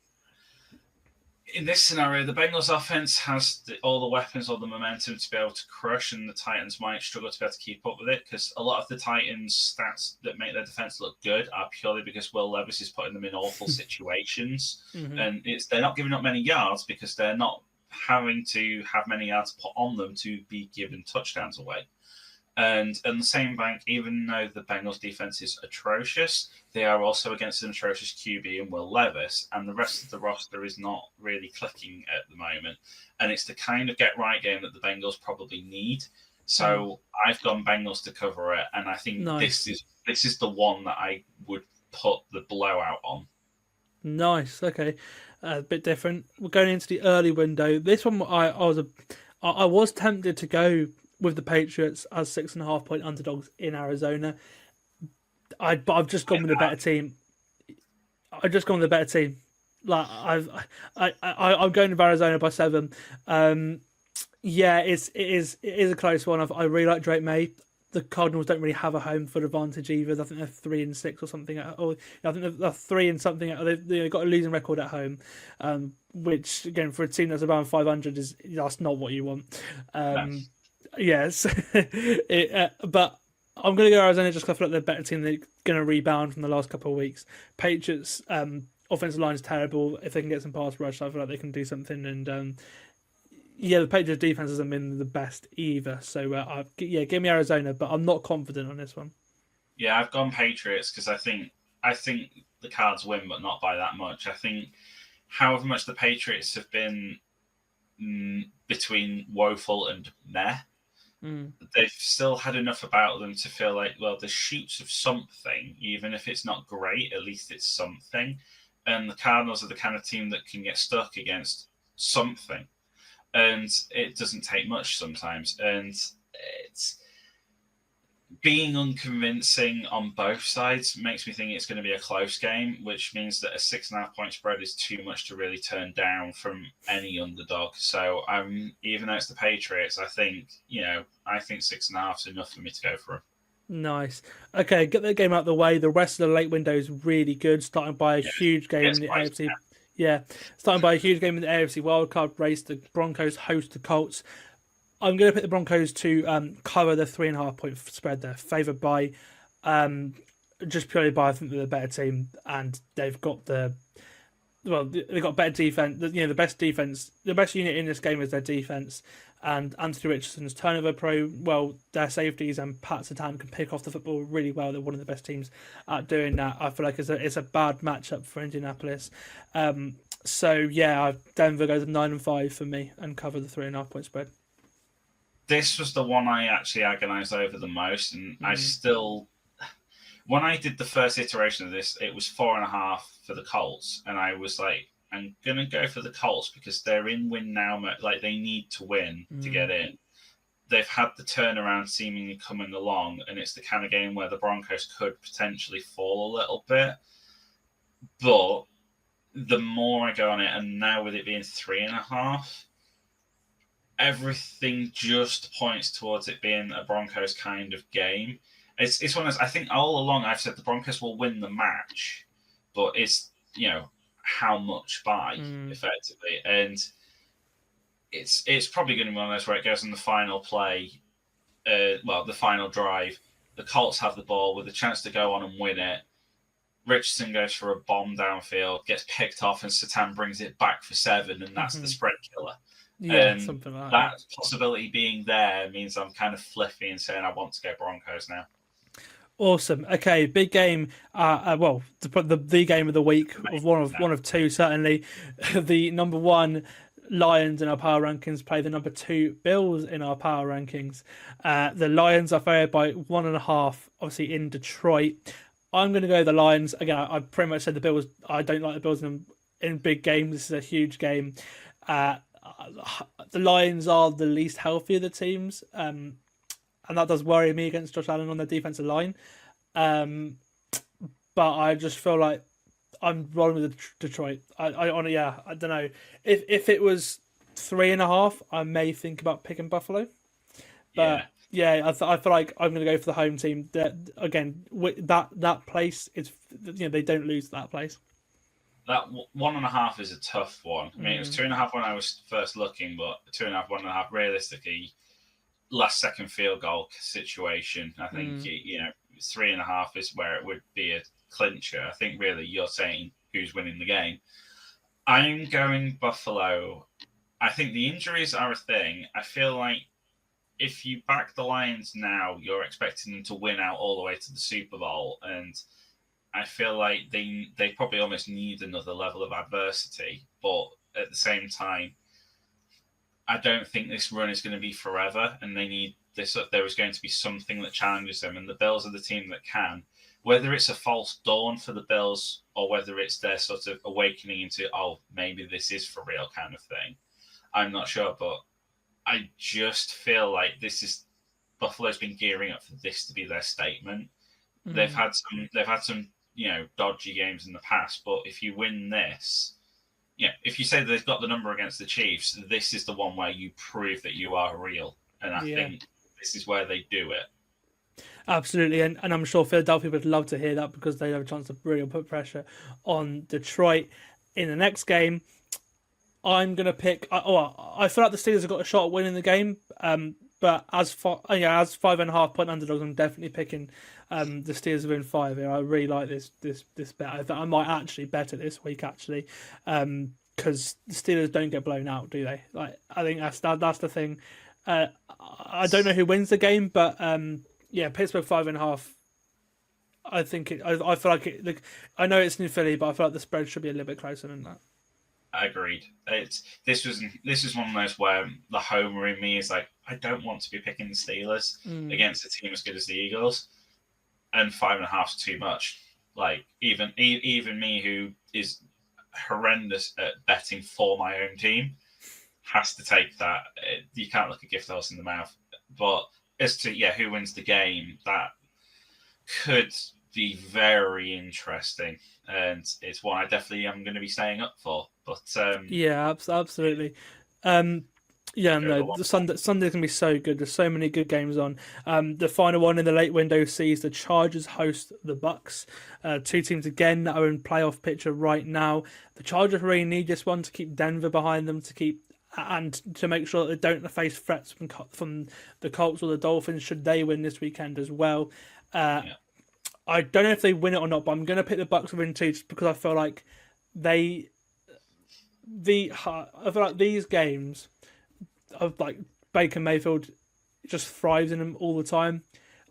in this scenario, the Bengals offense has all the weapons, all the momentum to be able to crush, and the Titans might struggle to be able to keep up with it, because a lot of the Titans' stats that make their defense look good are purely because Will Levis is putting them in awful situations, and they're not giving up many yards because they're not having to have many yards put on them to be given touchdowns away. And in the same bank, even though the Bengals defense is atrocious, they are also against an atrocious QB in Will Levis, and the rest of the roster is not really clicking at the moment. And it's the kind of get-right game that the Bengals probably need. So I've gone Bengals to cover it, and I think this is the one that I would put the blowout on. Nice. Okay, a bit different. We're going into the early window. This one, I was tempted to go with the Patriots as 6.5 point underdogs in Arizona. But I've just gone with a better team. I've just gone with a better team. Like I'm going with Arizona by 7. Yeah, it is a close one. I really like Drake May. The Cardinals don't really have a home field advantage either. I think they're 3-6 or something. Or I think they're 3 and something. They've got a losing record at home, which again for a team that's around 500 that's not what you want. Yes, but I'm going to go Arizona just because I feel like they're a better team. They're going to rebound from the last couple of weeks. Patriots offensive line is terrible. If they can get some pass rush, I feel like they can do something. And the Patriots defense hasn't been the best either. So give me Arizona, but I'm not confident on this one. Yeah, I've gone Patriots because I think the Cards win, but not by that much. I think however much the Patriots have been between woeful and meh, they've still had enough about them to feel like, well, there's shoots of something, even if it's not great, at least it's something. And the Cardinals are the kind of team that can get stuck against something. And it doesn't take much sometimes. And it's being unconvincing on both sides makes me think it's going to be a close game, which means that a 6.5 point spread is too much to really turn down from any underdog. So even though it's the Patriots, I think 6.5 is enough for me to go for it. Nice. Okay, get that game out of the way. The rest of the late window is really good, starting by a huge game in the AFC. Yeah, starting by a huge game in the AFC wildcard race. The Broncos host the Colts. I'm going to pick the Broncos to cover the 3.5 point spread there, favoured by just purely by I think they're the better team and they've got they've got better defense. The best defense, the best unit in this game is their defense. And Anthony Richardson's turnover pro, their safeties and Pat Surtain can pick off the football really well. They're one of the best teams at doing that. I feel like it's a bad matchup for Indianapolis. Denver goes 9-5 for me and cover the 3.5 point spread. This was the one I actually agonized over the most, and I still, when I did the first iteration of this, it was 4.5 for the Colts, and I was like, I'm gonna go for the Colts because they're in win now, like they need to win to get in. They've had the turnaround seemingly coming along, and it's the kind of game where the Broncos could potentially fall a little bit. But the more I go on it, and now with it being 3.5. Everything just points towards it being a Broncos kind of game. It's one of those, I think all along I've said the Broncos will win the match, but it's how much by effectively, and it's probably going to be one of those where it goes in the final play, the final drive. The Colts have the ball with a chance to go on and win it. Richardson goes for a bomb downfield, gets picked off, and Surtain brings it back for 7, and that's the spread killer. Yeah, something like that. That possibility being there means I'm kind of flippy and saying I want to go Broncos now. Awesome. Okay, big game. Well, the game of the week of one of two certainly. The number one Lions in our power rankings play the number two Bills in our power rankings. The Lions are favored by 1.5, obviously in Detroit. I'm going to go the Lions again. I pretty much said the Bills. I don't like the Bills in big games. This is a huge game. The Lions are the least healthy of the teams. And that does worry me against Josh Allen on the defensive line. But I just feel like I'm rolling with Detroit. I don't know. If it was 3.5, I may think about picking Buffalo. But I feel like I'm going to go for the home team. That place is, they don't lose that place. That 1.5 is a tough one. I mean, it was 2.5 when I was first looking, but 2.5, 1.5 realistically. Last second field goal situation. I think 3.5 is where it would be a clincher. I think really you're saying who's winning the game. I'm going Buffalo. I think the injuries are a thing. I feel like if you back the Lions now, you're expecting them to win out all the way to the Super Bowl, and I feel like they probably almost need another level of adversity. But at the same time, I don't think this run is going to be forever, and they need this. There is going to be something that challenges them, and the Bills are the team that can. Whether it's a false dawn for the Bills or whether it's their sort of awakening into, maybe this is for real kind of thing, I'm not sure. But I just feel like Buffalo's been gearing up for this to be their statement. They've had some dodgy games in the past, but if you win this. Yeah, if you say they've got the number against the Chiefs, this is the one where you prove that you are real. And I think this is where they do it. Absolutely. And I'm sure Philadelphia would love to hear that because they have a chance to really put pressure on Detroit. In the next game, I'm going to pick... I feel like the Steelers have got a shot at winning the game. But as 5.5 point underdogs, I'm definitely picking the Steelers to win 5 here. I really like this bet. I might actually bet it this week actually, because the Steelers don't get blown out, do they? Like I think that's the thing. I don't know who wins the game, but Pittsburgh 5.5. I think I feel like it. I know it's in Philly, but I feel like the spread should be a little bit closer than that. Agreed. This was one of those where the homer in me is like, I don't want to be picking the Steelers against a team as good as the Eagles, and 5.5 is too much. Like even me, who is horrendous at betting for my own team, has to take that. You can't look a gift horse in the mouth. But as to who wins the game, that could be very interesting, and it's one I definitely am going to be staying up for. But absolutely. The Sunday's gonna be so good. There's so many good games on. The final one in the late window sees the Chargers host the Bucks. Two teams again that are in playoff picture right now. The Chargers really need this one to keep Denver behind them, and to make sure that they don't face threats from the Colts or the Dolphins should they win this weekend as well. I don't know if they win it or not, but I'm going to pick the Bucks to win too, just because I feel like I feel like these games of like Baker Mayfield just thrives in them all the time.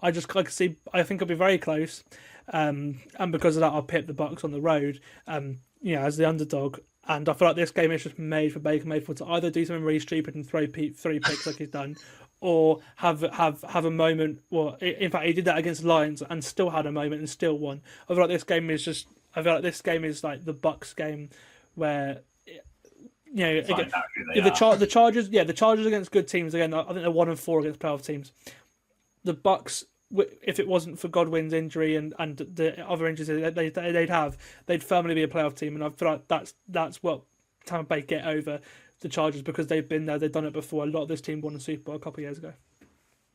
I think it'll be very close, and because of that, I'll pick the Bucks on the road, as the underdog. And I feel like this game is just made for Baker Mayfield to either do something really stupid and throw 3 picks like he's done, or have a moment. Well, in fact, he did that against the Lions and still had a moment and still won. I feel like this game is like the Bucks game where the Chargers. Yeah, the Chargers against good teams again. I think they're 1-4 against playoff teams. The Bucks, if it wasn't for Godwin's injury and the other injuries they'd firmly be a playoff team. And I feel like that's what Tampa Bay get over the Chargers because they've been there, they've done it before. A lot of this team won a Super Bowl a couple of years ago.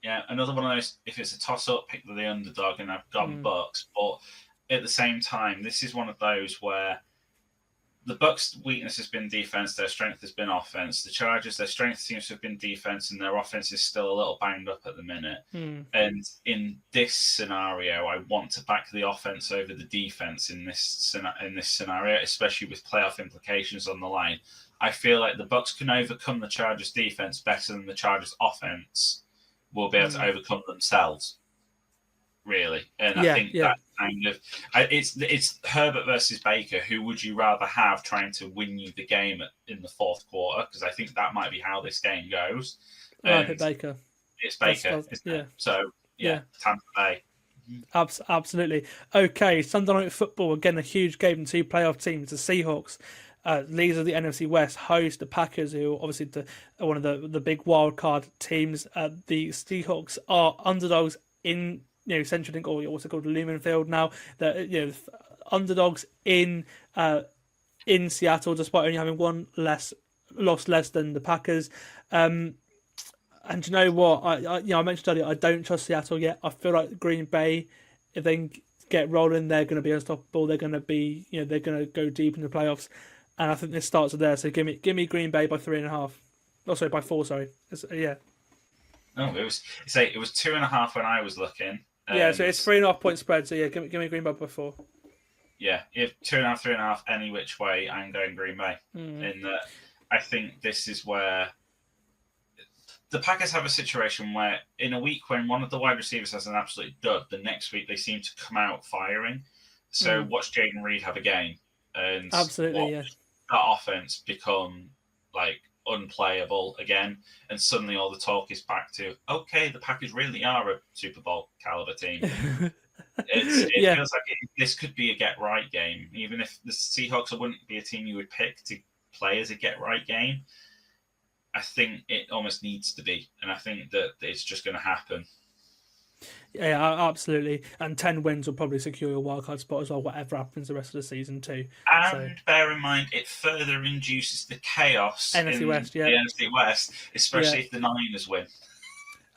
Yeah, another one of those. If it's a toss-up, pick the underdog, and I've gone Bucks. But at the same time, this is one of those where the Bucks' weakness has been defense. Their strength has been offense. The Chargers, their strength seems to have been defense, and their offense is still a little banged up at the minute. And in this scenario, I want to back the offense over the defense in this scenario, especially with playoff implications on the line. I feel like the Bucks can overcome the Chargers' defense better than the Chargers' offense will be able to overcome themselves. Really, and I think that kind of it's Herbert versus Baker. Who would you rather have trying to win you the game in the fourth quarter? Because I think that might be how this game goes. I pick Baker. It's Baker. So Tampa Bay. Absolutely. Okay, Sunday Night Football, again a huge game. 2 playoff teams, the Seahawks, leaders of the NFC West, host the Packers, who are obviously one of the big wild card teams. The Seahawks are underdogs in Central Link, or what's it called, Lumen Field now. The underdogs in Seattle, despite only having one loss less than the Packers. And you know what? I mentioned earlier, I don't trust Seattle yet. I feel like Green Bay, if they get rolling, they're going to be unstoppable. They're going to be, they're going to go deep in the playoffs. And I think this starts there. So give me Green Bay by 3.5. Oh, sorry, by 4. Sorry. No, it was 2.5 when I was looking. Yeah, so it's 3.5 point spread. So give me Green Bay by 4. Yeah, if 2.5, 3.5, any which way, I'm going Green Bay. In that, I think this is where the Packers have a situation where in a week when one of the wide receivers has an absolute dud, the next week they seem to come out firing. So watch Jaden Reed have a game, and absolutely, watch that offense become like unplayable again, and suddenly all the talk is back to, okay, the Packers really are a Super Bowl caliber team. It feels like this could be a get right game, even if the Seahawks wouldn't be a team you would pick to play as a get right game. I think it almost needs to be, and I think that it's just going to happen. Yeah, absolutely. And 10 wins will probably secure your wildcard spot as well, whatever happens the rest of the season too. And bear in mind, it further induces the chaos NFC West, the NFC West, especially if the Niners win.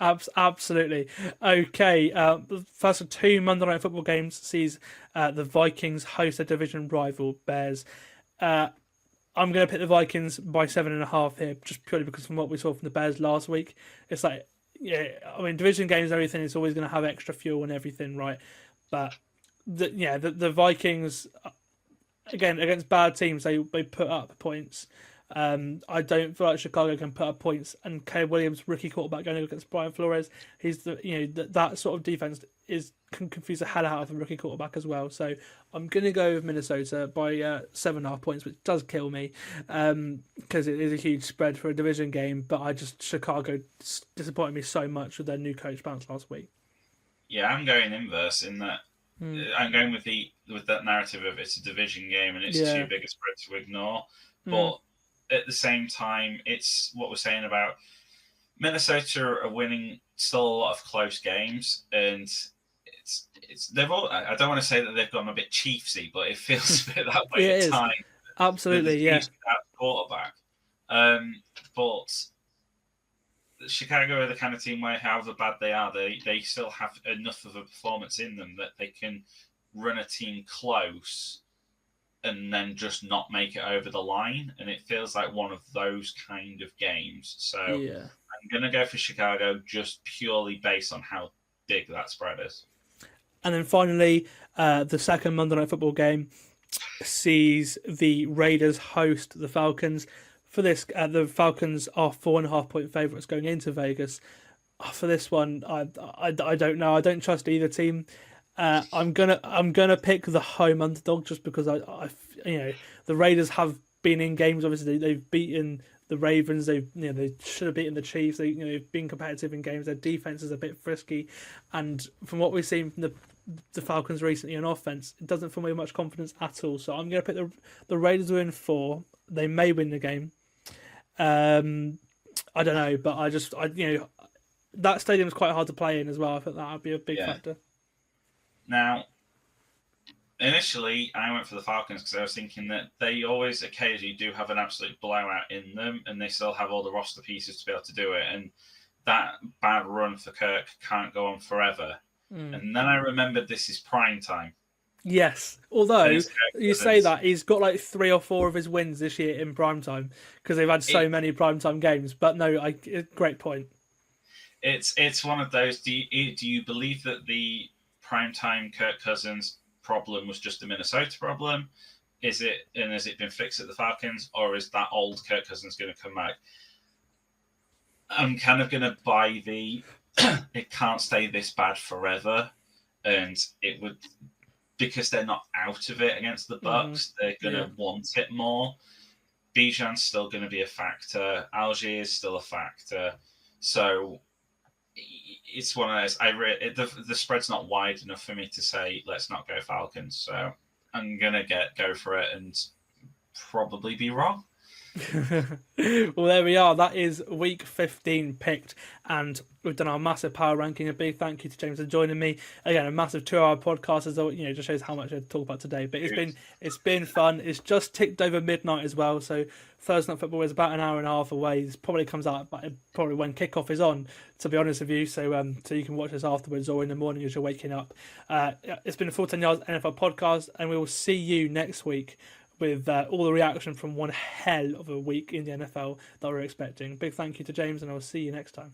Absolutely. Okay, the first of 2 Monday Night Football games sees the Vikings host their division rival Bears. I'm going to pick the Vikings by 7.5 here, just purely because from what we saw from the Bears last week, it's like, division games and everything is always going to have extra fuel and everything, right? But the Vikings, again, against bad teams, they put up points. I don't feel like Chicago can put up points, and Caleb Williams, rookie quarterback, going against Brian Flores, he's that sort of defense can confuse the hell out of a rookie quarterback as well. So I'm going to go with Minnesota by 7.5 points, which does kill me because it is a huge spread for a division game. But Chicago disappointed me so much with their new coach bounce last week. Yeah, I'm going inverse in that. I'm going with that narrative of it's a division game and it's too big a spread to ignore. But at the same time, it's what we're saying about Minnesota are winning still a lot of close games, and they've all. I don't want to say that they've gone a bit Chiefsy, but it feels a bit that way at times. Absolutely, yeah. Quarterback, but Chicago are the kind of team where, however bad they are, they still have enough of a performance in them that they can run a team close and then just not make it over the line. And it feels like one of those kind of games. So I'm going to go for Chicago just purely based on how big that spread is. And then finally, the second Monday Night Football game sees the Raiders host the Falcons. For this, the Falcons are 4.5 point favourites going into Vegas. For this one, I don't know. I don't trust either team. I'm gonna pick the home underdog just because I the Raiders have been in games. Obviously, they've beaten the Ravens. They should have beaten the Chiefs. They've been competitive in games. Their defense is a bit frisky, and from what we've seen from the Falcons recently on offense, it doesn't fill me with much confidence at all. So I'm gonna pick the Raiders to win 4. They may win the game. I don't know, but that stadium is quite hard to play in as well. I think that would be a big factor. Now, initially, I went for the Falcons because I was thinking that they always occasionally do have an absolute blowout in them, and they still have all the roster pieces to be able to do it. And that bad run for Kirk can't go on forever. And then I remembered this is prime time. Yes, although And it's you say that he's got like 3 or 4 of his wins this year in primetime because they've had so many primetime games. But no, great point. It's one of those. Do you believe that the primetime Kirk Cousins problem was just a Minnesota problem? Has it been fixed at the Falcons, or is that old Kirk Cousins going to come back? I'm kind of going to buy the it can't stay this bad forever, and it would, because they're not out of it against the Bucks. They're going to want it more. Bijan's still going to be a factor. Algier is still a factor. So it's one of those. The spread's not wide enough for me to say let's not go Falcons. So I'm gonna go for it and probably be wrong. Well, there we are. That is week 15 picked, and we've done our massive power ranking. A big thank you to James for joining me. Again, a massive 2-hour podcast, as just shows how much I talk about today. But it's been fun. It's just ticked over midnight as well. So Thursday Night Football is about an hour and a half away. This probably comes out probably when kickoff is on, to be honest with you. So so you can watch this afterwards or in the morning as you're waking up. It's been a Full 10 Yards NFL podcast, and we will see you next week with all the reaction from one hell of a week in the NFL that we're expecting. Big thank you to James, and I'll see you next time.